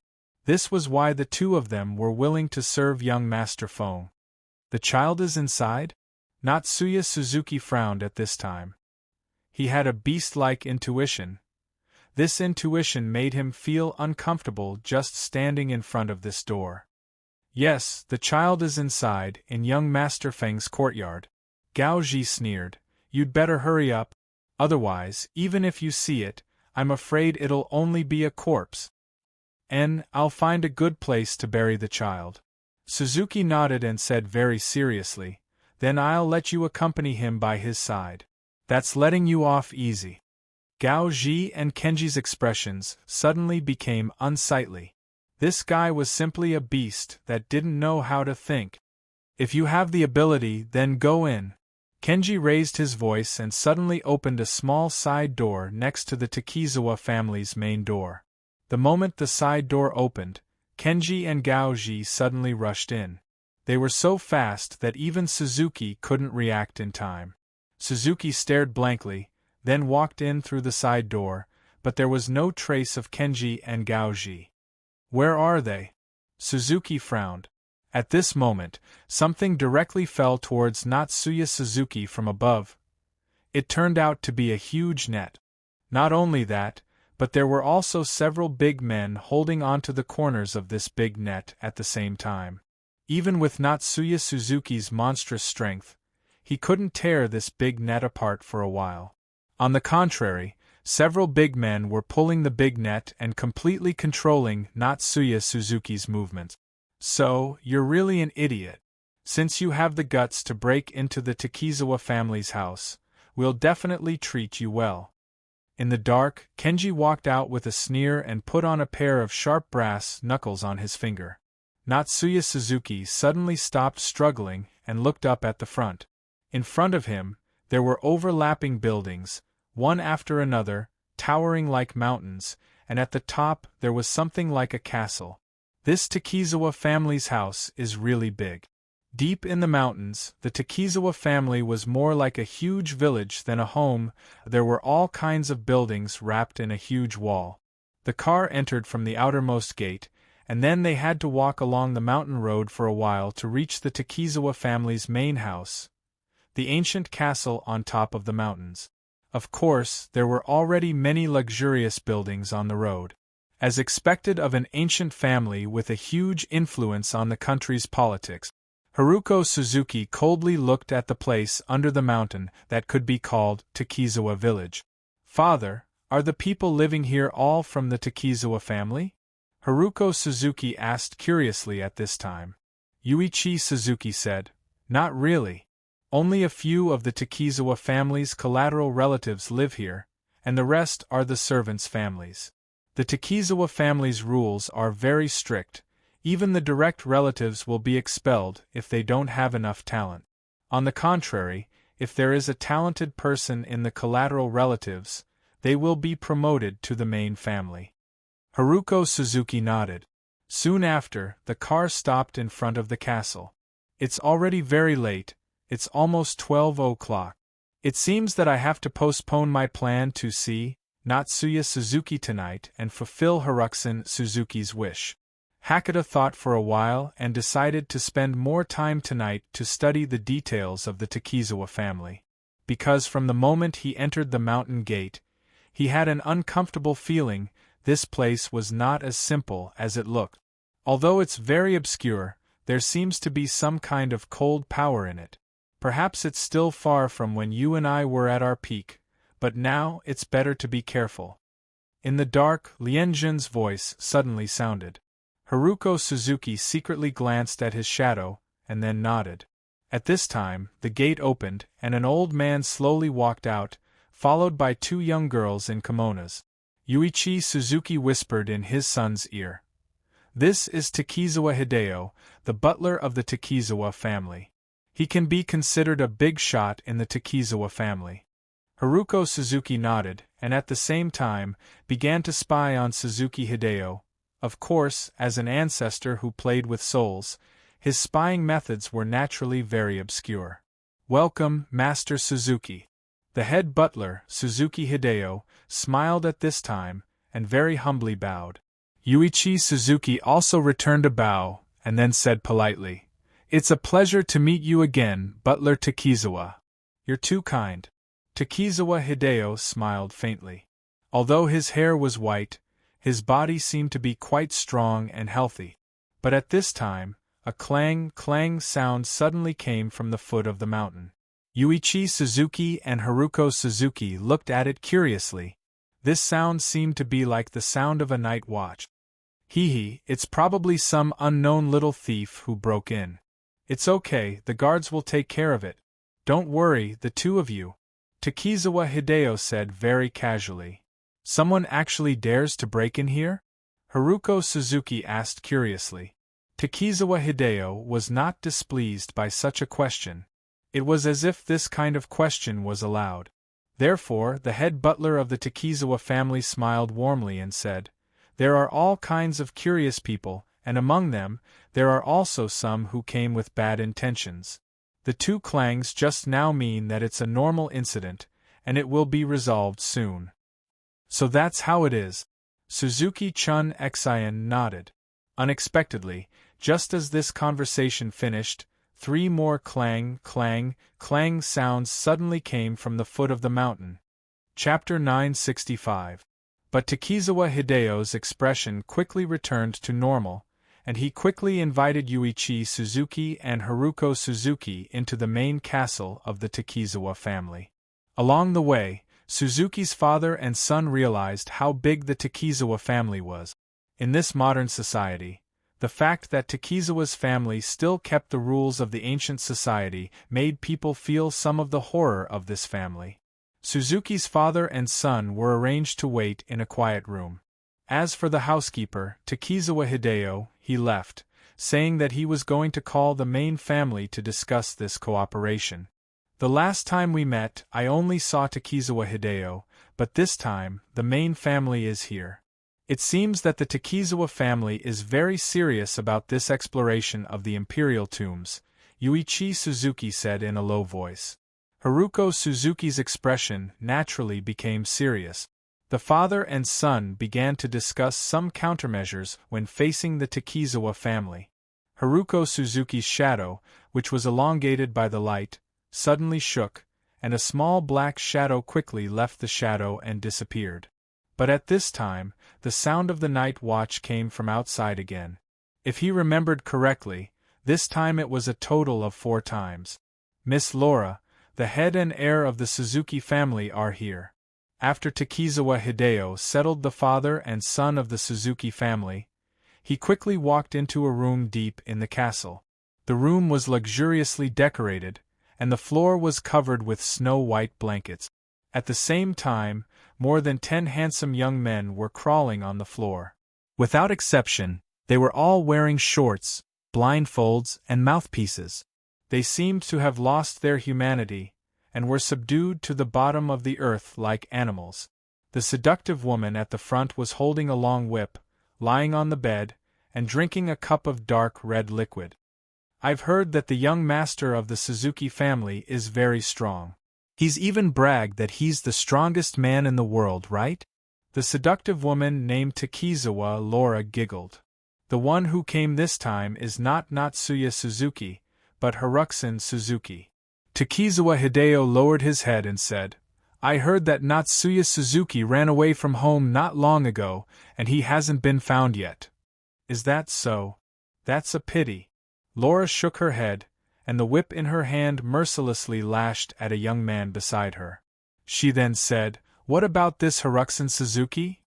This was why the two of them were willing to serve young Master Feng. The child is inside? Natsuya Suzuki frowned at this time. He had a beast-like intuition. This intuition made him feel uncomfortable just standing in front of this door. Yes, the child is inside, in young Master Feng's courtyard. Gaoji sneered. You'd better hurry up. Otherwise, even if you see it, I'm afraid it'll only be a corpse. And I'll find a good place to bury the child. Suzuki nodded and said very seriously, Then I'll let you accompany him by his side. That's letting you off easy. Gaoji and Kenji's expressions suddenly became unsightly. This guy was simply a beast that didn't know how to think. If you have the ability, then go in. Kenji raised his voice and suddenly opened a small side door next to the Takizawa family's main door. The moment the side door opened, Kenji and Gaoji suddenly rushed in. They were so fast that even Suzuki couldn't react in time. Suzuki stared blankly, then walked in through the side door, but there was no trace of Kenji and Gaoji. Where are they? Suzuki frowned. At this moment, something directly fell towards Natsuya Suzuki from above. It turned out to be a huge net. Not only that, but there were also several big men holding onto the corners of this big net at the same time. Even with Natsuya Suzuki's monstrous strength, he couldn't tear this big net apart for a while. On the contrary, several big men were pulling the big net and completely controlling Natsuya Suzuki's movements. So, you're really an idiot. Since you have the guts to break into the Takizawa family's house, we'll definitely treat you well. In the dark, Kenji walked out with a sneer and put on a pair of sharp brass knuckles on his finger. Natsuya Suzuki suddenly stopped struggling and looked up at the front. In front of him, there were overlapping buildings, one after another, towering like mountains, and at the top there was something like a castle. This Takizawa family's house is really big. Deep in the mountains, the Takizawa family was more like a huge village than a home. There were all kinds of buildings wrapped in a huge wall. The car entered from the outermost gate, and then they had to walk along the mountain road for a while to reach the Takizawa family's main house, the ancient castle on top of the mountains. Of course, there were already many luxurious buildings on the road. As expected of an ancient family with a huge influence on the country's politics, Haruko Suzuki coldly looked at the place under the mountain that could be called Takizawa Village. Father, are the people living here all from the Takizawa family? Haruko Suzuki asked curiously at this time. Yuichi Suzuki said, Not really. Only a few of the Takizawa family's collateral relatives live here, and the rest are the servants' families. The Takizawa family's rules are very strict. Even the direct relatives will be expelled if they don't have enough talent. On the contrary, if there is a talented person in the collateral relatives, they will be promoted to the main family. Haruko Suzuki nodded. Soon after, the car stopped in front of the castle. It's already very late, it's almost 12 o'clock. It seems that I have to postpone my plan to see Natsuya Suzuki tonight and fulfill Haruko Suzuki's wish. Hakata thought for a while and decided to spend more time tonight to study the details of the Takizawa family. Because from the moment he entered the mountain gate, he had an uncomfortable feeling this place was not as simple as it looked. Although it's very obscure, there seems to be some kind of cold power in it. Perhaps it's still far from when you and I were at our peak, but now it's better to be careful. In the dark, Lianjun's voice suddenly sounded. Haruko Suzuki secretly glanced at his shadow, and then nodded. At this time, the gate opened, and an old man slowly walked out, followed by two young girls in kimonos. Yuichi Suzuki whispered in his son's ear. This is Takizawa Hideo, the butler of the Takizawa family. He can be considered a big shot in the Takizawa family. Haruko Suzuki nodded, and at the same time, began to spy on Suzuki Hideo. Of course, as an ancestor who played with souls, his spying methods were naturally very obscure. Welcome, Master Suzuki. The head butler, Suzuki Hideo, smiled at this time, and very humbly bowed. Yuichi Suzuki also returned a bow, and then said politely, It's a pleasure to meet you again, Butler Takizawa. You're too kind. Takizawa Hideo smiled faintly. Although his hair was white, his body seemed to be quite strong and healthy. But at this time, a clang sound suddenly came from the foot of the mountain. Yuichi Suzuki and Haruko Suzuki looked at it curiously. This sound seemed to be like the sound of a night watch. It's probably some unknown little thief who broke in. It's okay, the guards will take care of it. Don't worry, the two of you. Takizawa Hideo said very casually. Someone actually dares to break in here? Haruko Suzuki asked curiously. Takizawa Hideo was not displeased by such a question. It was as if this kind of question was allowed. Therefore, the head butler of the Takizawa family smiled warmly and said, There are all kinds of curious people, and among them, there are also some who came with bad intentions. The two clangs just now mean that it's a normal incident, and it will be resolved soon. So that's how it is. Suzuki-chun Xian nodded. Unexpectedly, just as this conversation finished, 3 more clang sounds suddenly came from the foot of the mountain. Chapter 965. But Takizawa Hideo's expression quickly returned to normal, and he quickly invited Yuichi Suzuki and Haruko Suzuki into the main castle of the Takizawa family. Along the way, Suzuki's father and son realized how big the Takizawa family was. In this modern society, the fact that Takizawa's family still kept the rules of the ancient society made people feel some of the horror of this family. Suzuki's father and son were arranged to wait in a quiet room. As for the housekeeper, Takizawa Hideo, he left, saying that he was going to call the main family to discuss this cooperation. The last time we met, I only saw Takizawa Hideo, but this time, the main family is here. It seems that the Takizawa family is very serious about this exploration of the imperial tombs, Yuichi Suzuki said in a low voice. Haruko Suzuki's expression naturally became serious. The father and son began to discuss some countermeasures when facing the Takizawa family. Haruko Suzuki's shadow, which was elongated by the light, suddenly shook, and a small black shadow quickly left the shadow and disappeared. But at this time, the sound of the night watch came from outside again. If he remembered correctly, this time it was a total of 4 times. Miss Laura, the head and heir of the Suzuki family, are here. After Takizawa Hideo settled the father and son of the Suzuki family, he quickly walked into a room deep in the castle. The room was luxuriously decorated, and the floor was covered with snow-white blankets. At the same time, more than 10 handsome young men were crawling on the floor. Without exception, they were all wearing shorts, blindfolds, and mouthpieces. They seemed to have lost their humanity, and were subdued to the bottom of the earth like animals. The seductive woman at the front was holding a long whip, lying on the bed, and drinking a cup of dark red liquid. "I've heard that the young master of the Suzuki family is very strong. He's even bragged that he's the strongest man in the world, right?" The seductive woman named Takizawa Laura giggled. "The one who came this time is not Natsuya Suzuki, but Haruxan Suzuki." Takizawa Hideo lowered his head and said, "I heard that Natsuya Suzuki ran away from home not long ago, and he hasn't been found yet." "Is that so? That's a pity." Laura shook her head, and the whip in her hand mercilessly lashed at a young man beside her. She then said, "What about this Haruxan Suzuki?"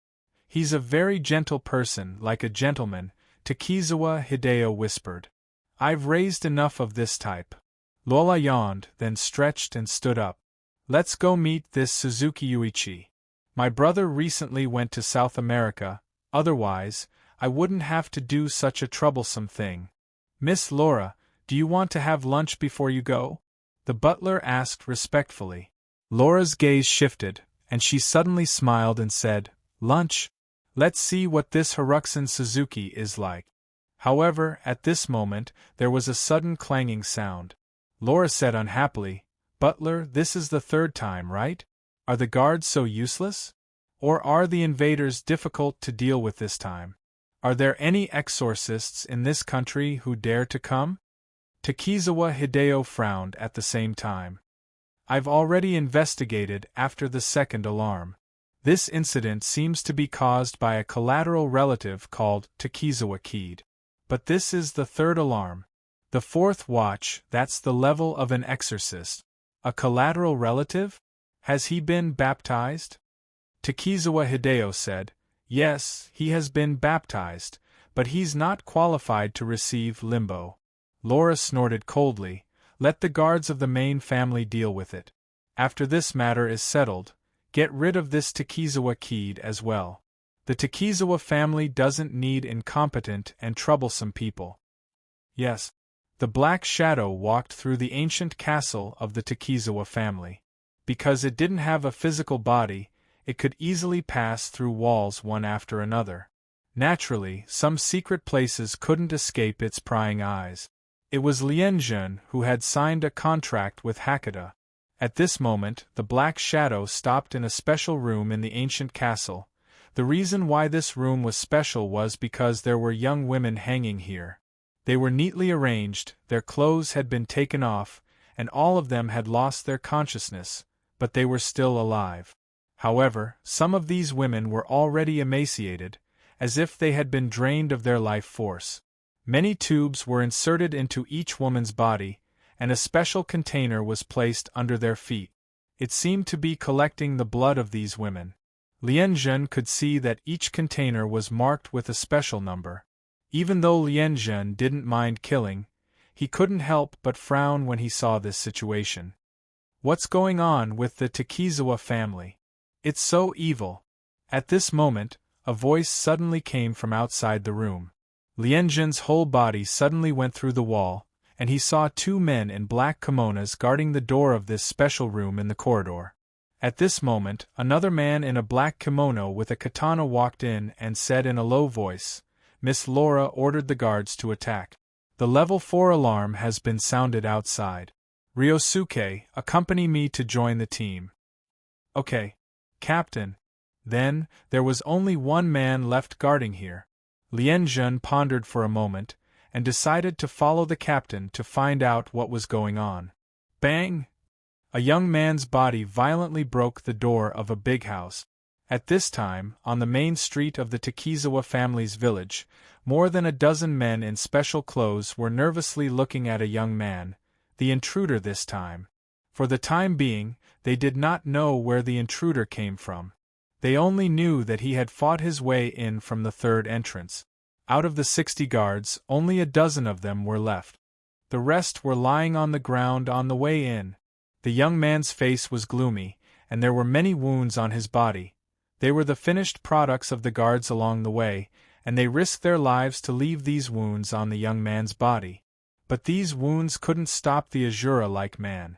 "He's a very gentle person, like a gentleman," Takizawa Hideo whispered. "I've raised enough of this type." Lola yawned, then stretched and stood up. "Let's go meet this Suzuki Yuichi. My brother recently went to South America, otherwise, I wouldn't have to do such a troublesome thing." "Miss Laura, do you want to have lunch before you go?" the butler asked respectfully. Laura's gaze shifted, and she suddenly smiled and said, "Lunch? Let's see what this Haruxan Suzuki is like." However, at this moment, there was a sudden clanging sound. Laura said unhappily, "Butler, this is the third time, right? Are the guards so useless? Or are the invaders difficult to deal with this time? Are there any exorcists in this country who dare to come?" Takizawa Hideo frowned at the same time. "I've already investigated after the second alarm. This incident seems to be caused by a collateral relative called Takizawa Kid. But this is the third alarm. The fourth watch, that's the level of an exorcist. A collateral relative? Has he been baptized?" Takizawa Hideo said, "Yes, he has been baptized, but he's not qualified to receive limbo." Laura snorted coldly, "Let the guards of the main family deal with it. After this matter is settled, get rid of this Takizawa Kid as well. The Takizawa family doesn't need incompetent and troublesome people." Yes. The Black Shadow walked through the ancient castle of the Takizawa family. Because it didn't have a physical body, it could easily pass through walls one after another. Naturally, some secret places couldn't escape its prying eyes. It was Lien Jun who had signed a contract with Hakata. At this moment, the Black Shadow stopped in a special room in the ancient castle. The reason why this room was special was because there were young women hanging here. They were neatly arranged, their clothes had been taken off, and all of them had lost their consciousness, but they were still alive. However, some of these women were already emaciated, as if they had been drained of their life force. Many tubes were inserted into each woman's body, and a special container was placed under their feet. It seemed to be collecting the blood of these women. Lien Jun could see that each container was marked with a special number. Even though Lien Jun didn't mind killing, he couldn't help but frown when he saw this situation. What's going on with the Takizawa family? It's so evil. At this moment, a voice suddenly came from outside the room. Lien Jun's whole body suddenly went through the wall, and he saw two men in black kimonos guarding the door of this special room in the corridor. At this moment, another man in a black kimono with a katana walked in and said in a low voice, "Miss Laura ordered the guards to attack. The level 4 alarm has been sounded outside. Ryosuke, accompany me to join the team." "Okay, Captain." Then, there was only one man left guarding here. Lien Jun pondered for a moment, and decided to follow the captain to find out what was going on. Bang! A young man's body violently broke the door of a big house. At this time, on the main street of the Takizawa family's village, more than a dozen men in special clothes were nervously looking at a young man, the intruder this time. For the time being, they did not know where the intruder came from. They only knew that he had fought his way in from the third entrance. Out of the 60 guards, only a dozen of them were left. The rest were lying on the ground on the way in. The young man's face was gloomy, and there were many wounds on his body. They were the finished products of the guards along the way, and they risked their lives to leave these wounds on the young man's body. But these wounds couldn't stop the Azura-like man.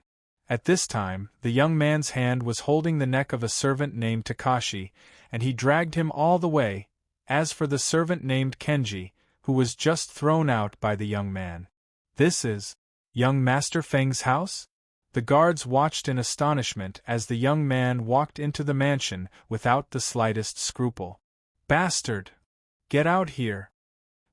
At this time, the young man's hand was holding the neck of a servant named Takashi, and he dragged him all the way. As for the servant named Kenji, who was just thrown out by the young man. "This is young Master Feng's house?" The guards watched in astonishment as the young man walked into the mansion without the slightest scruple. "Bastard! Get out here!"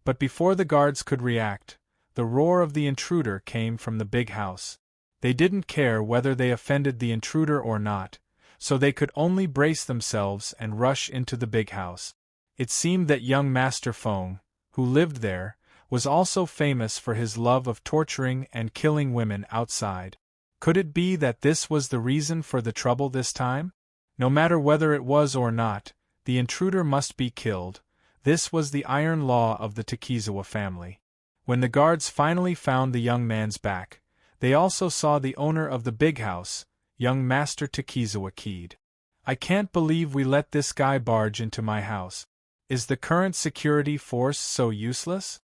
But before the guards could react, the roar of the intruder came from the big house. They didn't care whether they offended the intruder or not, so they could only brace themselves and rush into the big house. It seemed that young Master Feng, who lived there, was also famous for his love of torturing and killing women outside. Could it be that this was the reason for the trouble this time? No matter whether it was or not, the intruder must be killed. This was the iron law of the Takizawa family. When the guards finally found the young man's back, they also saw the owner of the big house, young Master Takizawa Kid. "I can't believe we let this guy barge into my house. Is the current security force so useless?"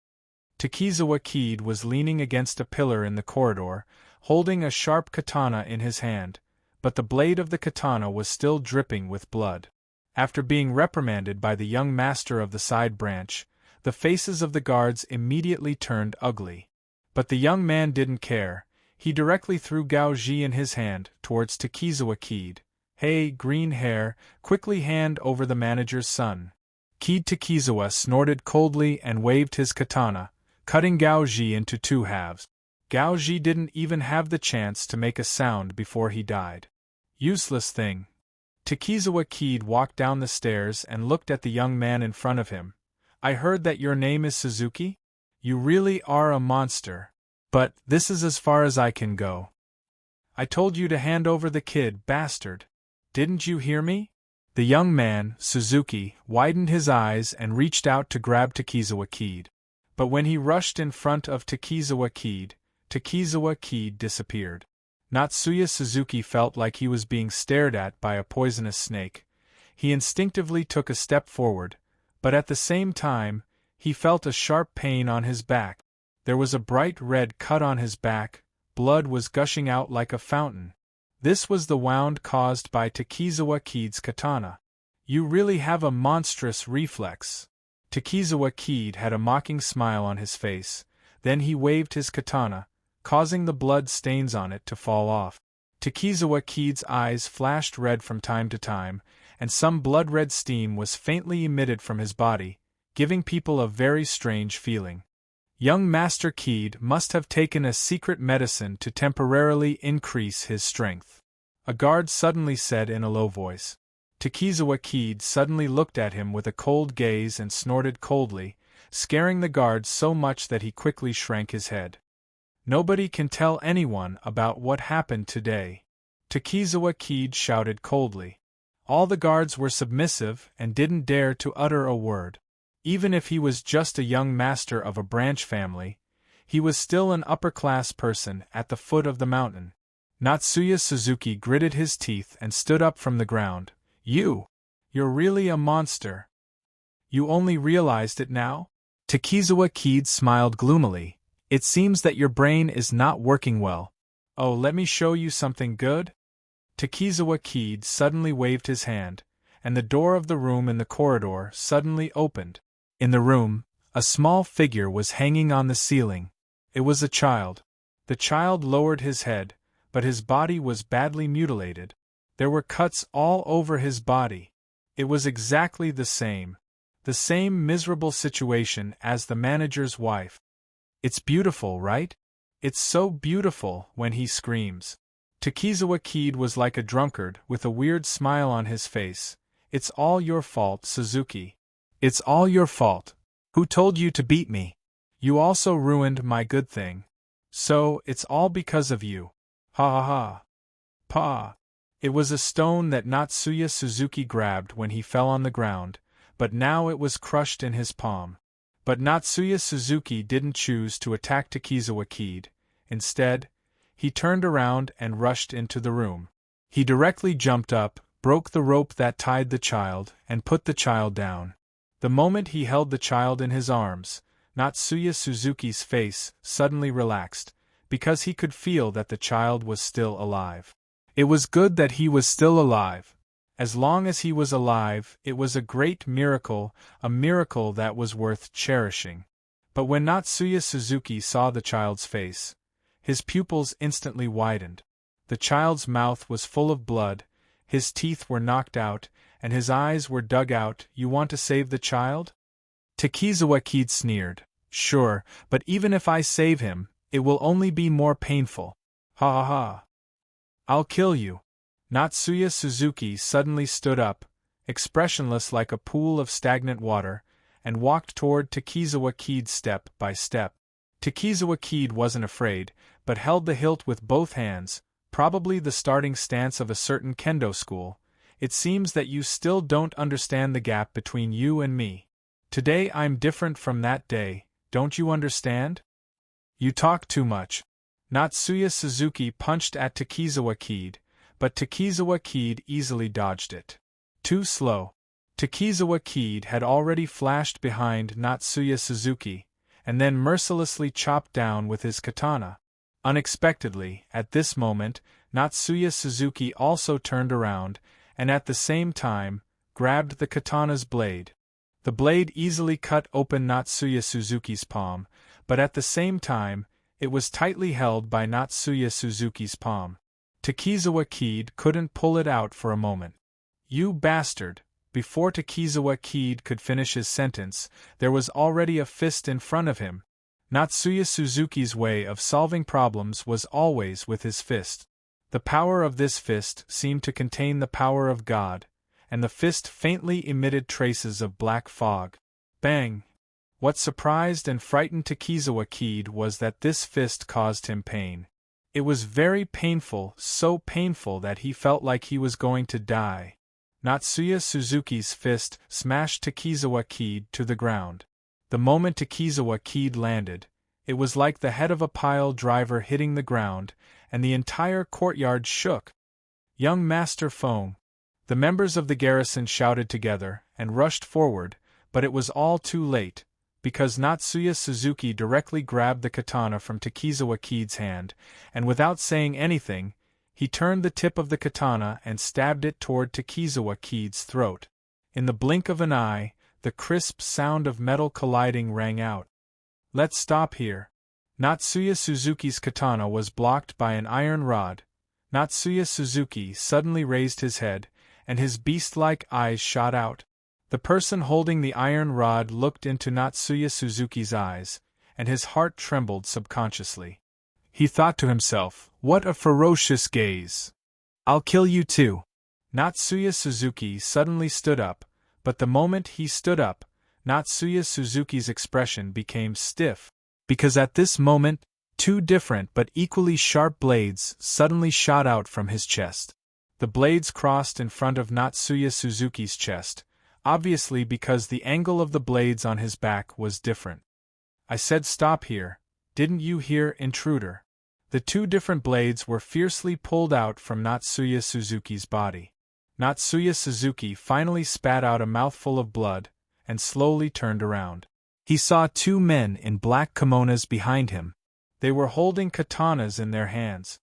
Takizawa Kid was leaning against a pillar in the corridor, holding a sharp katana in his hand, but the blade of the katana was still dripping with blood. After being reprimanded by the young master of the side branch, the faces of the guards immediately turned ugly. But the young man didn't care. He directly threw Gaoji in his hand towards Takizawa Kid. "Hey, green hair, quickly hand over the manager's son." Kid Takizawa snorted coldly and waved his katana, cutting Gaoji into two halves. Gaoji didn't even have the chance to make a sound before he died. "Useless thing." Takizawa Kid walked down the stairs and looked at the young man in front of him. "I heard that your name is Suzuki? You really are a monster. But this is as far as I can go. I told you to hand over the kid, bastard. Didn't you hear me?" The young man, Suzuki, widened his eyes and reached out to grab Takizawa Kid. But when he rushed in front of Takizawa Kid disappeared. Natsuya Suzuki felt like he was being stared at by a poisonous snake. He instinctively took a step forward, but at the same time, he felt a sharp pain on his back. There was a bright red cut on his back, blood was gushing out like a fountain. This was the wound caused by Takizawa Kid's katana. "You really have a monstrous reflex." Takizawa Kid had a mocking smile on his face, then he waved his katana, causing the blood stains on it to fall off. Takizawa Kid's eyes flashed red from time to time, and some blood-red steam was faintly emitted from his body, giving people a very strange feeling. Young Master Kid must have taken a secret medicine to temporarily increase his strength. A guard suddenly said in a low voice. Takizawa Kid suddenly looked at him with a cold gaze and snorted coldly, scaring the guard so much that he quickly shrank his head. "Nobody can tell anyone about what happened today," Takizawa Kid shouted coldly. All the guards were submissive and didn't dare to utter a word. Even if he was just a young master of a branch family, he was still an upper-class person at the foot of the mountain. Natsuya Suzuki gritted his teeth and stood up from the ground. You're really a monster. You only realized it now?" Takizawa Kid smiled gloomily. "It seems that your brain is not working well. Oh, let me show you something good?" Takizawa Kid suddenly waved his hand, and the door of the room in the corridor suddenly opened. In the room, a small figure was hanging on the ceiling. It was a child. The child lowered his head, but his body was badly mutilated. There were cuts all over his body. It was exactly the same miserable situation as the manager's wife. "It's beautiful, right? It's so beautiful," when he screams. Takizawa Kid was like a drunkard with a weird smile on his face. "It's all your fault, Suzuki. It's all your fault. Who told you to beat me? You also ruined my good thing. So, it's all because of you. Ha ha ha. Pa." It was a stone that Natsuya Suzuki grabbed when he fell on the ground, but now it was crushed in his palm. But Natsuya Suzuki didn't choose to attack Takizawa Kid. Instead, he turned around and rushed into the room. He directly jumped up, broke the rope that tied the child, and put the child down. The moment he held the child in his arms, Natsuya Suzuki's face suddenly relaxed, because he could feel that the child was still alive. It was good that he was still alive. As long as he was alive, it was a great miracle, a miracle that was worth cherishing. But when Natsuya Suzuki saw the child's face, his pupils instantly widened. The child's mouth was full of blood, his teeth were knocked out, and his eyes were dug out. You want to save the child? Takizawa Kid sneered. Sure, but even if I save him, it will only be more painful. Ha ha ha. I'll kill you. Natsuya Suzuki suddenly stood up, expressionless like a pool of stagnant water, and walked toward Takizawa Kid step by step. Takizawa Kid wasn't afraid, but held the hilt with both hands, probably the starting stance of a certain kendo school. It seems that you still don't understand the gap between you and me. Today I'm different from that day, don't you understand? You talk too much. Natsuya Suzuki punched at Takizawa Kid, but Takizawa Kid easily dodged it. Too slow. Takizawa Kid had already flashed behind Natsuya Suzuki, and then mercilessly chopped down with his katana. Unexpectedly, at this moment, Natsuya Suzuki also turned around, and at the same time, grabbed the katana's blade. The blade easily cut open Natsuya Suzuki's palm, but at the same time, it was tightly held by Natsuya Suzuki's palm. Takizawa Kid couldn't pull it out for a moment. You bastard! Before Takizawa Kid could finish his sentence, there was already a fist in front of him. Natsuya Suzuki's way of solving problems was always with his fist. The power of this fist seemed to contain the power of God, and the fist faintly emitted traces of black fog. Bang! What surprised and frightened Takizawa Kid was that this fist caused him pain. It was very painful, so painful that he felt like he was going to die. Natsuya Suzuki's fist smashed Takizawa Kid to the ground. The moment Takizawa Kid landed, it was like the head of a pile driver hitting the ground, and the entire courtyard shook. Young Master Fong! The members of the garrison shouted together, and rushed forward, but it was all too late, because Natsuya Suzuki directly grabbed the katana from Takizawa Kid's hand, and without saying anything, he turned the tip of the katana and stabbed it toward Takizawa Kid's throat. In the blink of an eye, the crisp sound of metal colliding rang out. Let's stop here. Natsuya Suzuki's katana was blocked by an iron rod. Natsuya Suzuki suddenly raised his head, and his beast-like eyes shot out. The person holding the iron rod looked into Natsuya Suzuki's eyes, and his heart trembled subconsciously. He thought to himself, what a ferocious gaze! I'll kill you too. Natsuya Suzuki suddenly stood up, but the moment he stood up, Natsuya Suzuki's expression became stiff, because at this moment, two different but equally sharp blades suddenly shot out from his chest. The blades crossed in front of Natsuya Suzuki's chest, obviously because the angle of the blades on his back was different. I said stop here, didn't you hear, intruder? The two different blades were fiercely pulled out from Natsuya Suzuki's body. Natsuya Suzuki finally spat out a mouthful of blood, and slowly turned around. He saw two men in black kimonos behind him. They were holding katanas in their hands.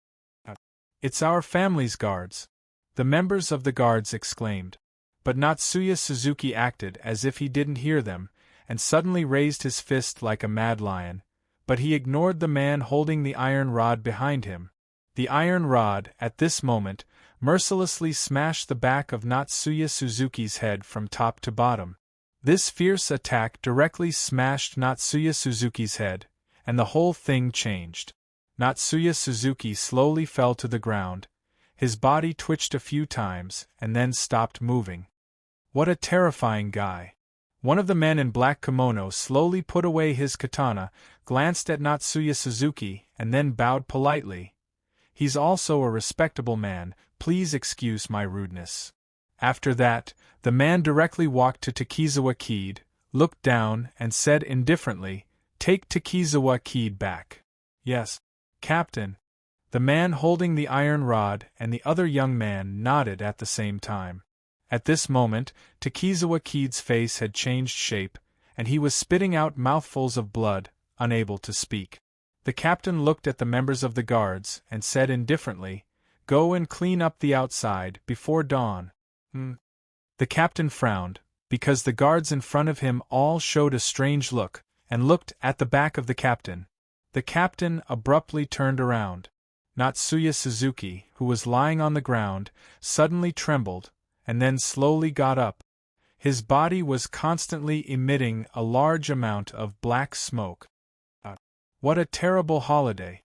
It's our family's guards, the members of the guards exclaimed. But Natsuya Suzuki acted as if he didn't hear them, and suddenly raised his fist like a mad lion, but he ignored the man holding the iron rod behind him. The iron rod, at this moment, mercilessly smashed the back of Natsuya Suzuki's head from top to bottom. This fierce attack directly smashed Natsuya Suzuki's head, and the whole thing changed. Natsuya Suzuki slowly fell to the ground. His body twitched a few times, and then stopped moving. What a terrifying guy. One of the men in black kimono slowly put away his katana, glanced at Natsuya Suzuki, and then bowed politely. He's also a respectable man, please excuse my rudeness. After that, the man directly walked to Takizawa Kid, looked down, and said indifferently, Take Takizawa Kid back. Yes, Captain. The man holding the iron rod and the other young man nodded at the same time. At this moment, Takizawa Kid's face had changed shape, and he was spitting out mouthfuls of blood, unable to speak. The captain looked at the members of the guards and said indifferently, "Go and clean up the outside before dawn." The captain frowned, because the guards in front of him all showed a strange look, and looked at the back of the captain. The captain abruptly turned around. Natsuya Suzuki, who was lying on the ground, suddenly trembled, and then slowly got up. His body was constantly emitting a large amount of black smoke. What a terrible holiday!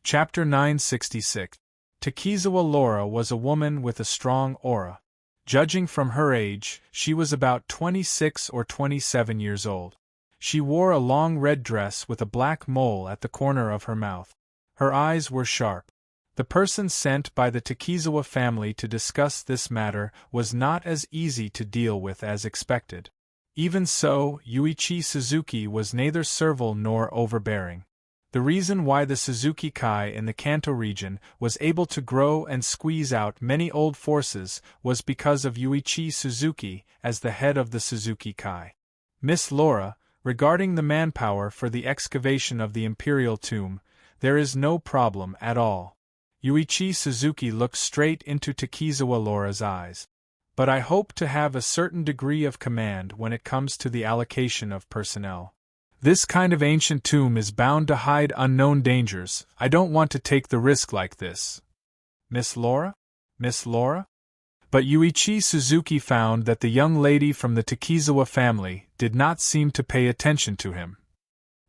Chapter 966. Takizawa Laura was a woman with a strong aura. Judging from her age, she was about 26 or 27 years old. She wore a long red dress with a black mole at the corner of her mouth. Her eyes were sharp. The person sent by the Takizawa family to discuss this matter was not as easy to deal with as expected. Even so, Yuichi Suzuki was neither servile nor overbearing. The reason why the Suzuki Kai in the Kanto region was able to grow and squeeze out many old forces was because of Yuichi Suzuki as the head of the Suzuki Kai. Miss Laura, regarding the manpower for the excavation of the imperial tomb, there is no problem at all. Yuichi Suzuki looked straight into Takizawa Laura's eyes. But I hope to have a certain degree of command when it comes to the allocation of personnel. This kind of ancient tomb is bound to hide unknown dangers. I don't want to take the risk like this. Miss Laura? Miss Laura? But Yuichi Suzuki found that the young lady from the Takizawa family did not seem to pay attention to him.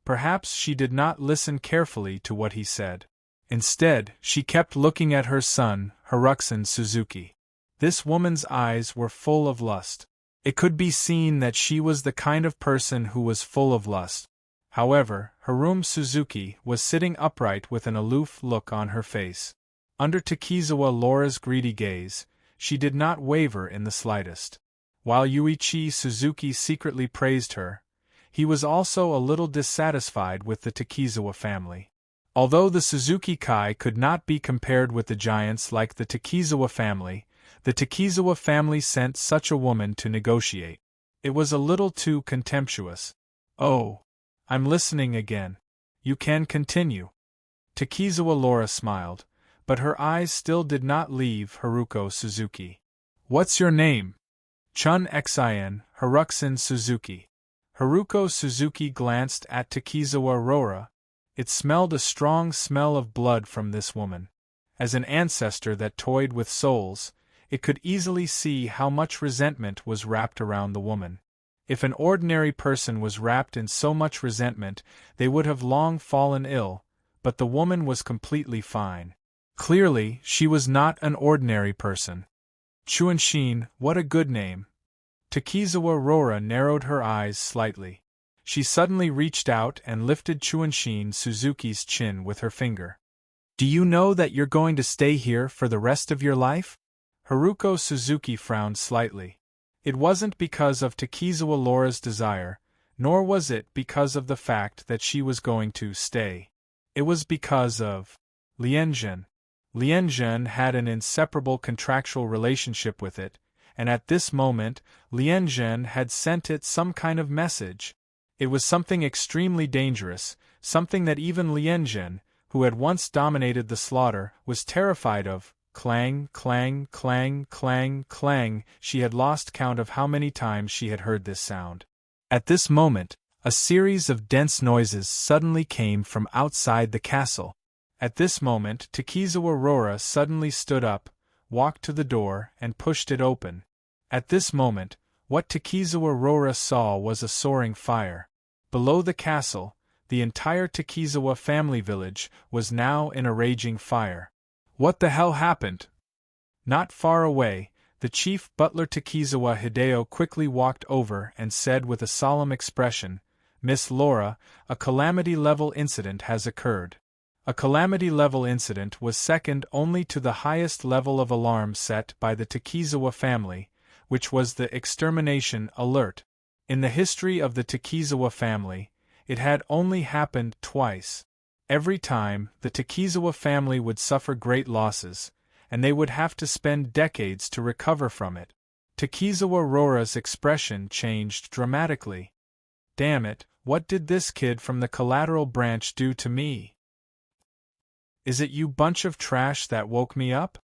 Perhaps she did not listen carefully to what he said. Instead, she kept looking at her son, Haruxan Suzuki. This woman's eyes were full of lust. It could be seen that she was the kind of person who was full of lust. However, Harume Suzuki was sitting upright with an aloof look on her face. Under Takizawa Laura's greedy gaze, she did not waver in the slightest. While Yuichi Suzuki secretly praised her, he was also a little dissatisfied with the Takizawa family. Although the Suzuki Kai could not be compared with the giants like the Takizawa family sent such a woman to negotiate. It was a little too contemptuous. "Oh, I'm listening again. You can continue." Takizawa Laura smiled, but her eyes still did not leave Haruko Suzuki. "What's your name?" "Chun Xin, Haruxan Suzuki." Haruko Suzuki glanced at Takizawa Laura. It smelled a strong smell of blood from this woman. As an ancestor that toyed with souls, it could easily see how much resentment was wrapped around the woman. If an ordinary person was wrapped in so much resentment, they would have long fallen ill, but the woman was completely fine. Clearly, she was not an ordinary person. Chuanshin, what a good name. Takizawa Laura narrowed her eyes slightly. She suddenly reached out and lifted Chuanshin Suzuki's chin with her finger. "Do you know that you're going to stay here for the rest of your life?" Haruko Suzuki frowned slightly. It wasn't because of Takizawa Laura's desire, nor was it because of the fact that she was going to stay. It was because of Lianzhen. Lianzhen had an inseparable contractual relationship with it, and at this moment, Lianzhen had sent it some kind of message. It was something extremely dangerous, something that even Lianzhen, who had once dominated the slaughter, was terrified of. Clang, clang, clang, clang, clang. She had lost count of how many times she had heard this sound. At this moment, a series of dense noises suddenly came from outside the castle. At this moment, Takizawa Laura suddenly stood up, walked to the door, and pushed it open. At this moment, what Takizawa Laura saw was a soaring fire. Below the castle, the entire Takizawa family village was now in a raging fire. What the hell happened? Not far away, the chief butler Takizawa Hideo quickly walked over and said with a solemn expression, "Miss Laura, a calamity-level incident has occurred." A calamity-level incident was second only to the highest level of alarm set by the Takizawa family, which was the extermination alert. In the history of the Takizawa family, it had only happened twice. Every time, the Takizawa family would suffer great losses, and they would have to spend decades to recover from it. Takizawa Rora's expression changed dramatically. Damn it, what did this kid from the collateral branch do to me? Is it you bunch of trash that woke me up?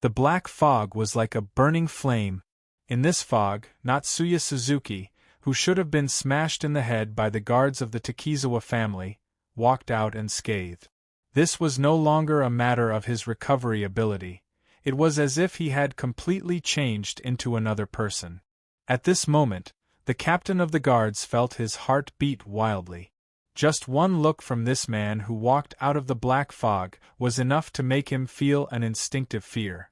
The black fog was like a burning flame. In this fog, Natsuya Suzuki, who should have been smashed in the head by the guards of the Takizawa family, walked out unscathed. This was no longer a matter of his recovery ability. It was as if he had completely changed into another person. At this moment, the captain of the guards felt his heart beat wildly. Just one look from this man who walked out of the black fog was enough to make him feel an instinctive fear.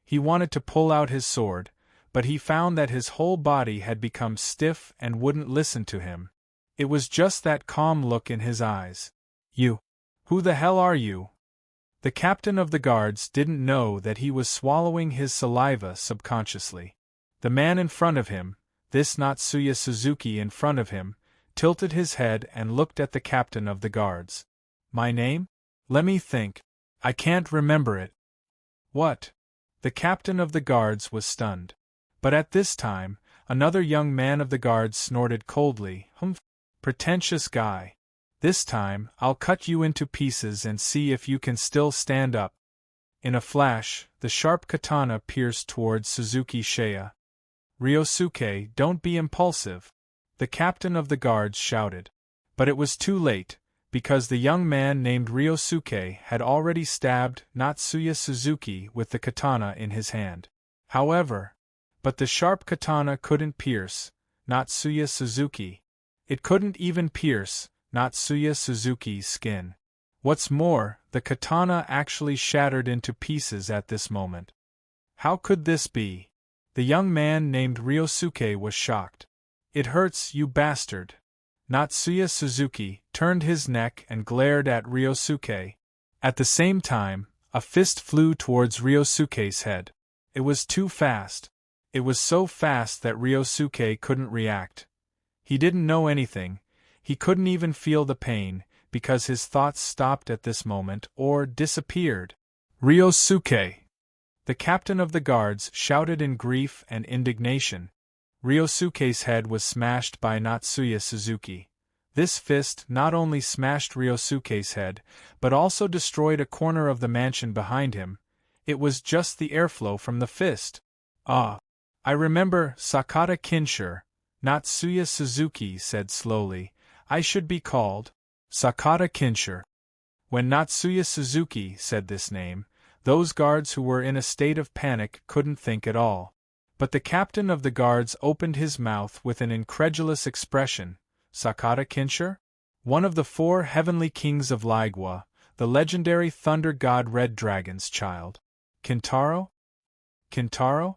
He wanted to pull out his sword, but he found that his whole body had become stiff and wouldn't listen to him. It was just that calm look in his eyes. You. Who the hell are you? The captain of the guards didn't know that he was swallowing his saliva subconsciously. The man in front of him, this Natsuya Suzuki in front of him, tilted his head and looked at the captain of the guards. My name? Let me think. I can't remember it. What? The captain of the guards was stunned. But at this time, another young man of the guards snorted coldly, Humph, pretentious guy. This time, I'll cut you into pieces and see if you can still stand up. In a flash, the sharp katana pierced towards Suzuki Shea. Ryosuke, don't be impulsive, the captain of the guards shouted. But it was too late, because the young man named Ryosuke had already stabbed Natsuya Suzuki with the katana in his hand. But the sharp katana couldn't pierce Natsuya Suzuki. It couldn't even pierce Natsuya Suzuki's skin. What's more, the katana actually shattered into pieces at this moment. How could this be? The young man named Ryosuke was shocked. It hurts, you bastard. Natsuya Suzuki turned his neck and glared at Ryosuke. At the same time, a fist flew towards Ryosuke's head. It was too fast. It was so fast that Ryosuke couldn't react. He didn't know anything. He couldn't even feel the pain, because his thoughts stopped at this moment or disappeared. Ryosuke! The captain of the guards shouted in grief and indignation. Ryosuke's head was smashed by Natsuya Suzuki. This fist not only smashed Ryosuke's head, but also destroyed a corner of the mansion behind him. It was just the airflow from the fist. Ah! I remember Sakata Kinshur, Natsuya Suzuki said slowly. I should be called Sakata Kinshur. When Natsuya Suzuki said this name, those guards who were in a state of panic couldn't think at all. But the captain of the guards opened his mouth with an incredulous expression. Sakata Kinshur? One of the 4 heavenly kings of Ligua, the legendary thunder god Red Dragon's child. Kintaro? Kintaro?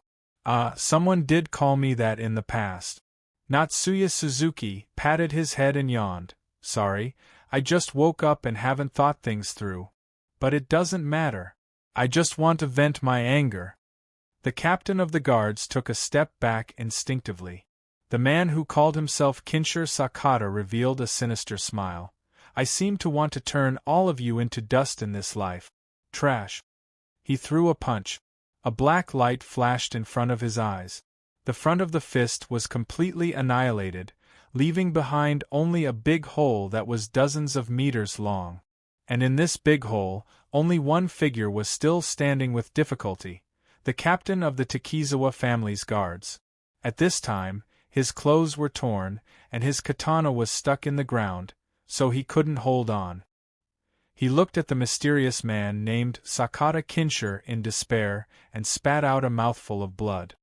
Someone did call me that in the past. Natsuya Suzuki patted his head and yawned. Sorry, I just woke up and haven't thought things through. But it doesn't matter. I just want to vent my anger. The captain of the guards took a step back instinctively. The man who called himself Kinshur Sakata revealed a sinister smile. I seem to want to turn all of you into dust in this life. Trash. He threw a punch. A black light flashed in front of his eyes. The front of the fist was completely annihilated, leaving behind only a big hole that was dozens of meters long. And in this big hole, only one figure was still standing with difficulty, the captain of the Takizawa family's guards. At this time, his clothes were torn, and his katana was stuck in the ground, so he couldn't hold on. He looked at the mysterious man named Sakata Kinshur in despair and spat out a mouthful of blood.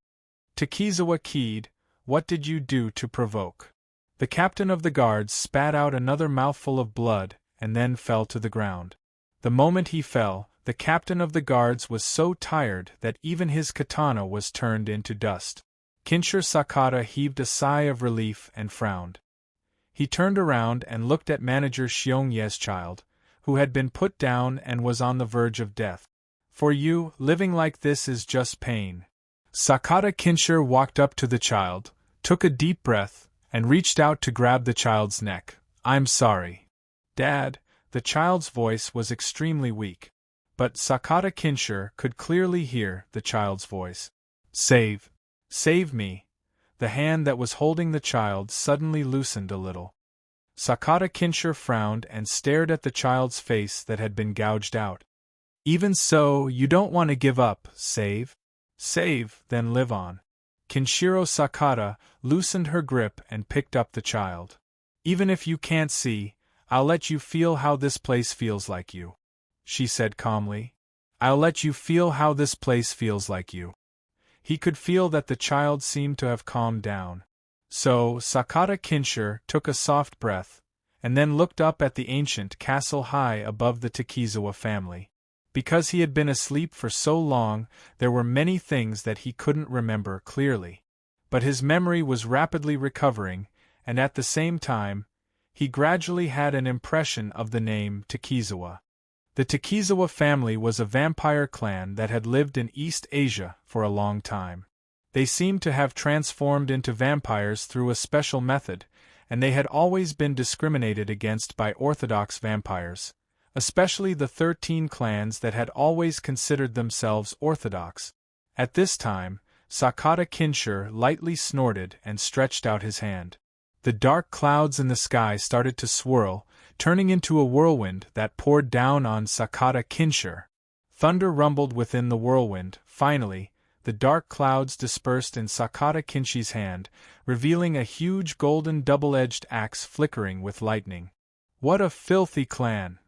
Takizawa keyed, what did you do to provoke? The captain of the guards spat out another mouthful of blood and then fell to the ground. The moment he fell, the captain of the guards was so tired that even his katana was turned into dust. Kinshur Sakata heaved a sigh of relief and frowned. He turned around and looked at manager Xiong Ye's child, who had been put down and was on the verge of death. For you, living like this is just pain. Sakata Kinshur walked up to the child, took a deep breath, and reached out to grab the child's neck. I'm sorry. Dad, The child's voice was extremely weak. But Sakata Kinshur could clearly hear the child's voice. Save! Save me! The hand that was holding the child suddenly loosened a little. Sakata Kinshur frowned and stared at the child's face that had been gouged out. Even so, you don't want to give up, save? Save, then live on. Kinshiro Sakata loosened her grip and picked up the child. Even if you can't see, I'll let you feel how this place feels like you, she said calmly. I'll let you feel how this place feels like you. He could feel that the child seemed to have calmed down. So, Sakata Kinshur took a soft breath, and then looked up at the ancient castle high above the Takizawa family. Because he had been asleep for so long, there were many things that he couldn't remember clearly. But his memory was rapidly recovering, and at the same time, he gradually had an impression of the name Takizawa. The Takizawa family was a vampire clan that had lived in East Asia for a long time. They seemed to have transformed into vampires through a special method, and they had always been discriminated against by orthodox vampires, especially the 13 clans that had always considered themselves orthodox. At this time, Sakata Kinshur lightly snorted and stretched out his hand. The dark clouds in the sky started to swirl, turning into a whirlwind that poured down on Sakata Kinshur. Thunder rumbled within the whirlwind. Finally, the dark clouds dispersed in Sakata Kinshur's hand, revealing a huge golden double-edged axe flickering with lightning. What a filthy clan!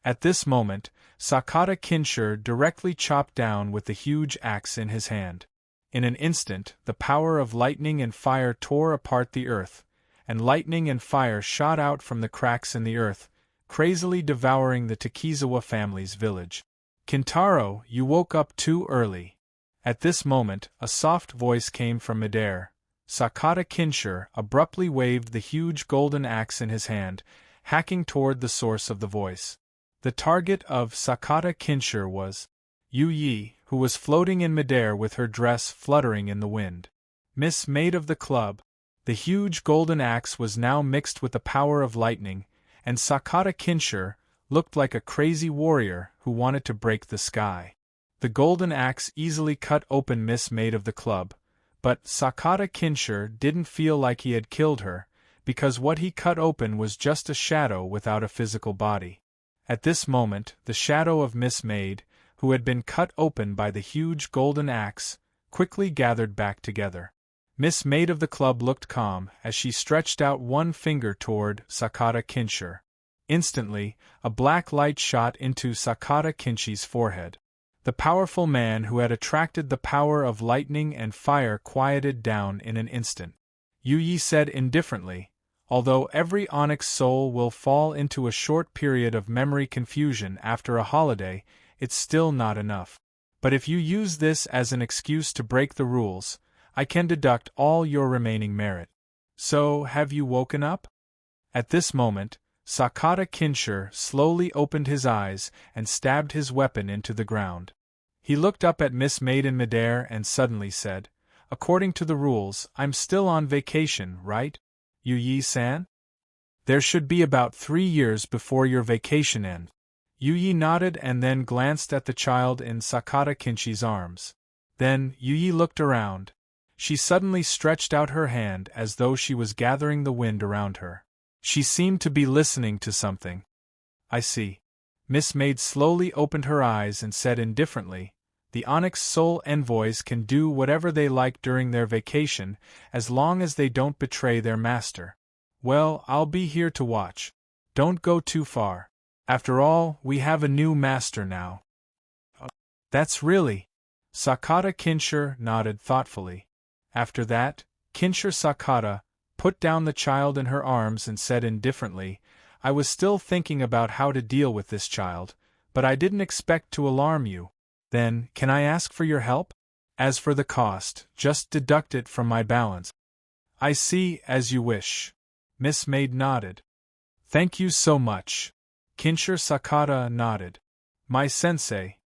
At this moment, Sakata Kinshur directly chopped down with the huge axe in his hand. In an instant, the power of lightning and fire tore apart the earth, and lightning and fire shot out from the cracks in the earth, crazily devouring the Takizawa family's village. Kintaro, you woke up too early. At this moment, a soft voice came from midair. Sakata Kinshur abruptly waved the huge golden axe in his hand, hacking toward the source of the voice. The target of Sakata Kinshur was Yu Yi, who was floating in midair with her dress fluttering in the wind. Miss Maid of the Club. The huge golden axe was now mixed with the power of lightning, and Sakata Kinshur looked like a crazy warrior who wanted to break the sky. The golden axe easily cut open Miss Maid of the Club, but Sakata Kinshur didn't feel like he had killed her, because what he cut open was just a shadow without a physical body. At this moment, the shadow of Miss Maid, who had been cut open by the huge golden axe, quickly gathered back together. Miss Maid of the Club looked calm as she stretched out one finger toward Sakata Kinshur. Instantly, a black light shot into Sakata Kinshur's forehead. The powerful man who had attracted the power of lightning and fire quieted down in an instant. Yu Yi said indifferently, although every onyx soul will fall into a short period of memory confusion after a holiday, it's still not enough. But if you use this as an excuse to break the rules, I can deduct all your remaining merit. So, have you woken up? At this moment, Sakata Kinshur slowly opened his eyes and stabbed his weapon into the ground. He looked up at Miss Maid in midair and suddenly said, According to the rules, I'm still on vacation, right, Yu Yi-san? There should be about 3 years before your vacation ends. Yu Yi nodded and then glanced at the child in Sakata Kinshur's arms. Then, Yu Yi looked around. She suddenly stretched out her hand as though she was gathering the wind around her. She seemed to be listening to something. I see. Miss Maid slowly opened her eyes and said indifferently, The Onyx Soul Envoys can do whatever they like during their vacation, as long as they don't betray their master. Well, I'll be here to watch. Don't go too far. After all, we have a new master now. That's really... Sakata Kinshur nodded thoughtfully. After that, Kinshur Sakata put down the child in her arms and said indifferently, I was still thinking about how to deal with this child, but I didn't expect to alarm you. Then, can I ask for your help? As for the cost, just deduct it from my balance. I see, as you wish. Miss Maid nodded. Thank you so much. Kinshur Sakata nodded. My sensei.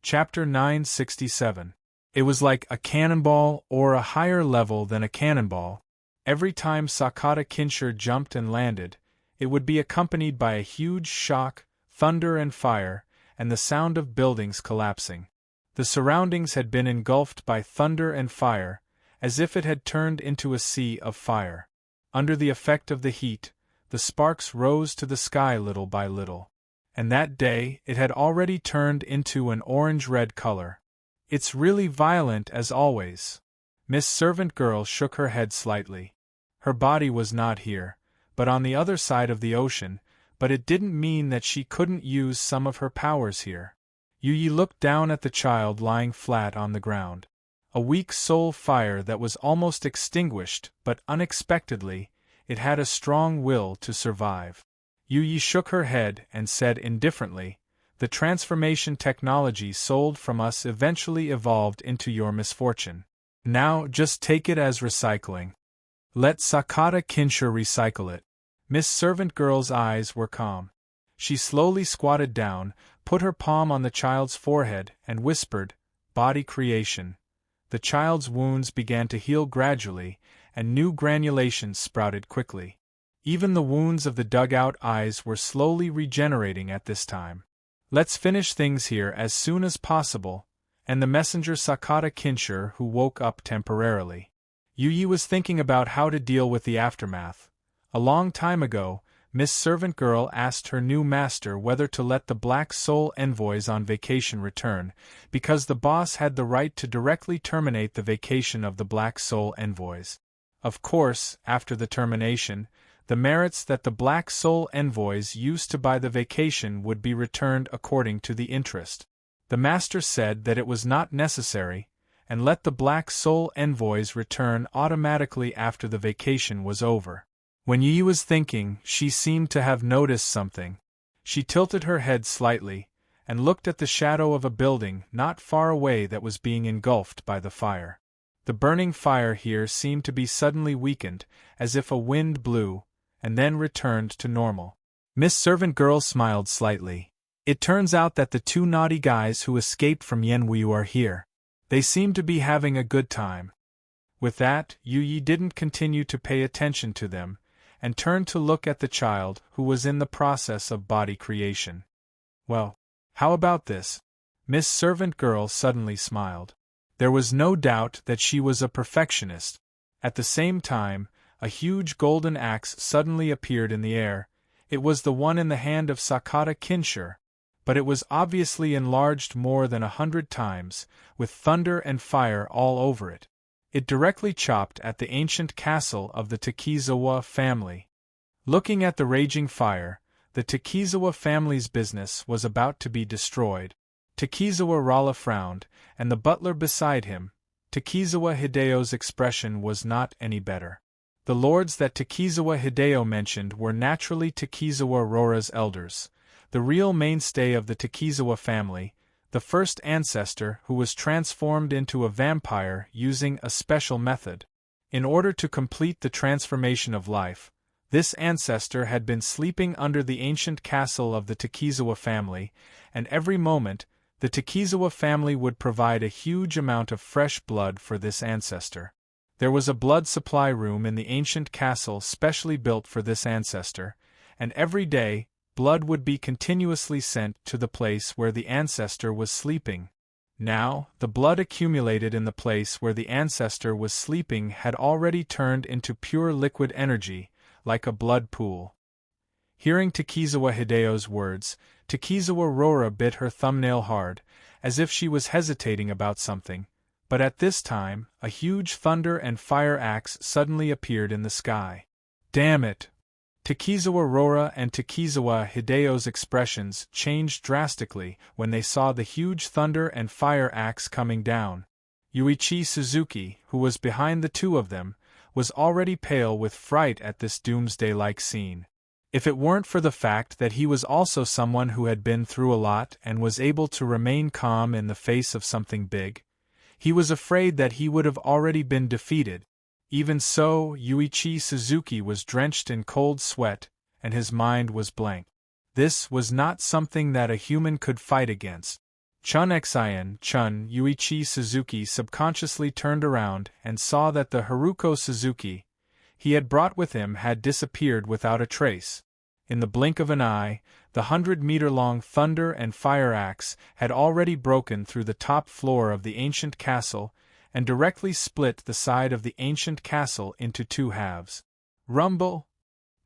Chapter 967. It was like a cannonball or a higher level than a cannonball. Every time Sakata Kinshur jumped and landed, it would be accompanied by a huge shock, thunder and fire, and the sound of buildings collapsing. The surroundings had been engulfed by thunder and fire, as if it had turned into a sea of fire. Under the effect of the heat, the sparks rose to the sky little by little. And that day it had already turned into an orange-red color. "It's really violent as always." Miss Servant Girl shook her head slightly. Her body was not here, but on the other side of the ocean, but it didn't mean that she couldn't use some of her powers here. Yu looked down at the child lying flat on the ground. A weak soul fire that was almost extinguished, but unexpectedly, it had a strong will to survive. Yu shook her head and said indifferently, "The transformation technology sold from us eventually evolved into your misfortune. Now just take it as recycling. Let Sakata Kinshur recycle it." Miss Servant Girl's eyes were calm. She slowly squatted down, put her palm on the child's forehead, and whispered, "Body creation." The child's wounds began to heal gradually, and new granulations sprouted quickly. Even the wounds of the dug-out eyes were slowly regenerating at this time. "Let's finish things here as soon as possible," and the messenger Sakata Kinshur who woke up temporarily. Yu was thinking about how to deal with the aftermath. A long time ago, Miss Servant Girl asked her new master whether to let the Black Soul envoys on vacation return, because the boss had the right to directly terminate the vacation of the Black Soul envoys. Of course, after the termination, the merits that the Black Soul envoys used to buy the vacation would be returned according to the interest. The master said that it was not necessary, and let the Black Soul envoys return automatically after the vacation was over. When Yi was thinking, she seemed to have noticed something. She tilted her head slightly, and looked at the shadow of a building not far away that was being engulfed by the fire. The burning fire here seemed to be suddenly weakened, as if a wind blew, and then returned to normal. Miss Servant Girl smiled slightly. "It turns out that the two naughty guys who escaped from Yenwu are here. They seem to be having a good time." With that, Yu didn't continue to pay attention to them, and turned to look at the child who was in the process of body creation. "Well, how about this?" Miss Servant Girl suddenly smiled. There was no doubt that she was a perfectionist. At the same time, a huge golden axe suddenly appeared in the air. It was the one in the hand of Sakata Kinshur, but it was obviously enlarged more than 100 times, with thunder and fire all over it. It directly chopped at the ancient castle of the Takizawa family. Looking at the raging fire, the Takizawa family's business was about to be destroyed. Takizawa Rala frowned, and the butler beside him, Takizawa Hideyo's expression was not any better. The lords that Takizawa Hideo mentioned were naturally Takizawa Rora's elders, the real mainstay of the Takizawa family, the first ancestor who was transformed into a vampire using a special method. In order to complete the transformation of life, this ancestor had been sleeping under the ancient castle of the Takizawa family, and every moment, the Takizawa family would provide a huge amount of fresh blood for this ancestor. There was a blood supply room in the ancient castle specially built for this ancestor, and every day, blood would be continuously sent to the place where the ancestor was sleeping. Now, the blood accumulated in the place where the ancestor was sleeping had already turned into pure liquid energy, like a blood pool. Hearing Takizawa Hideyo's words, Takizawa Rora bit her thumbnail hard, as if she was hesitating about something, but at this time, a huge thunder and fire axe suddenly appeared in the sky. "Damn it!" Takizawa Rora and Takizawa Hideyo's expressions changed drastically when they saw the huge thunder and fire axe coming down. Yuichi Suzuki, who was behind the two of them, was already pale with fright at this doomsday-like scene. If it weren't for the fact that he was also someone who had been through a lot and was able to remain calm in the face of something big, he was afraid that he would have already been defeated. Even so, Yuichi Suzuki was drenched in cold sweat, and his mind was blank. This was not something that a human could fight against. Chun Yuichi Suzuki subconsciously turned around and saw that the Haruko Suzuki he had brought with him had disappeared without a trace. In the blink of an eye, the 100-meter-long thunder and fire axe had already broken through the top floor of the ancient castle and directly split the side of the ancient castle into two halves. Rumble!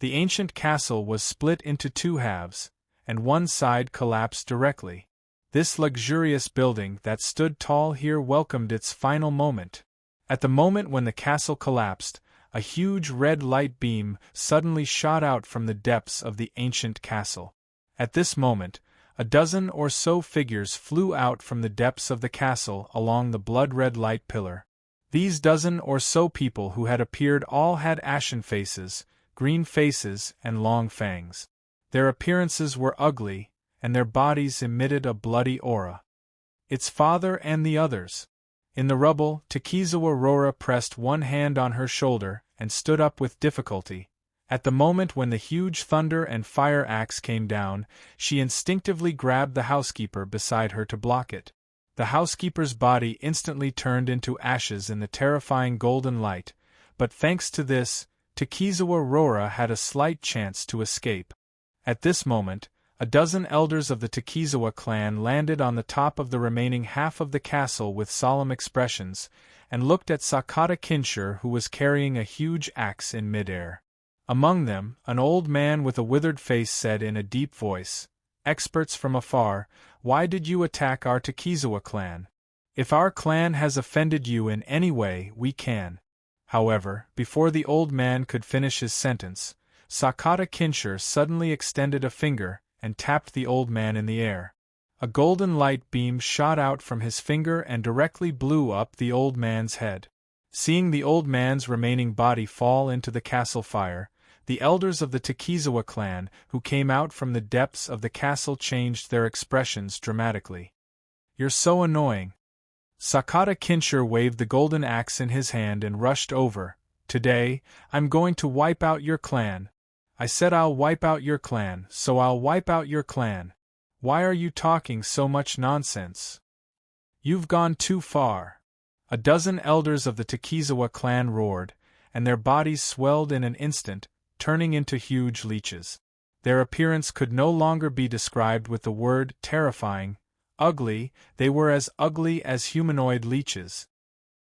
The ancient castle was split into two halves, and one side collapsed directly. This luxurious building that stood tall here welcomed its final moment. At the moment when the castle collapsed, a huge red light beam suddenly shot out from the depths of the ancient castle. At this moment, a dozen or so figures flew out from the depths of the castle along the blood-red light pillar. These dozen or so people who had appeared all had ashen faces, green faces, and long fangs. Their appearances were ugly, and their bodies emitted a bloody aura. Its father and the others. In the rubble, Takizawa Rora pressed one hand on her shoulder and stood up with difficulty. At the moment when the huge thunder and fire axe came down, she instinctively grabbed the housekeeper beside her to block it. The housekeeper's body instantly turned into ashes in the terrifying golden light, but thanks to this, Takizawa Rora had a slight chance to escape. At this moment, a dozen elders of the Takizawa clan landed on the top of the remaining half of the castle with solemn expressions, and looked at Sakata Kinshur, who was carrying a huge axe in midair. Among them, an old man with a withered face said in a deep voice, "Experts from afar, why did you attack our Takizawa clan? If our clan has offended you in any way, we can." However, before the old man could finish his sentence, Sakata Kinshur suddenly extended a finger and tapped the old man in the air. A golden light beam shot out from his finger and directly blew up the old man's head. Seeing the old man's remaining body fall into the castle fire, the elders of the Takizawa clan who came out from the depths of the castle changed their expressions dramatically. "You're so annoying." Sakata Kinshur waved the golden axe in his hand and rushed over. "Today, I'm going to wipe out your clan. I said I'll wipe out your clan, so I'll wipe out your clan. Why are you talking so much nonsense? You've gone too far." A dozen elders of the Takizawa clan roared, and their bodies swelled in an instant, turning into huge leeches. Their appearance could no longer be described with the word terrifying, ugly. They were as ugly as humanoid leeches.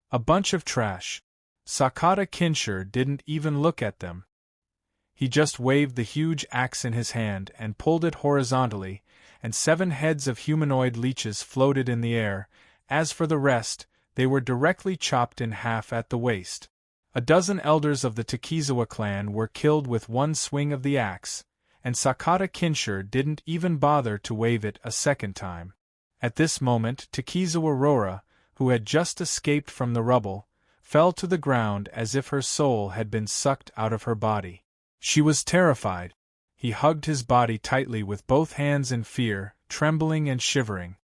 A bunch of trash. Sakata Kinshur didn't even look at them. He just waved the huge axe in his hand and pulled it horizontally, and 7 heads of humanoid leeches floated in the air. As for the rest, they were directly chopped in half at the waist. A dozen elders of the Takizawa clan were killed with one swing of the axe, and Sakata Kinshur didn't even bother to wave it a second time. At this moment, Takizawa Rora, who had just escaped from the rubble, fell to the ground as if her soul had been sucked out of her body. She was terrified. He hugged his body tightly with both hands in fear, trembling and shivering.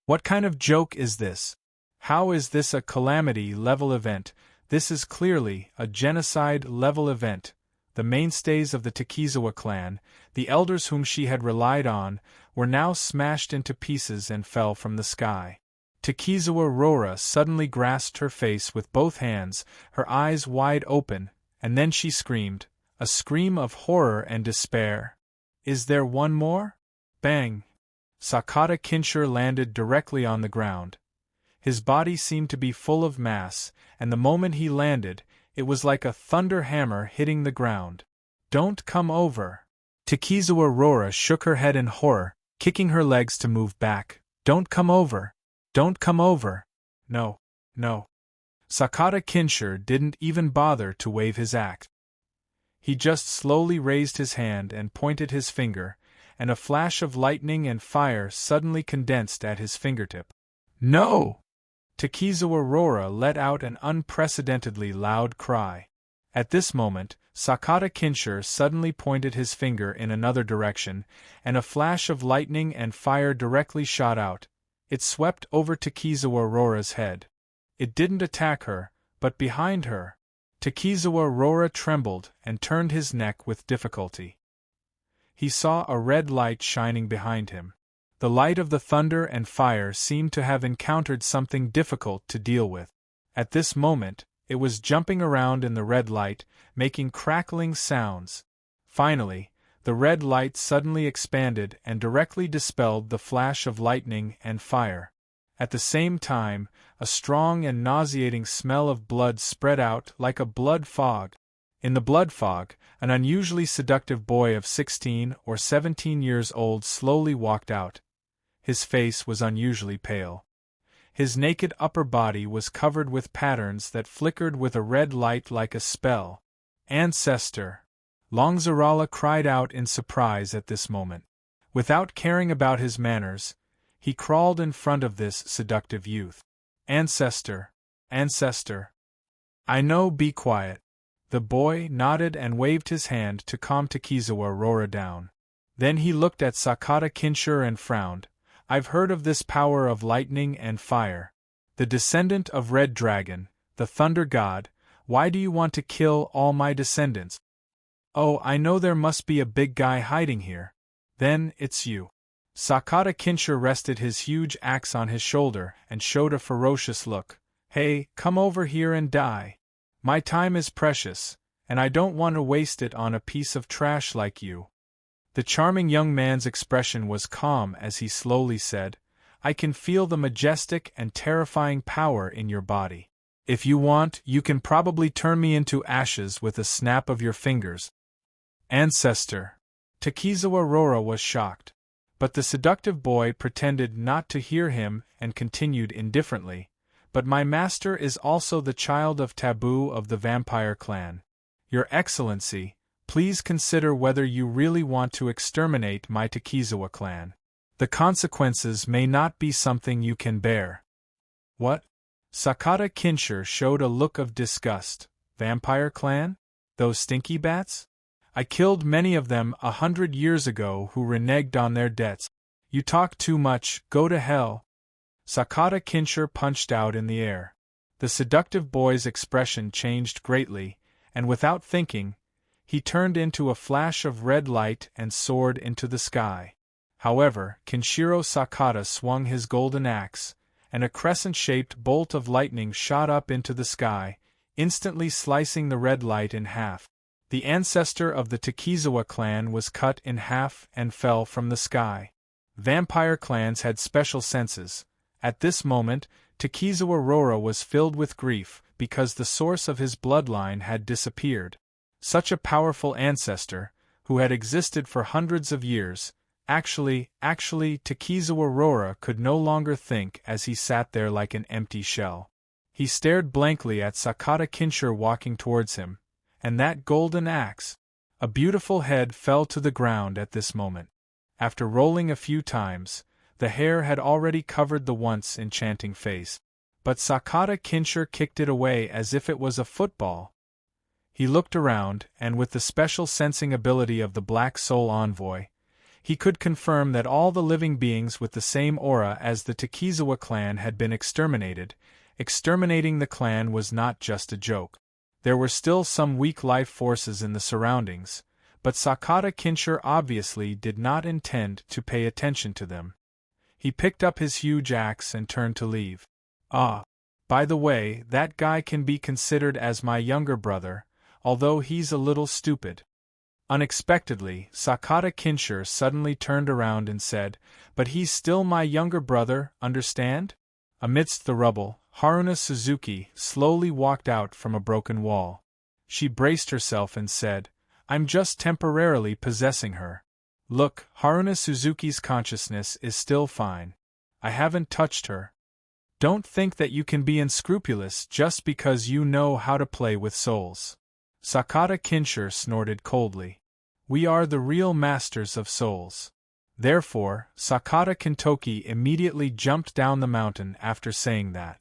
What kind of joke is this? How is this a calamity-level event? This is clearly a genocide-level event. The mainstays of the Takizawa clan, the elders whom she had relied on, were now smashed into pieces and fell from the sky. Takizawa Rora suddenly grasped her face with both hands, her eyes wide open, and then she screamed, a scream of horror and despair. "Is there one more?" Bang! Sakata Kinshur landed directly on the ground. His body seemed to be full of mass, and the moment he landed, it was like a thunder hammer hitting the ground. "Don't come over." Takizawa Rora shook her head in horror, kicking her legs to move back. "Don't come over. Don't come over. No, no." Sakata Kinshur didn't even bother to wave his axe. He just slowly raised his hand and pointed his finger, and a flash of lightning and fire suddenly condensed at his fingertip. "No!" Takizawa Rora let out an unprecedentedly loud cry. At this moment, Sakata Kinshur suddenly pointed his finger in another direction, and a flash of lightning and fire directly shot out. It swept over Takizawa Rora's head. It didn't attack her, but behind her. Takizawa Rora trembled and turned his neck with difficulty. He saw a red light shining behind him. The light of the thunder and fire seemed to have encountered something difficult to deal with. At this moment, it was jumping around in the red light, making crackling sounds. Finally, The red light suddenly expanded and directly dispelled the flash of lightning and fire. At the same time, a strong and nauseating smell of blood spread out like a blood fog. In the blood fog, an unusually seductive boy of 16 or 17 years old slowly walked out. His face was unusually pale. His naked upper body was covered with patterns that flickered with a red light like a spell. Ancestor! Longzarala cried out in surprise at this moment. Without caring about his manners, he crawled in front of this seductive youth. Ancestor! Ancestor! I know, be quiet. The boy nodded and waved his hand to calm Takizawa Rora down. Then he looked at Sakata Kinshur and frowned. I've heard of this power of lightning and fire. The descendant of Red Dragon, the Thunder God, why do you want to kill all my descendants? Oh, I know there must be a big guy hiding here. Then, it's you. Sakata Kinshur rested his huge axe on his shoulder and showed a ferocious look. Hey, come over here and die. My time is precious, and I don't want to waste it on a piece of trash like you. The charming young man's expression was calm as he slowly said, I can feel the majestic and terrifying power in your body. If you want, you can probably turn me into ashes with a snap of your fingers. Ancestor! Takizawa Rora was shocked. But the seductive boy pretended not to hear him and continued indifferently, but my master is also the child of Taboo of the vampire clan. Your Excellency, please consider whether you really want to exterminate my Takizawa clan. The consequences may not be something you can bear. What? Sakata Kinshur showed a look of disgust. Vampire clan? Those stinky bats? I killed many of them 100 years ago who reneged on their debts. You talk too much, go to hell. Sakata Kinshur punched out in the air. The seductive boy's expression changed greatly, and without thinking, he turned into a flash of red light and soared into the sky. However, Kinshiro Sakata swung his golden axe, and a crescent-shaped bolt of lightning shot up into the sky, instantly slicing the red light in half. The ancestor of the Takizawa clan was cut in half and fell from the sky. Vampire clans had special senses. At this moment, Takizawa Rora was filled with grief because the source of his bloodline had disappeared. Such a powerful ancestor, who had existed for hundreds of years, actually, Takizawa Rora could no longer think as he sat there like an empty shell. He stared blankly at Sakata Kinshur walking towards him. And that golden axe! A beautiful head fell to the ground at this moment. After rolling a few times, the hair had already covered the once enchanting face. But Sakata Kinshur kicked it away as if it was a football. He looked around, and with the special sensing ability of the Black Soul Envoy, he could confirm that all the living beings with the same aura as the Takizawa clan had been exterminated. Exterminating the clan was not just a joke. There were still some weak life forces in the surroundings, but Sakata Kinshur obviously did not intend to pay attention to them. He picked up his huge axe and turned to leave. Ah, by the way, that guy can be considered as my younger brother, although he's a little stupid. Unexpectedly, Sakata Kinshur suddenly turned around and said, But he's still my younger brother, understand? Amidst the rubble, Haruna Suzuki slowly walked out from a broken wall. She braced herself and said, I'm just temporarily possessing her. Look, Haruna Suzuki's consciousness is still fine. I haven't touched her. Don't think that you can be unscrupulous just because you know how to play with souls. Sakata Kinshur snorted coldly. We are the real masters of souls. Therefore, Sakata Kintoki immediately jumped down the mountain after saying that.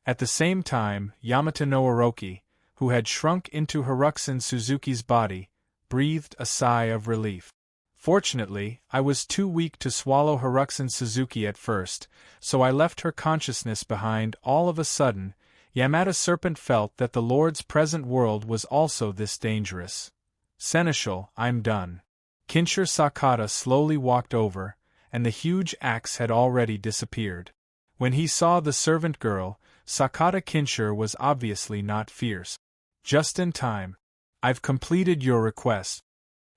At the same time, Yamata no Orochi, who had shrunk into Haruxin Suzuki's body, breathed a sigh of relief. Fortunately, I was too weak to swallow Haruxin Suzuki at first, so I left her consciousness behind. All of a sudden, Yamata Serpent felt that the Lord's present world was also this dangerous. Seneschal, I'm done. Kinshur Sakata slowly walked over, and the huge axe had already disappeared. When he saw the servant girl, Sakata Kinshur was obviously not fierce. Just in time. I've completed your request.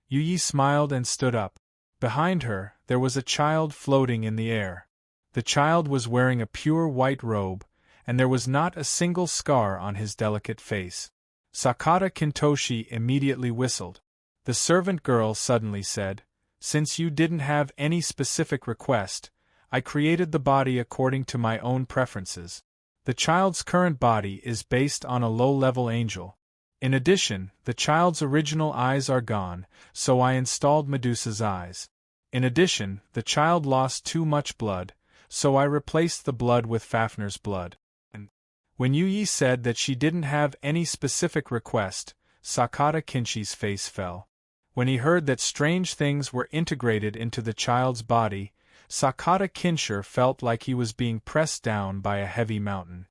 Yu smiled and stood up. Behind her, there was a child floating in the air. The child was wearing a pure white robe, and there was not a single scar on his delicate face. Sakata Kintoshi immediately whistled. The servant girl suddenly said, "Since you didn't have any specific request, I created the body according to my own preferences. The child's current body is based on a low-level angel. In addition, the child's original eyes are gone, so I installed Medusa's eyes. In addition, the child lost too much blood, so I replaced the blood with Fafner's blood." And when Yu said that she didn't have any specific request, Sakata Kinshi's face fell. When he heard that strange things were integrated into the child's body, Sakata Kinsher felt like he was being pressed down by a heavy mountain.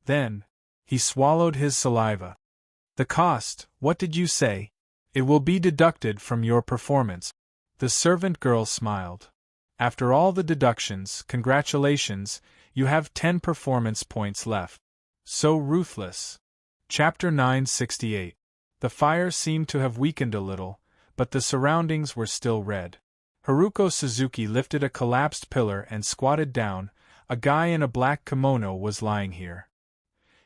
Then, he swallowed his saliva. "The cost, what did you say?" "It will be deducted from your performance." The servant girl smiled. "After all the deductions, congratulations, you have 10 performance points left." So ruthless. Chapter 968. The fire seemed to have weakened a little, but the surroundings were still red. Haruko Suzuki lifted a collapsed pillar and squatted down. A guy in a black kimono was lying here.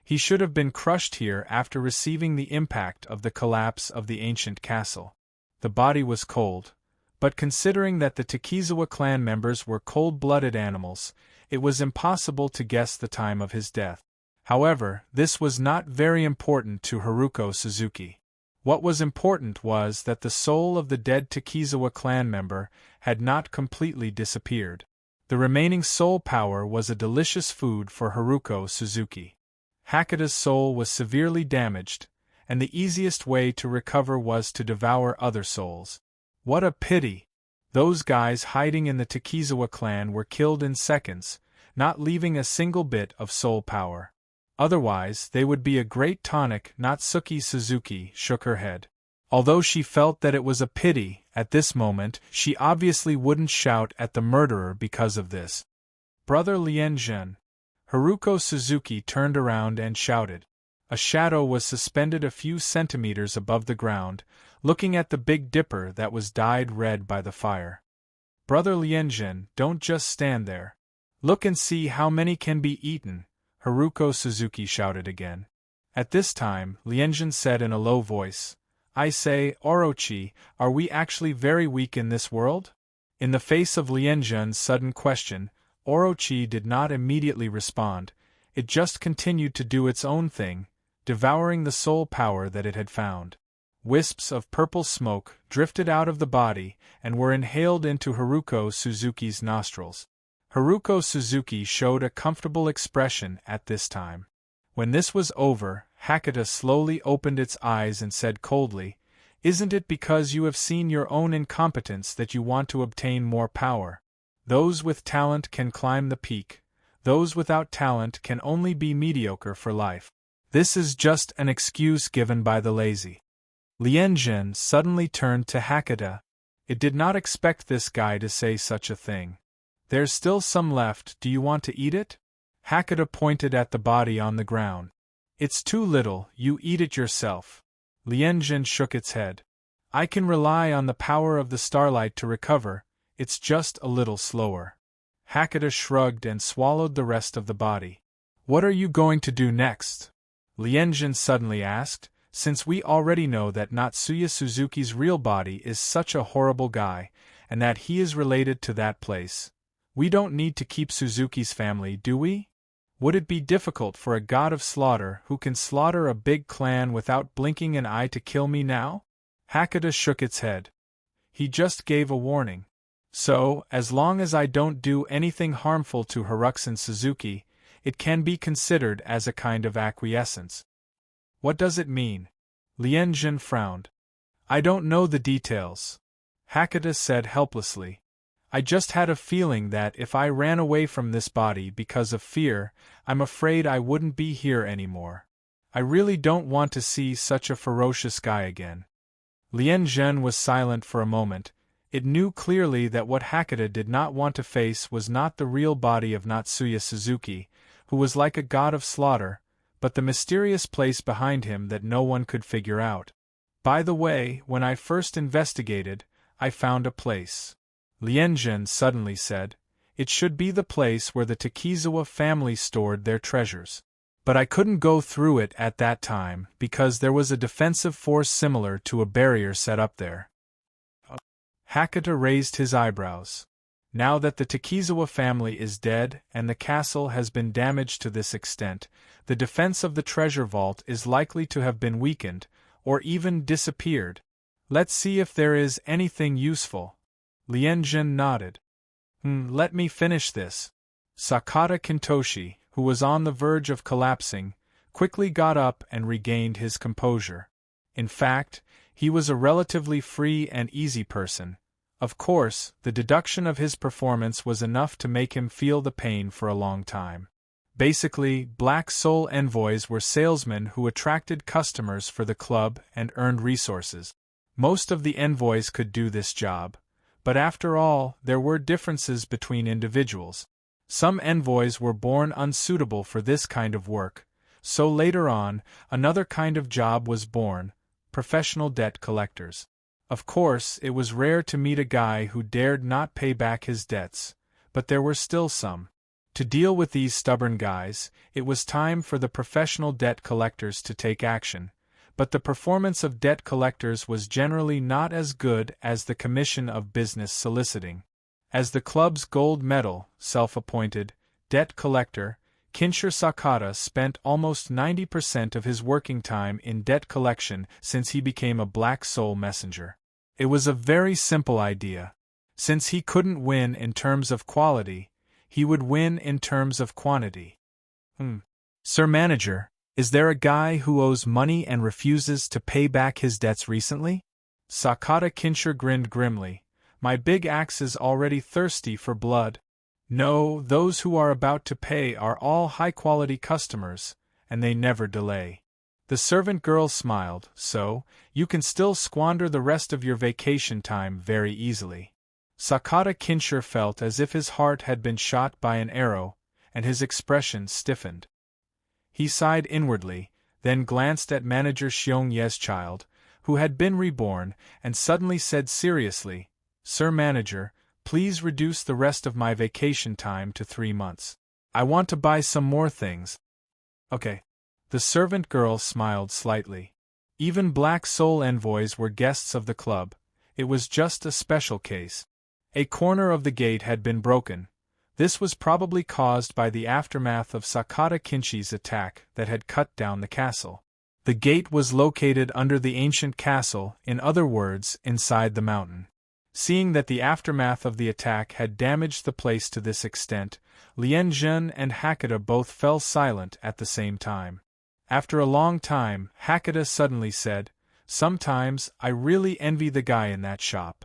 He should have been crushed here after receiving the impact of the collapse of the ancient castle. The body was cold, but considering that the Takizawa clan members were cold-blooded animals, it was impossible to guess the time of his death. However, this was not very important to Haruko Suzuki. What was important was that the soul of the dead Takizawa clan member had not completely disappeared. The remaining soul power was a delicious food for Haruko Suzuki. Hakuda's soul was severely damaged, and the easiest way to recover was to devour other souls. What a pity! Those guys hiding in the Takizawa clan were killed in seconds, not leaving a single bit of soul power. Otherwise, they would be a great tonic. Natsuki Suzuki shook her head. Although she felt that it was a pity, at this moment, she obviously wouldn't shout at the murderer because of this. "Brother Lien Zhen." Haruko Suzuki turned around and shouted. A shadow was suspended a few centimeters above the ground, looking at the Big Dipper that was dyed red by the fire. "Brother Lianjin, don't just stand there. Look and see how many can be eaten," Haruko Suzuki shouted again. At this time, Lianjin said in a low voice, "I say, Orochi, are we actually very weak in this world?" In the face of Lianjin's sudden question, Orochi did not immediately respond. It just continued to do its own thing, devouring the soul power that it had found. Wisps of purple smoke drifted out of the body and were inhaled into Haruko Suzuki's nostrils. Haruko Suzuki showed a comfortable expression at this time. When this was over, Hakuda slowly opened its eyes and said coldly, "Isn't it because you have seen your own incompetence that you want to obtain more power? Those with talent can climb the peak. Those without talent can only be mediocre for life. This is just an excuse given by the lazy." Lianjin suddenly turned to Hakuda. It did not expect this guy to say such a thing. "There's still some left, do you want to eat it?" Hakuda pointed at the body on the ground. "It's too little, you eat it yourself." Lianjin shook its head. "I can rely on the power of the starlight to recover, it's just a little slower." Hakuda shrugged and swallowed the rest of the body. "What are you going to do next?" Lianjin suddenly asked, "since we already know that Natsuya Suzuki's real body is such a horrible guy, and that he is related to that place. We don't need to keep Suzuki's family, do we? Would it be difficult for a god of slaughter who can slaughter a big clan without blinking an eye to kill me now?" Hakuda shook its head. He just gave a warning. "So, as long as I don't do anything harmful to Haruxan Suzuki, it can be considered as a kind of acquiescence." "What does it mean?" Lianjin frowned. "I don't know the details," Hakuda said helplessly. "I just had a feeling that if I ran away from this body because of fear, I'm afraid I wouldn't be here anymore. I really don't want to see such a ferocious guy again." Lianjin was silent for a moment. It knew clearly that what Hakuda did not want to face was not the real body of Natsuya Suzuki, who was like a god of slaughter, but the mysterious place behind him that no one could figure out. By the way, when I first investigated, I found a place. Lianjun suddenly said. It should be the place where the Takizawa family stored their treasures. But I couldn't go through it at that time because there was a defensive force similar to a barrier set up there. Hakata raised his eyebrows. Now that the Takizawa family is dead and the castle has been damaged to this extent, the defense of the treasure vault is likely to have been weakened, or even disappeared. Let's see if there is anything useful. Lianjun nodded. Let me finish this. Sakata Kintoshi, who was on the verge of collapsing, quickly got up and regained his composure. In fact, he was a relatively free and easy person. Of course, the deduction of his performance was enough to make him feel the pain for a long time. Basically, Black Soul envoys were salesmen who attracted customers for the club and earned resources. Most of the envoys could do this job, but after all, there were differences between individuals. Some envoys were born unsuitable for this kind of work, so later on, another kind of job was born: professional debt collectors. Of course, it was rare to meet a guy who dared not pay back his debts, but there were still some. To deal with these stubborn guys, it was time for the professional debt collectors to take action, but the performance of debt collectors was generally not as good as the commission of business soliciting. As the club's gold medal, self-appointed, debt collector, Kinshir Sakata spent almost 90% of his working time in debt collection since he became a Black Soul messenger. It was a very simple idea. Since he couldn't win in terms of quality, he would win in terms of quantity. Sir Manager, is there a guy who owes money and refuses to pay back his debts recently? Sakata Kinshir grinned grimly. My big axe is already thirsty for blood. No, those who are about to pay are all high-quality customers, and they never delay. The servant girl smiled. So, you can still squander the rest of your vacation time very easily. Sakata Kinshir felt as if his heart had been shot by an arrow, and his expression stiffened. He sighed inwardly, then glanced at manager Xiong Ye's child, who had been reborn, and suddenly said seriously, Sir Manager, please reduce the rest of my vacation time to 3 months. I want to buy some more things. Okay. The servant girl smiled slightly. Even Black Soul envoys were guests of the club. It was just a special case. A corner of the gate had been broken. This was probably caused by the aftermath of Sakata Kinshi's attack that had cut down the castle. The gate was located under the ancient castle, in other words, inside the mountain. Seeing that the aftermath of the attack had damaged the place to this extent, Lianjun and Hakata both fell silent at the same time. After a long time, Hakata suddenly said, Sometimes I really envy the guy in that shop.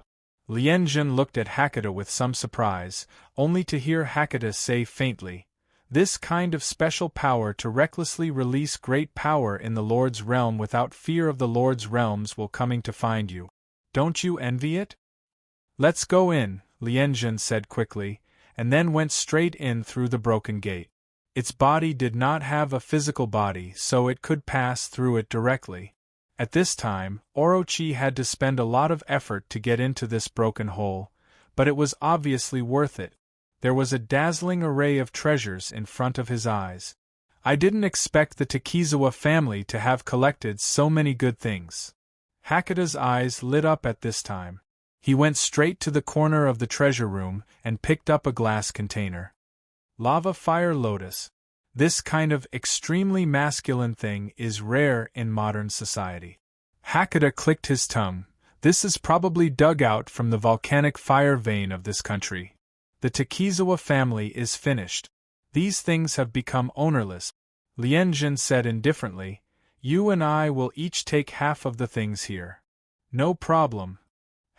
Lianjun looked at Hakata with some surprise, only to hear Hakata say faintly, This kind of special power to recklessly release great power in the Lord's realm without fear of the Lord's realms will coming to find you. Don't you envy it? Let's go in, Lianjun said quickly, and then went straight in through the broken gate. Its body did not have a physical body, so it could pass through it directly. At this time, Orochi had to spend a lot of effort to get into this broken hole, but it was obviously worth it. There was a dazzling array of treasures in front of his eyes. I didn't expect the Takizawa family to have collected so many good things. Hakata's eyes lit up at this time. He went straight to the corner of the treasure room and picked up a glass container. Lava Fire Lotus. This kind of extremely masculine thing is rare in modern society. Hakata clicked his tongue. This is probably dug out from the volcanic fire vein of this country. The Takizawa family is finished. These things have become ownerless. Lianjun said indifferently, You and I will each take half of the things here. No problem.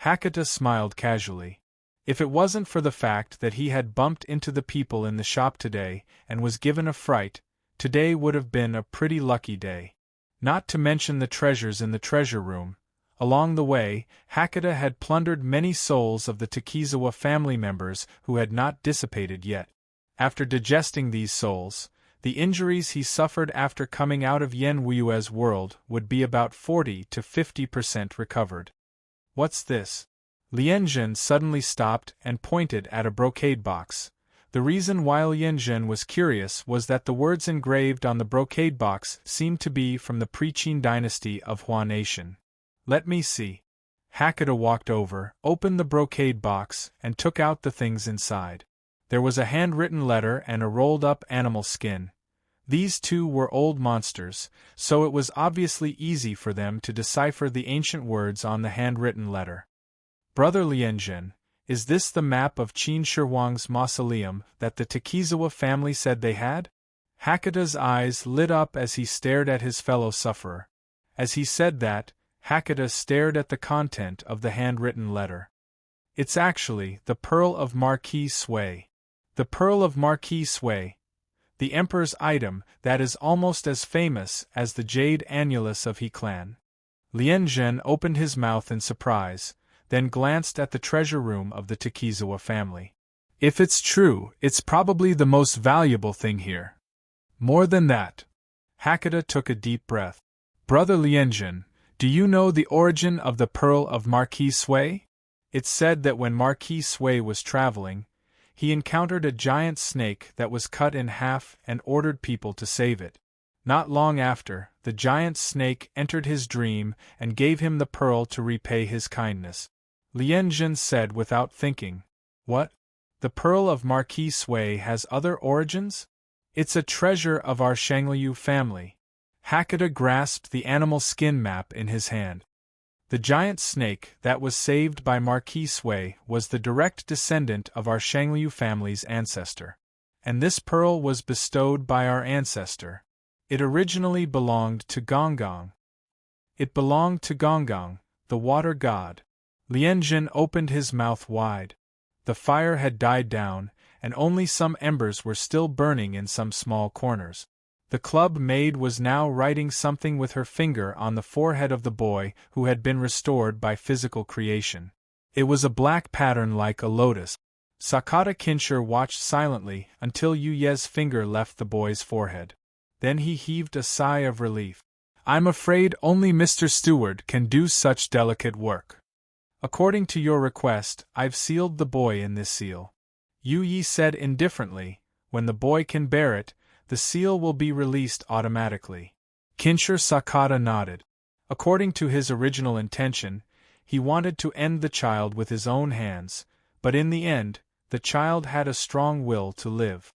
Hakata smiled casually. If it wasn't for the fact that he had bumped into the people in the shop today and was given a fright, today would have been a pretty lucky day. Not to mention the treasures in the treasure room. Along the way, Hakata had plundered many souls of the Takizawa family members who had not dissipated yet. After digesting these souls, the injuries he suffered after coming out of Yen Wuyue's world would be about 40 to 50% recovered. What's this? Lianzhen suddenly stopped and pointed at a brocade box. The reason why Lianzhen was curious was that the words engraved on the brocade box seemed to be from the pre-Qin dynasty of Hua Nation. Let me see. Hakata walked over, opened the brocade box, and took out the things inside. There was a handwritten letter and a rolled-up animal skin. These two were old monsters, so it was obviously easy for them to decipher the ancient words on the handwritten letter. Brother Lianzhen, is this the map of Qin Shi Huang's mausoleum that the Takizawa family said they had? Hakata's eyes lit up as he stared at his fellow sufferer. As he said that, Hakata stared at the content of the handwritten letter. It's actually the Pearl of Marquis Sui. The Pearl of Marquis Sui, the Emperor's item that is almost as famous as the jade annulus of He clan. Lianzhen opened his mouth in surprise, then glanced at the treasure room of the Takizawa family. If it's true, it's probably the most valuable thing here. More than that. Hakata took a deep breath. Brother Lianzhen, do you know the origin of the Pearl of Marquis Sui? It's said that when Marquis Sui was traveling, he encountered a giant snake that was cut in half and ordered people to save it. Not long after, the giant snake entered his dream and gave him the pearl to repay his kindness. Lianzhen said without thinking. What? The Pearl of Marquis Sui has other origins? It's a treasure of our Shangliu family. Hakata grasped the animal skin map in his hand. The giant snake that was saved by Marquis Sui was the direct descendant of our Shangliu family's ancestor. And this pearl was bestowed by our ancestor. It originally belonged to Gonggong. It belonged to Gonggong, the water god. Lianzhen opened his mouth wide. The fire had died down, and only some embers were still burning in some small corners. The club maid was now writing something with her finger on the forehead of the boy who had been restored by physical creation. It was a black pattern like a lotus. Sakata Kinshir watched silently until Yu Ye's finger left the boy's forehead. Then he heaved a sigh of relief. I'm afraid only Mr. Steward can do such delicate work. According to your request, I've sealed the boy in this seal. Yu Yi said indifferently, when the boy can bear it, the seal will be released automatically. Kinshir Sakata nodded. According to his original intention, he wanted to end the child with his own hands, but in the end, the child had a strong will to live.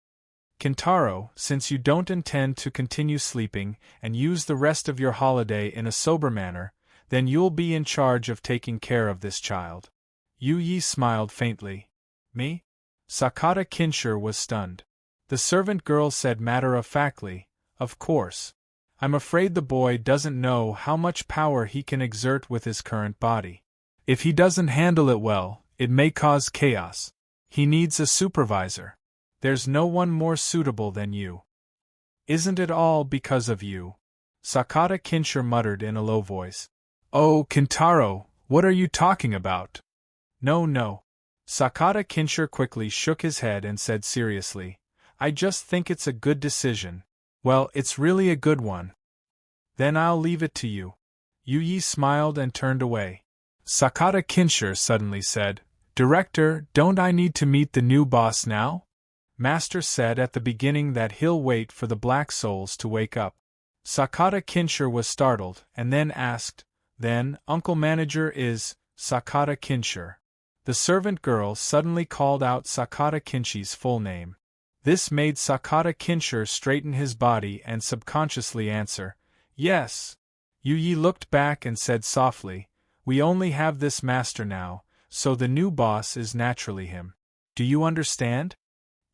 Kintaro, since you don't intend to continue sleeping and use the rest of your holiday in a sober manner, then you'll be in charge of taking care of this child. Yu Yi smiled faintly. Me? Sakata Kinshir was stunned. The servant girl said matter-of-factly, of course. I'm afraid the boy doesn't know how much power he can exert with his current body. If he doesn't handle it well, it may cause chaos. He needs a supervisor. There's no one more suitable than you. Isn't it all because of you? Sakata Kinshir muttered in a low voice. Oh, Kintaro, what are you talking about? No. Sakata Kinshir quickly shook his head and said seriously, I just think it's a good decision. Well, it's really a good one. Then I'll leave it to you. Yu Yi smiled and turned away. Sakata Kinshir suddenly said, Director, don't I need to meet the new boss now? Master said at the beginning that he'll wait for the black souls to wake up. Sakata Kinshir was startled, and then asked, Then, Uncle Manager is Sakata Kinshir. The servant girl suddenly called out Sakata Kinshir's full name. This made Sakata Kinshir straighten his body and subconsciously answer, Yes. Yu Yi looked back and said softly, We only have this master now, so the new boss is naturally him. Do you understand?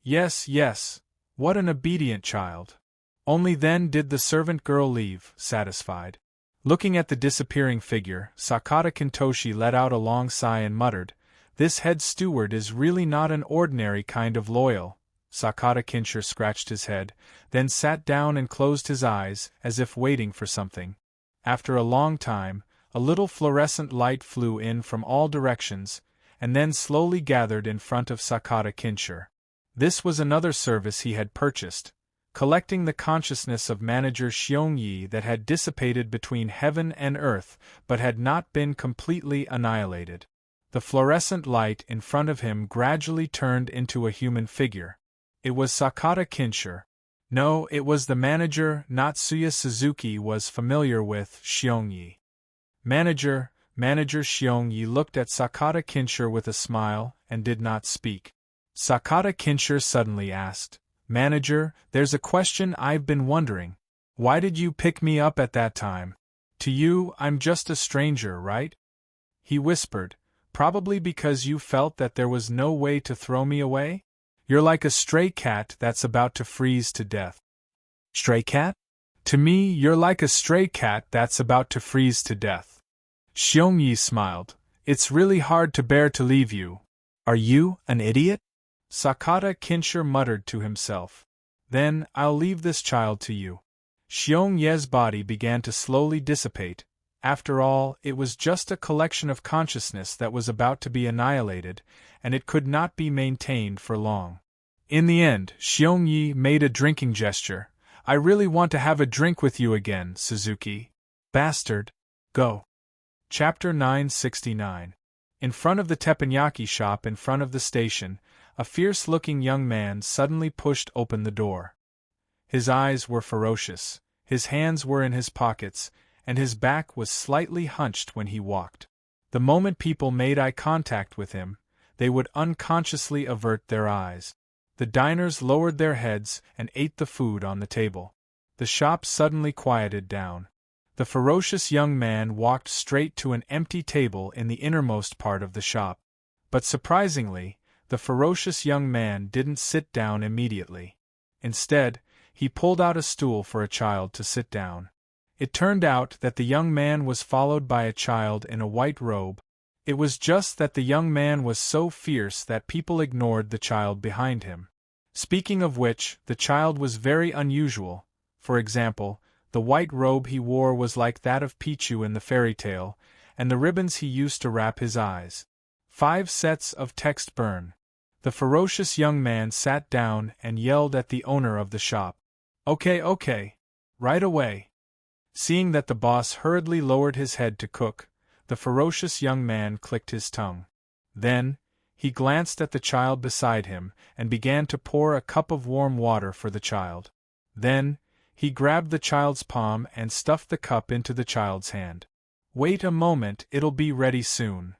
Yes. What an obedient child. Only then did the servant girl leave, satisfied. Looking at the disappearing figure, Sakata Kintoshi let out a long sigh and muttered, This head steward is really not an ordinary kind of loyal. Sakata Kinshir scratched his head, then sat down and closed his eyes, as if waiting for something. After a long time, a little fluorescent light flew in from all directions, and then slowly gathered in front of Sakata Kinshir. This was another service he had purchased, collecting the consciousness of manager Xiongyi that had dissipated between heaven and earth but had not been completely annihilated. The fluorescent light in front of him gradually turned into a human figure. It was Sakata Kinshir. No, it was the manager Natsuya Suzuki was familiar with, Xiongyi. Manager Xiongyi looked at Sakata Kinshir with a smile and did not speak. Sakata Kinshir suddenly asked, Manager, there's a question I've been wondering. Why did you pick me up at that time? To you, I'm just a stranger, right? He whispered, probably because you felt that there was no way to throw me away? You're like a stray cat that's about to freeze to death. Stray cat? To me, you're like a stray cat that's about to freeze to death. Xiongyi smiled. It's really hard to bear to leave you. Are you an idiot? Sakata Kinshir muttered to himself. Then, I'll leave this child to you. Xiongye's body began to slowly dissipate. After all, it was just a collection of consciousness that was about to be annihilated, and it could not be maintained for long. In the end, Xiongyi made a drinking gesture. I really want to have a drink with you again, Suzuki. Bastard. Go. Chapter 969. In front of the teppanyaki shop in front of the station, a fierce-looking young man suddenly pushed open the door. His eyes were ferocious, his hands were in his pockets, and his back was slightly hunched when he walked. The moment people made eye contact with him, they would unconsciously avert their eyes. The diners lowered their heads and ate the food on the table. The shop suddenly quieted down. The ferocious young man walked straight to an empty table in the innermost part of the shop. But surprisingly, the ferocious young man didn't sit down immediately. Instead, he pulled out a stool for a child to sit down. It turned out that the young man was followed by a child in a white robe. It was just that the young man was so fierce that people ignored the child behind him. Speaking of which, the child was very unusual. For example, the white robe he wore was like that of Pichu in the fairy tale, and the ribbons he used to wrap his eyes. 5 sets of text burn. The ferocious young man sat down and yelled at the owner of the shop. Okay. Right away. Seeing that the boss hurriedly lowered his head to cook, the ferocious young man clicked his tongue. Then, he glanced at the child beside him and began to pour a cup of warm water for the child. Then, he grabbed the child's palm and stuffed the cup into the child's hand. Wait a moment, it'll be ready soon.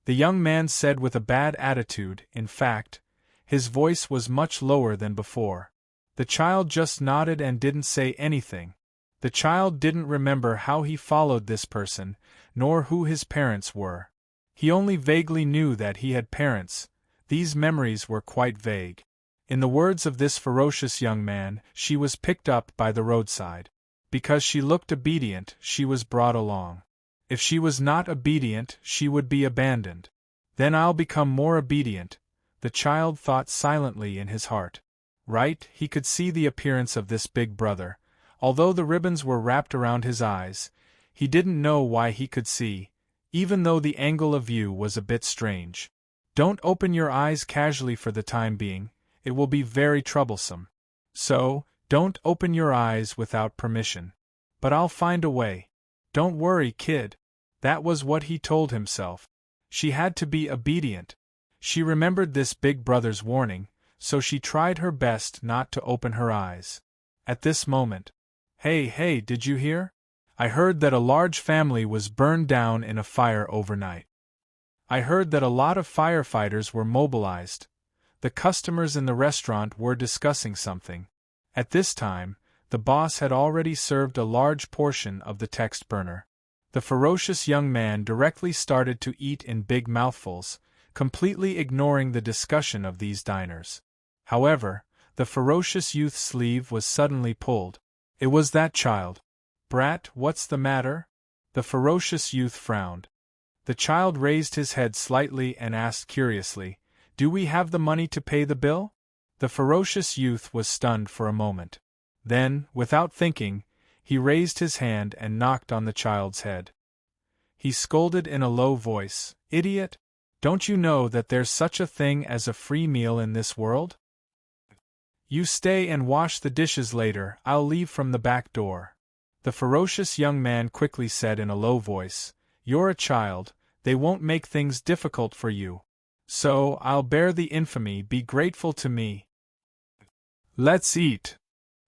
The young man said with a bad attitude. In fact, his voice was much lower than before. The child just nodded and didn't say anything. The child didn't remember how he followed this person, nor who his parents were. He only vaguely knew that he had parents. These memories were quite vague. In the words of this ferocious young man, she was picked up by the roadside. Because she looked obedient, she was brought along. If she was not obedient, she would be abandoned. Then I'll become more obedient, the child thought silently in his heart. Right, he could see the appearance of this big brother. Although the ribbons were wrapped around his eyes, he didn't know why he could see, even though the angle of view was a bit strange. Don't open your eyes casually for the time being, it will be very troublesome. So, don't open your eyes without permission. But I'll find a way. Don't worry, kid. That was what he told himself. She had to be obedient. She remembered this big brother's warning, so she tried her best not to open her eyes. At this moment, Hey, did you hear? I heard that a large family was burned down in a fire overnight. I heard that a lot of firefighters were mobilized. The customers in the restaurant were discussing something. At this time, the boss had already served a large portion of the text burner. The ferocious young man directly started to eat in big mouthfuls, completely ignoring the discussion of these diners. However, the ferocious youth's sleeve was suddenly pulled. It was that child. Brat, what's the matter? The ferocious youth frowned. The child raised his head slightly and asked curiously, Do we have the money to pay the bill? The ferocious youth was stunned for a moment. Then, without thinking, he raised his hand and knocked on the child's head. He scolded in a low voice, Idiot! Don't you know that there's such a thing as a free meal in this world? You stay and wash the dishes later, I'll leave from the back door. The ferocious young man quickly said in a low voice, You're a child, they won't make things difficult for you. So, I'll bear the infamy, be grateful to me. Let's eat.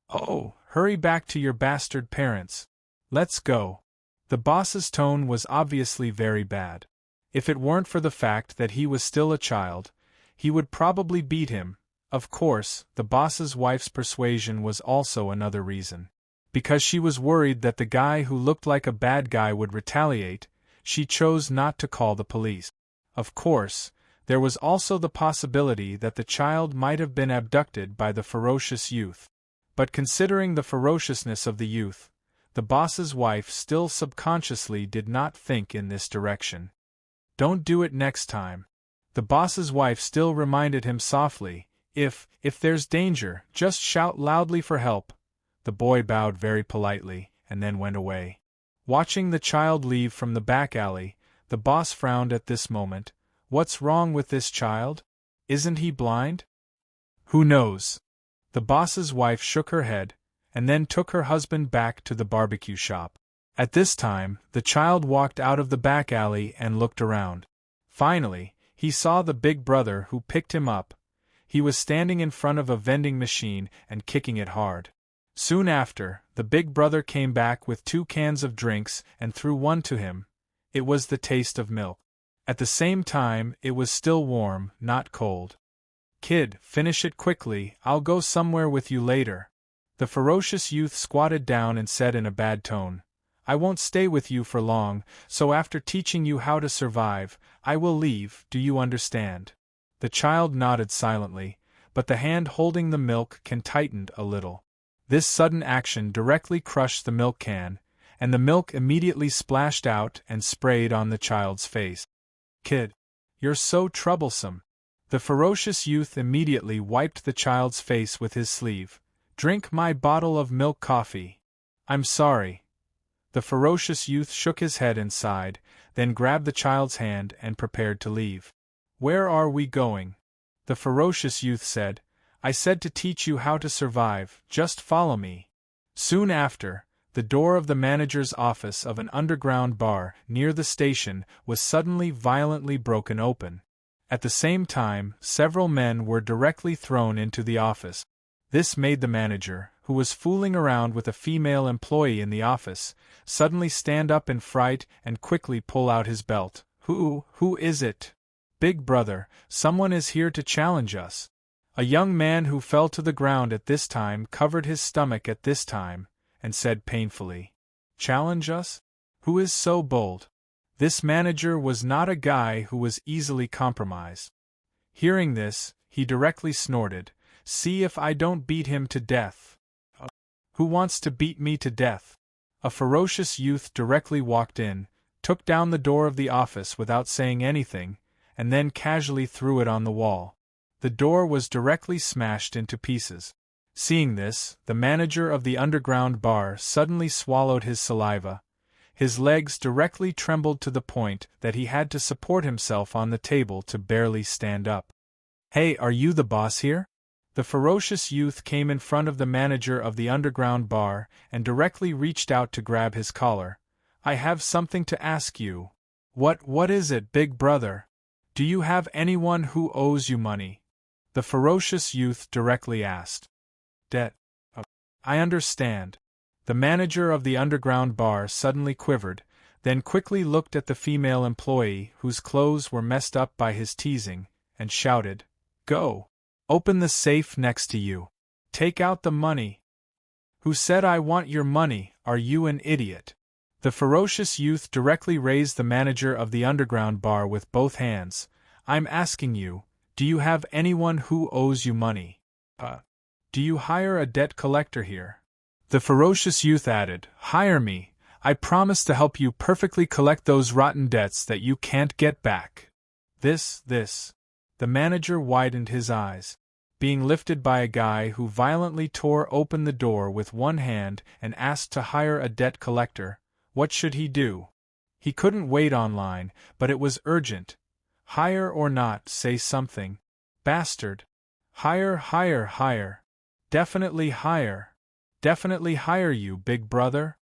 Oh, hurry back to your bastard parents. Let's go. The boss's tone was obviously very bad. If it weren't for the fact that he was still a child, he would probably beat him. Of course, the boss's wife's persuasion was also another reason. Because she was worried that the guy who looked like a bad guy would retaliate, she chose not to call the police. Of course, there was also the possibility that the child might have been abducted by the ferocious youth. But considering the ferociousness of the youth, the boss's wife still subconsciously did not think in this direction. Don't do it next time. The boss's wife still reminded him softly, if there's danger, just shout loudly for help. The boy bowed very politely, and then went away. Watching the child leave from the back alley, the boss frowned at this moment. What's wrong with this child? Isn't he blind? Who knows? The boss's wife shook her head, and then took her husband back to the barbecue shop. At this time, the child walked out of the back alley and looked around. Finally, he saw the big brother who picked him up. He was standing in front of a vending machine and kicking it hard. Soon after, the big brother came back with 2 cans of drinks and threw one to him. It was the taste of milk. At the same time, it was still warm, not cold. Kid, finish it quickly, I'll go somewhere with you later. The ferocious youth squatted down and said in a bad tone, I won't stay with you for long, so after teaching you how to survive, I will leave, do you understand? The child nodded silently, but the hand holding the milk can tightened a little. This sudden action directly crushed the milk can, and the milk immediately splashed out and sprayed on the child's face. Kid, you're so troublesome. The ferocious youth immediately wiped the child's face with his sleeve. Drink my bottle of milk coffee. I'm sorry. The ferocious youth shook his head and sighed, then grabbed the child's hand and prepared to leave. Where are we going? The ferocious youth said, I said to teach you how to survive, just follow me. Soon after, the door of the manager's office of an underground bar near the station was suddenly violently broken open. At the same time, several men were directly thrown into the office. This made the manager, who was fooling around with a female employee in the office, suddenly stand up in fright and quickly pull out his belt. Who is it? Big brother, someone is here to challenge us. A young man who fell to the ground at this time covered his stomach at this time, and said painfully, Challenge us? Who is so bold? This manager was not a guy who was easily compromised. Hearing this, he directly snorted, See if I don't beat him to death. Who wants to beat me to death? A ferocious youth directly walked in, took down the door of the office without saying anything, and then casually threw it on the wall. The door was directly smashed into pieces. Seeing this, the manager of the underground bar suddenly swallowed his saliva. His legs directly trembled to the point that he had to support himself on the table to barely stand up. Hey, are you the boss here? The ferocious youth came in front of the manager of the underground bar and directly reached out to grab his collar. I have something to ask you. What is it, big brother? Do you have anyone who owes you money? The ferocious youth directly asked. Debt. I understand. The manager of the underground bar suddenly quivered, then quickly looked at the female employee whose clothes were messed up by his teasing, and shouted, Go! Open the safe next to you. Take out the money. Who said I want your money? Are you an idiot? The ferocious youth directly raised the manager of the underground bar with both hands. I'm asking you, do you have anyone who owes you money? Do you hire a debt collector here? The ferocious youth added, Hire me. I promise to help you perfectly collect those rotten debts that you can't get back. This. The manager widened his eyes. Being lifted by a guy who violently tore open the door with one hand and asked to hire a debt collector, what should he do? He couldn't wait online, but it was urgent. Hire or not, say something. Bastard. Hire. Definitely hire. Definitely hire you, big brother.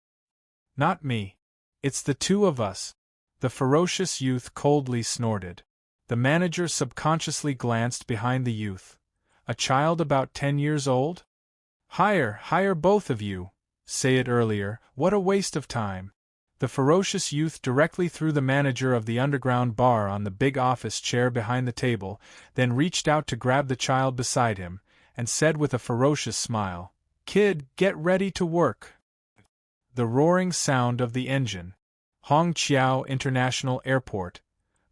Not me. It's the two of us. The ferocious youth coldly snorted. The manager subconsciously glanced behind the youth. A child about 10 years old? Hire both of you. Say it earlier, what a waste of time. The ferocious youth directly threw the manager of the underground bar on the big office chair behind the table, then reached out to grab the child beside him, and said with a ferocious smile, "Kid, get ready to work." The roaring sound of the engine. Hongqiao International Airport.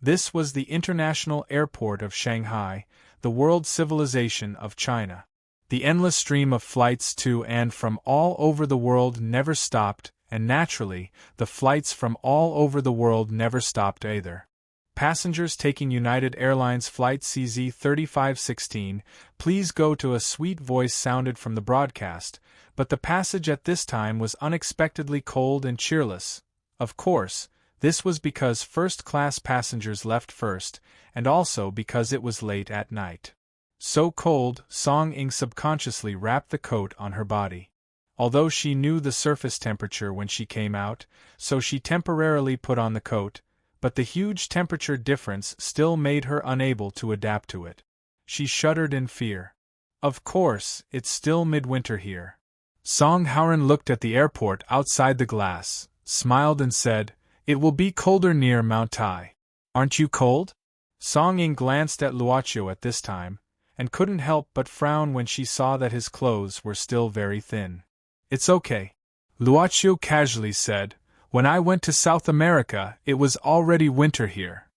This was the international airport of Shanghai, the world civilization of China. The endless stream of flights to and from all over the world never stopped, and naturally, the flights from all over the world never stopped either. Passengers taking United Airlines Flight CZ3516, please go to. A sweet voice sounded from the broadcast, but the passage at this time was unexpectedly cold and cheerless. Of course, this was because first-class passengers left first, and also because it was late at night. So cold, Song Ying subconsciously wrapped the coat on her body. Although she knew the surface temperature when she came out, so she temporarily put on the coat, but the huge temperature difference still made her unable to adapt to it. She shuddered in fear. Of course, it's still midwinter here. Song Haoran looked at the airport outside the glass, smiled and said, "It will be colder near Mount Tai. Aren't you cold?" Song Ying glanced at Luoqiu at this time, and couldn't help but frown when she saw that his clothes were still very thin. "It's okay," Luoqiu casually said. "When I went to South America, it was already winter here."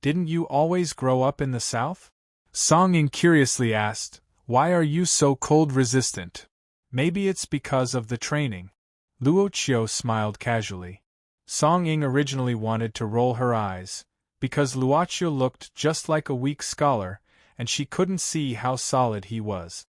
"Didn't you always grow up in the South?" Song Ying curiously asked. "Why are you so cold-resistant?" "Maybe it's because of the training." Luoqiu smiled casually. Song Ying originally wanted to roll her eyes, because Luoqiu looked just like a weak scholar, and she couldn't see how solid he was.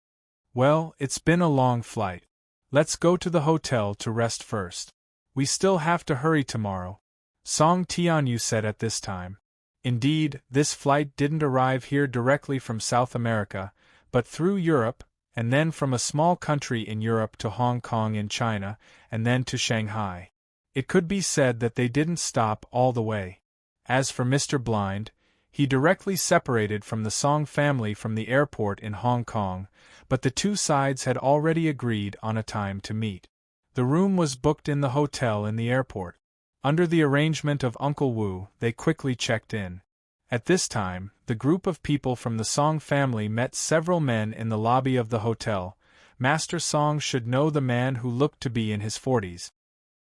"Well, it's been a long flight. Let's go to the hotel to rest first. We still have to hurry tomorrow," Song Tianyu said at this time. Indeed, this flight didn't arrive here directly from South America, but through Europe, and then from a small country in Europe to Hong Kong in China, and then to Shanghai. It could be said that they didn't stop all the way. As for Mr. Blind, he directly separated from the Song family from the airport in Hong Kong, but the two sides had already agreed on a time to meet. The room was booked in the hotel in the airport. Under the arrangement of Uncle Wu, they quickly checked in. At this time, the group of people from the Song family met several men in the lobby of the hotel. Master Song should know the man who looked to be in his 40s.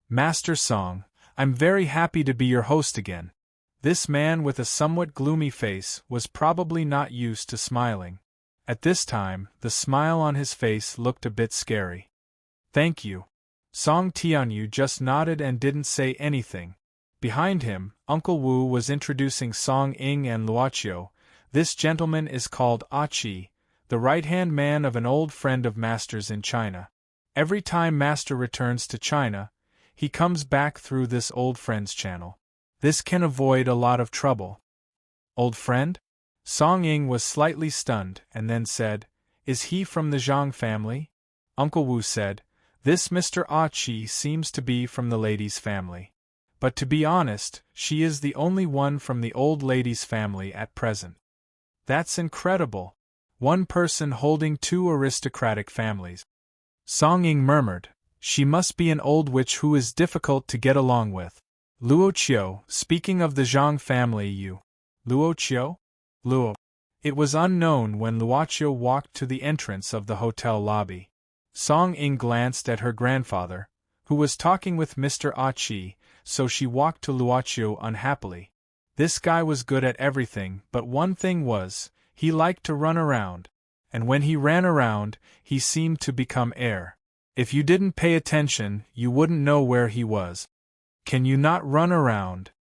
"Master Song, I'm very happy to be your host again." This man with a somewhat gloomy face was probably not used to smiling. At this time, the smile on his face looked a bit scary. "Thank you." Song Tianyu just nodded and didn't say anything. Behind him, Uncle Wu was introducing Song Ying and Luoqiu. "This gentleman is called Qi, the right-hand man of an old friend of Master's in China. Every time Master returns to China, he comes back through this old friend's channel. This can avoid a lot of trouble." "Old friend?" Song Ying was slightly stunned and then said, "Is he from the Zhang family?" Uncle Wu said, "This Mr. Qi seems to be from the lady's family. But to be honest, she is the only one from the old lady's family at present." "That's incredible. One person holding two aristocratic families." Song Ying murmured, "She must be an old witch who is difficult to get along with." "Luoqiu, speaking of the Zhang family, you..." "Luoqiu? Luo." It was unknown when Luoqiu walked to the entrance of the hotel lobby. Song Ying glanced at her grandfather, who was talking with Mr. Qi, so she walked to Luoqiu unhappily. This guy was good at everything, but one thing was, he liked to run around. And when he ran around, he seemed to become air. If you didn't pay attention, you wouldn't know where he was. "Can you not run around?"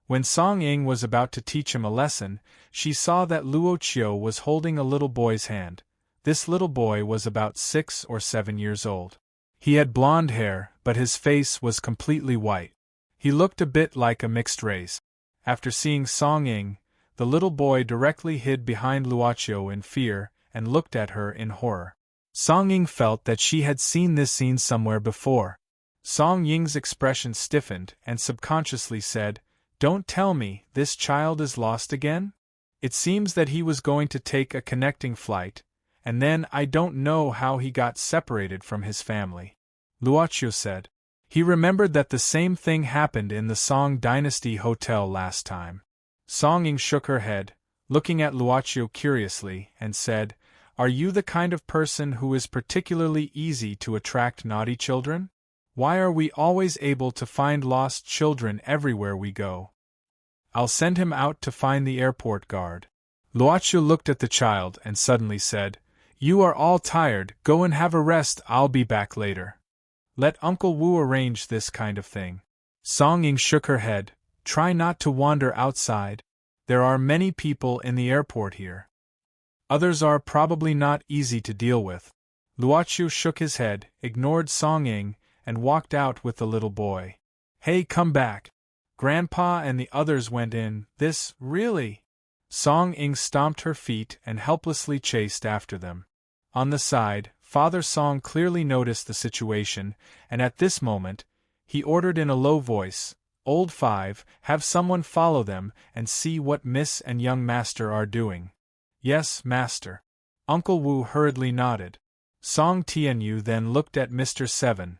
When Song Ying was about to teach him a lesson, she saw that Luoqiu was holding a little boy's hand. This little boy was about 6 or 7 years old. He had blonde hair, but his face was completely white. He looked a bit like a mixed race. After seeing Song Ying, the little boy directly hid behind Luoqiu in fear and looked at her in horror. Song Ying felt that she had seen this scene somewhere before. Song Ying's expression stiffened and subconsciously said, "Don't tell me this child is lost again? It seems that he was going to take a connecting flight, and then I don't know how he got separated from his family." Luoqiu said. He remembered that the same thing happened in the Song Dynasty Hotel last time. Song Ying shook her head, looking at Luoqiu curiously, and said, "Are you the kind of person who is particularly easy to attract naughty children? Why are we always able to find lost children everywhere we go? I'll send him out to find the airport guard." Luoqiu looked at the child and suddenly said, "You are all tired, go and have a rest, I'll be back later. Let Uncle Wu arrange this kind of thing." Song Ying shook her head. "Try not to wander outside. There are many people in the airport here. Others are probably not easy to deal with." Luoqiu shook his head, ignored Song Ying, and walked out with the little boy. "Hey, come back. Grandpa and the others went in. This, really?" Song Ying stomped her feet and helplessly chased after them. On the side, Father Song clearly noticed the situation, and at this moment, he ordered in a low voice, "Old Five, have someone follow them and see what Miss and young Master are doing." "Yes, Master." Uncle Wu hurriedly nodded. Song Tianyu then looked at Mr. 7,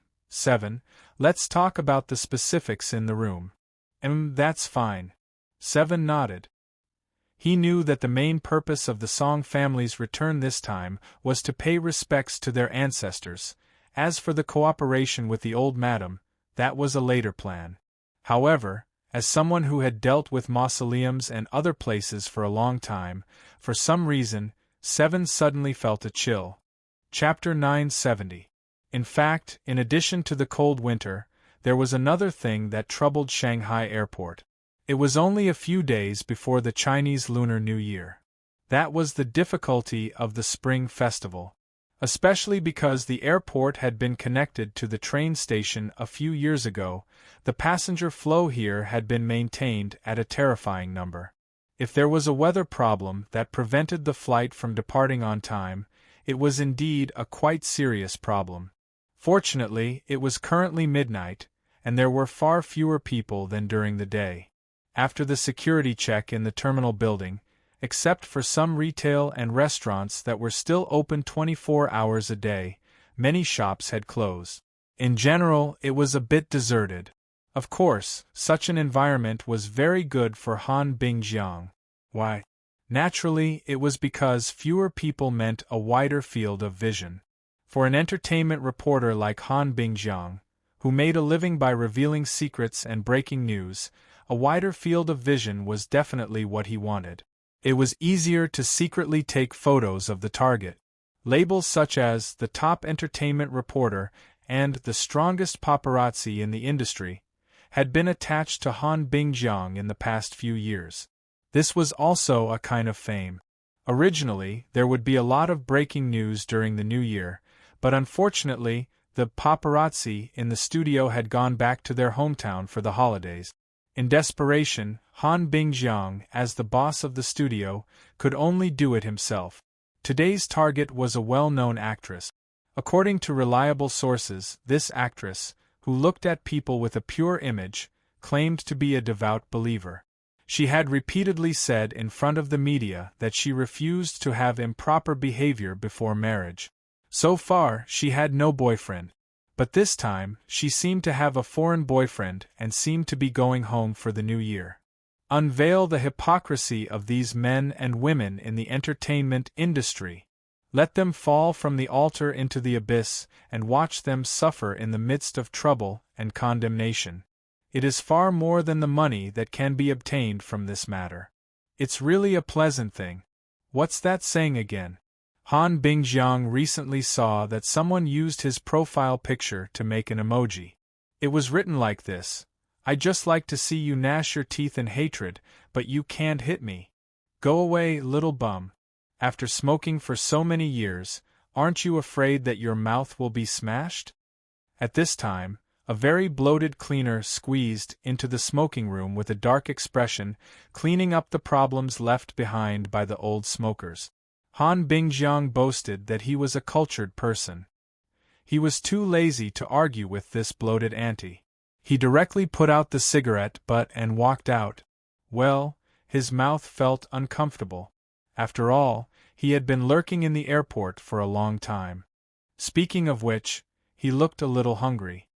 "Let's talk about the specifics in the room." That's fine." 7 nodded. He knew that the main purpose of the Song family's return this time was to pay respects to their ancestors. As for the cooperation with the old madam, that was a later plan. However, as someone who had dealt with mausoleums and other places for a long time, for some reason, 7 suddenly felt a chill. Chapter 970. In fact, in addition to the cold winter, there was another thing that troubled Shanghai Airport. It was only a few days before the Chinese Lunar New Year. That was the difficulty of the Spring Festival. Especially because the airport had been connected to the train station a few years ago, the passenger flow here had been maintained at a terrifying number. If there was a weather problem that prevented the flight from departing on time, it was indeed a quite serious problem. Fortunately, it was currently midnight, and there were far fewer people than during the day. After the security check in the terminal building, except for some retail and restaurants that were still open 24 hours a day, many shops had closed. In general, it was a bit deserted. Of course, such an environment was very good for Han Bingjiang. Why? Naturally, it was because fewer people meant a wider field of vision. For an entertainment reporter like Han Bingjiang, who made a living by revealing secrets and breaking news, a wider field of vision was definitely what he wanted. It was easier to secretly take photos of the target. Labels such as the top entertainment reporter and the strongest paparazzi in the industry had been attached to Han Bingjiang in the past few years. This was also a kind of fame. Originally, there would be a lot of breaking news during the new year, but unfortunately, the paparazzi in the studio had gone back to their hometown for the holidays. In desperation, Han Bingjiang, as the boss of the studio, could only do it himself. Today's target was a well-known actress. According to reliable sources, this actress, who looked at people with a pure image, claimed to be a devout believer. She had repeatedly said in front of the media that she refused to have improper behavior before marriage. So far, she had no boyfriend. But this time, she seemed to have a foreign boyfriend and seemed to be going home for the new year. Unveil the hypocrisy of these men and women in the entertainment industry. Let them fall from the altar into the abyss and watch them suffer in the midst of trouble and condemnation. It is far more than the money that can be obtained from this matter. It's really a pleasant thing. What's that saying again? Han Bingjiang recently saw that someone used his profile picture to make an emoji. It was written like this: "I just like to see you gnash your teeth in hatred, but you can't hit me. Go away, little bum. After smoking for so many years, aren't you afraid that your mouth will be smashed?" At this time, a very bloated cleaner squeezed into the smoking room with a dark expression, cleaning up the problems left behind by the old smokers. Han Bingjiang boasted that he was a cultured person. He was too lazy to argue with this bloated auntie. He directly put out the cigarette butt and walked out. Well, his mouth felt uncomfortable. After all, he had been lurking in the airport for a long time. Speaking of which, he looked a little hungry.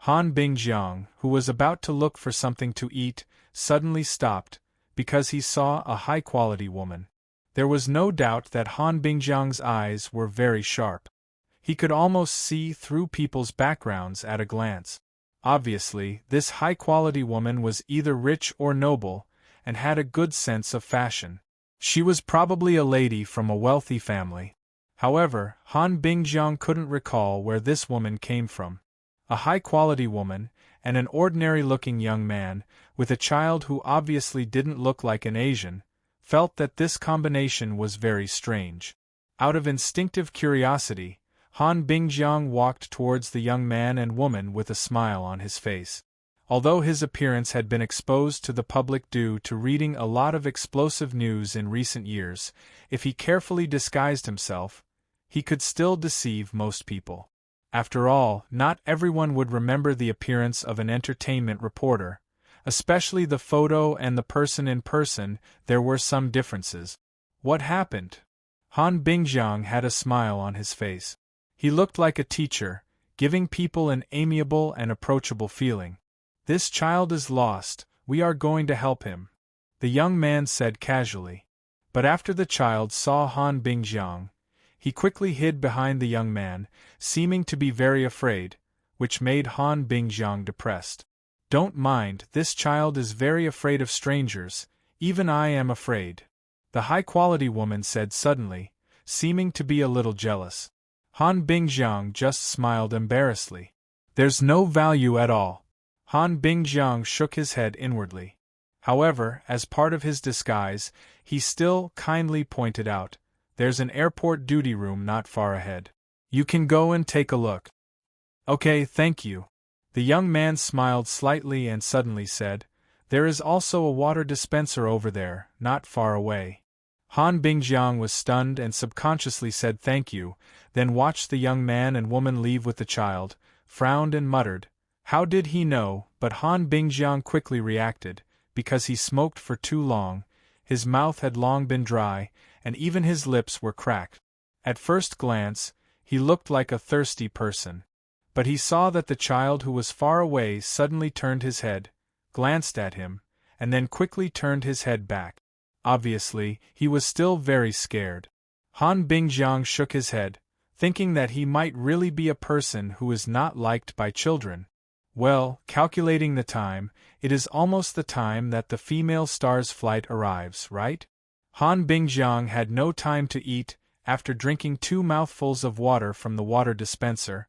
Han Bingjiang, who was about to look for something to eat, suddenly stopped, because he saw a high-quality woman. There was no doubt that Han Bingjiang's eyes were very sharp. He could almost see through people's backgrounds at a glance. Obviously, this high-quality woman was either rich or noble, and had a good sense of fashion. She was probably a lady from a wealthy family. However, Han Bingjiang couldn't recall where this woman came from. A high-quality woman, and an ordinary-looking young man, with a child who obviously didn't look like an Asian, felt that this combination was very strange. Out of instinctive curiosity, Han Bingjiang walked towards the young man and woman with a smile on his face. Although his appearance had been exposed to the public due to reading a lot of explosive news in recent years, if he carefully disguised himself, he could still deceive most people. After all, not everyone would remember the appearance of an entertainment reporter, especially the photo and the person in person. There were some differences. What happened? Han Bingjiang had a smile on his face. He looked like a teacher, giving people an amiable and approachable feeling. "This child is lost, we are going to help him," the young man said casually. But after the child saw Han Bingjiang, he quickly hid behind the young man, seeming to be very afraid, which made Han Bingjiang depressed. "Don't mind, this child is very afraid of strangers, even I am afraid," the high-quality woman said suddenly, seeming to be a little jealous. Han Bingjiang just smiled embarrassedly. "There's no value at all." Han Bingjiang shook his head inwardly. However, as part of his disguise, he still kindly pointed out, "There's an airport duty room not far ahead. You can go and take a look." "Okay, thank you." The young man smiled slightly and suddenly said, "There is also a water dispenser over there, not far away." Han Bingjiang was stunned and subconsciously said thank you, then watched the young man and woman leave with the child, frowned and muttered. How did he know? But Han Bingjiang quickly reacted, because he smoked for too long, his mouth had long been dry, and even his lips were cracked. At first glance, he looked like a thirsty person. But he saw that the child who was far away suddenly turned his head, glanced at him, and then quickly turned his head back. Obviously, he was still very scared. Han Bingjiang shook his head, thinking that he might really be a person who is not liked by children. Well, calculating the time, it is almost the time that the female star's flight arrives, right? Han Bingjiang had no time to eat. After drinking 2 mouthfuls of water from the water dispenser,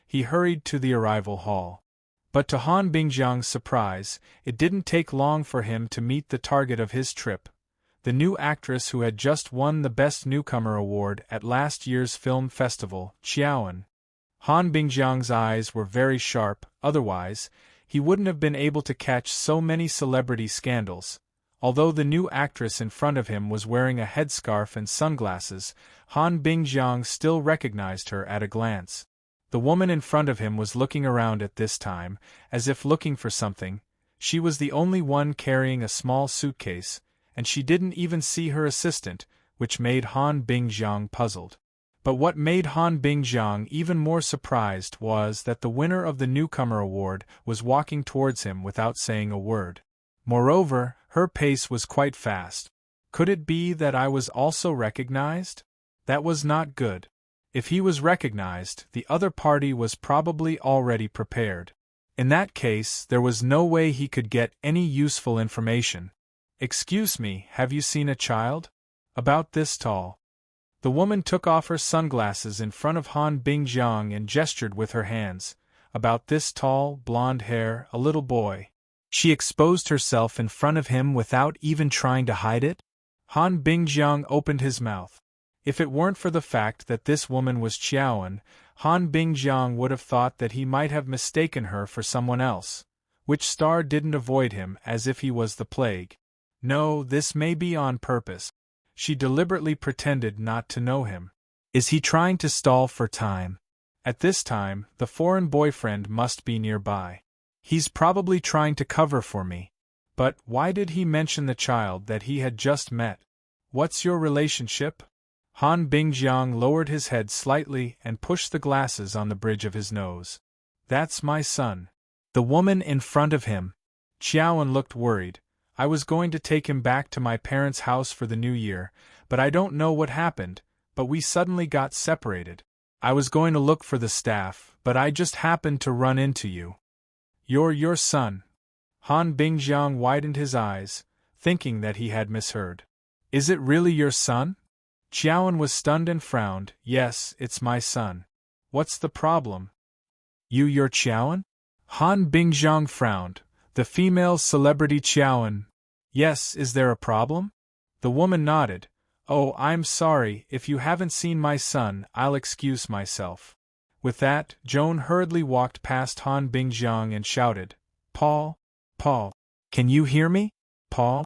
he hurried to the arrival hall. But to Han Bingjiang's surprise, it didn't take long for him to meet the target of his trip, the new actress who had just won the Best Newcomer award at last year's film festival, Qiaoan. Han Bingjiang's eyes were very sharp, otherwise, he wouldn't have been able to catch so many celebrity scandals. Although the new actress in front of him was wearing a headscarf and sunglasses, Han Bingjiang still recognized her at a glance. The woman in front of him was looking around at this time, as if looking for something. She was the only one carrying a small suitcase, and she didn't even see her assistant, which made Han Bingjiang puzzled. But what made Han Bingjiang even more surprised was that the winner of the Newcomer Award was walking towards him without saying a word. Moreover, her pace was quite fast. Could it be that I was also recognized? That was not good. If he was recognized, the other party was probably already prepared. In that case, there was no way he could get any useful information. "Excuse me, have you seen a child? About this tall?" The woman took off her sunglasses in front of Han Bingjiang and gestured with her hands. "About this tall, blonde hair, a little boy." She exposed herself in front of him without even trying to hide it? Han Bingjiang opened his mouth. If it weren't for the fact that this woman was Qiaoan, Han Bingjiang would have thought that he might have mistaken her for someone else. Which star didn't avoid him as if he was the plague? No, this may be on purpose. She deliberately pretended not to know him. Is he trying to stall for time? At this time, the foreign boyfriend must be nearby. He's probably trying to cover for me. But why did he mention the child that he had just met? What's your relationship? Han Bingjiang lowered his head slightly and pushed the glasses on the bridge of his nose. That's my son. The woman in front of him. Qiaowen looked worried. I was going to take him back to my parents' house for the new year, but I don't know what happened, but we suddenly got separated. I was going to look for the staff, but I just happened to run into you. You're your son. Han Bingjiang widened his eyes, thinking that he had misheard. Is it really your son? Qiaowen was stunned and frowned. Yes, it's my son. What's the problem? You're Qiaowen? Han Bingjiang frowned. The female celebrity Qiaowen. Yes, is there a problem? The woman nodded. Oh, I'm sorry, if you haven't seen my son, I'll excuse myself. With that, Joan hurriedly walked past Han Bingjiang and shouted, Paul? Paul? Can you hear me? Paul?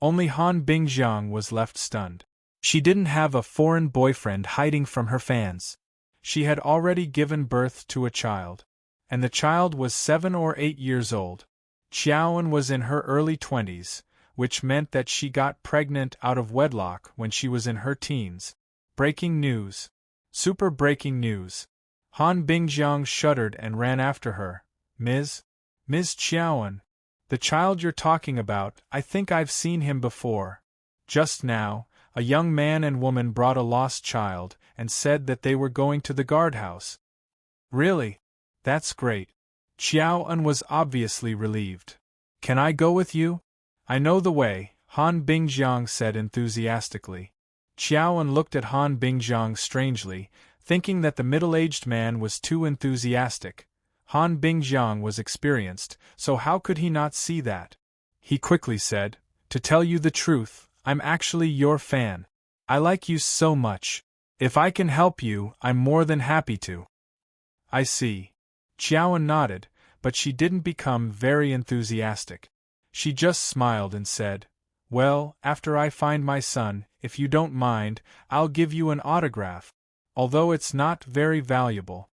Only Han Bingjiang was left stunned. She didn't have a foreign boyfriend hiding from her fans. She had already given birth to a child. And the child was 7 or 8 years old. Qiaowen was in her early 20s, which meant that she got pregnant out of wedlock when she was in her teens. Breaking news. Super breaking news. Han Bingjiang shuddered and ran after her. Ms. Qiaowen. The child you're talking about, I think I've seen him before. Just now, a young man and woman brought a lost child and said that they were going to the guardhouse. Really? That's great. Qiaowen was obviously relieved. Can I go with you? I know the way, Han Bingjiang said enthusiastically. Qiaowen looked at Han Bingjiang strangely, thinking that the middle-aged man was too enthusiastic. Han Bingjiang was experienced, so how could he not see that? He quickly said, To tell you the truth, I'm actually your fan. I like you so much. If I can help you, I'm more than happy to. I see. Qiaowen nodded, but she didn't become very enthusiastic. She just smiled and said, Well, after I find my son, if you don't mind, I'll give you an autograph. Although it's not very valuable.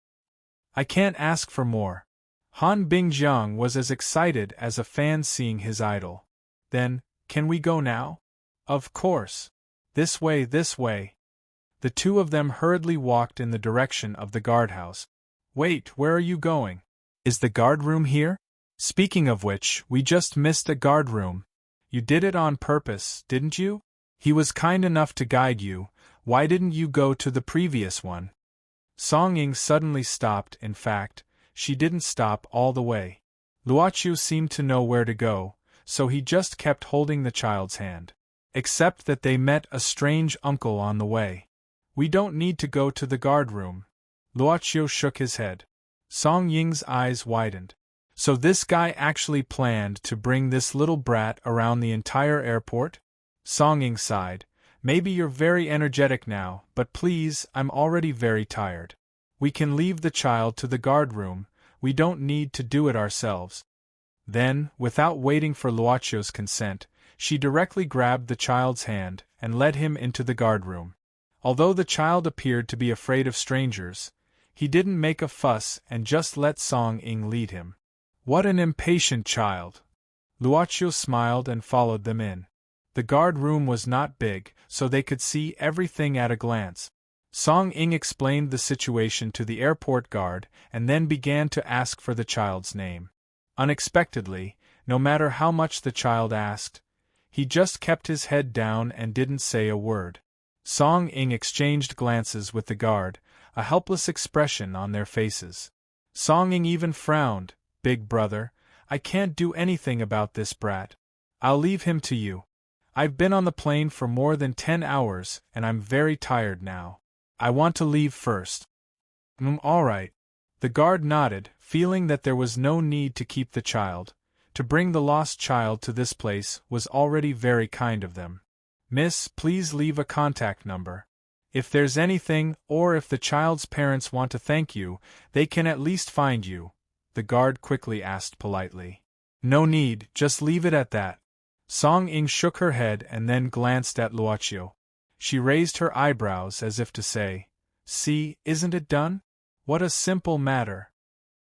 I can't ask for more. Han Bingjiang was as excited as a fan seeing his idol. Then, can we go now? Of course. This way, this way. The two of them hurriedly walked in the direction of the guardhouse. Wait, where are you going? Is the guardroom here? Speaking of which, we just missed a guardroom. You did it on purpose, didn't you? He was kind enough to guide you. Why didn't you go to the previous one? Song Ying suddenly stopped. In fact, she didn't stop all the way. Luoqiu seemed to know where to go, so he just kept holding the child's hand. Except that they met a strange uncle on the way. We don't need to go to the guardroom. Luoqiu shook his head. Song Ying's eyes widened. So this guy actually planned to bring this little brat around the entire airport? Song Ying sighed. Maybe you're very energetic now, but please, I'm already very tired. We can leave the child to the guardroom, we don't need to do it ourselves. Then, without waiting for Luoqiu's consent, she directly grabbed the child's hand and led him into the guardroom. Although the child appeared to be afraid of strangers, he didn't make a fuss and just let Song Ying lead him. What an impatient child! Luoqiu smiled and followed them in. The guard room was not big, so they could see everything at a glance. Song Ying explained the situation to the airport guard and then began to ask for the child's name. Unexpectedly, no matter how much the child asked, he just kept his head down and didn't say a word. Song Ying exchanged glances with the guard, a helpless expression on their faces. Song Ying even frowned. Big brother, I can't do anything about this brat. I'll leave him to you. I've been on the plane for more than 10 hours, and I'm very tired now. I want to leave first. All right. The guard nodded, feeling that there was no need to keep the child. To bring the lost child to this place was already very kind of them. Miss, please leave a contact number. If there's anything, or if the child's parents want to thank you, they can at least find you, the guard quickly asked politely. No need, just leave it at that. Song Ying shook her head and then glanced at Luoqiu. She raised her eyebrows as if to say, "See, isn't it done? What a simple matter."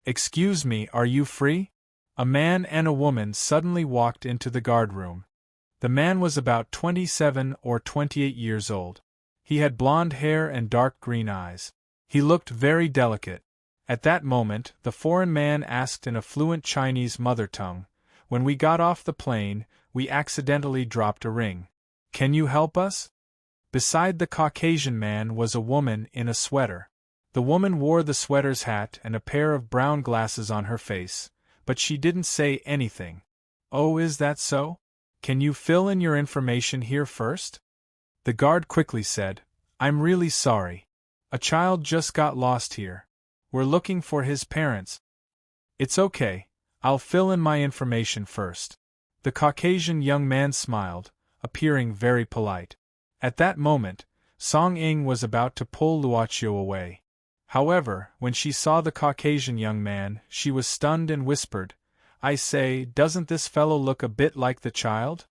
"Excuse me, are you free?" A man and a woman suddenly walked into the guardroom. The man was about 27 or 28 years old. He had blonde hair and dark green eyes. He looked very delicate. At that moment, the foreign man asked in a fluent Chinese mother tongue, "When we got off the plane, we accidentally dropped a ring. Can you help us?" Beside the Caucasian man was a woman in a sweater. The woman wore the sweater's hat and a pair of brown glasses on her face, but she didn't say anything. "Oh, is that so? Can you fill in your information here first?" The guard quickly said, "I'm really sorry. A child just got lost here. We're looking for his parents." "It's okay, I'll fill in my information first." The Caucasian young man smiled, appearing very polite. At that moment, Song Ing was about to pull Luoqiu away. However, when she saw the Caucasian young man, she was stunned and whispered, "I say, doesn't this fellow look a bit like the child?"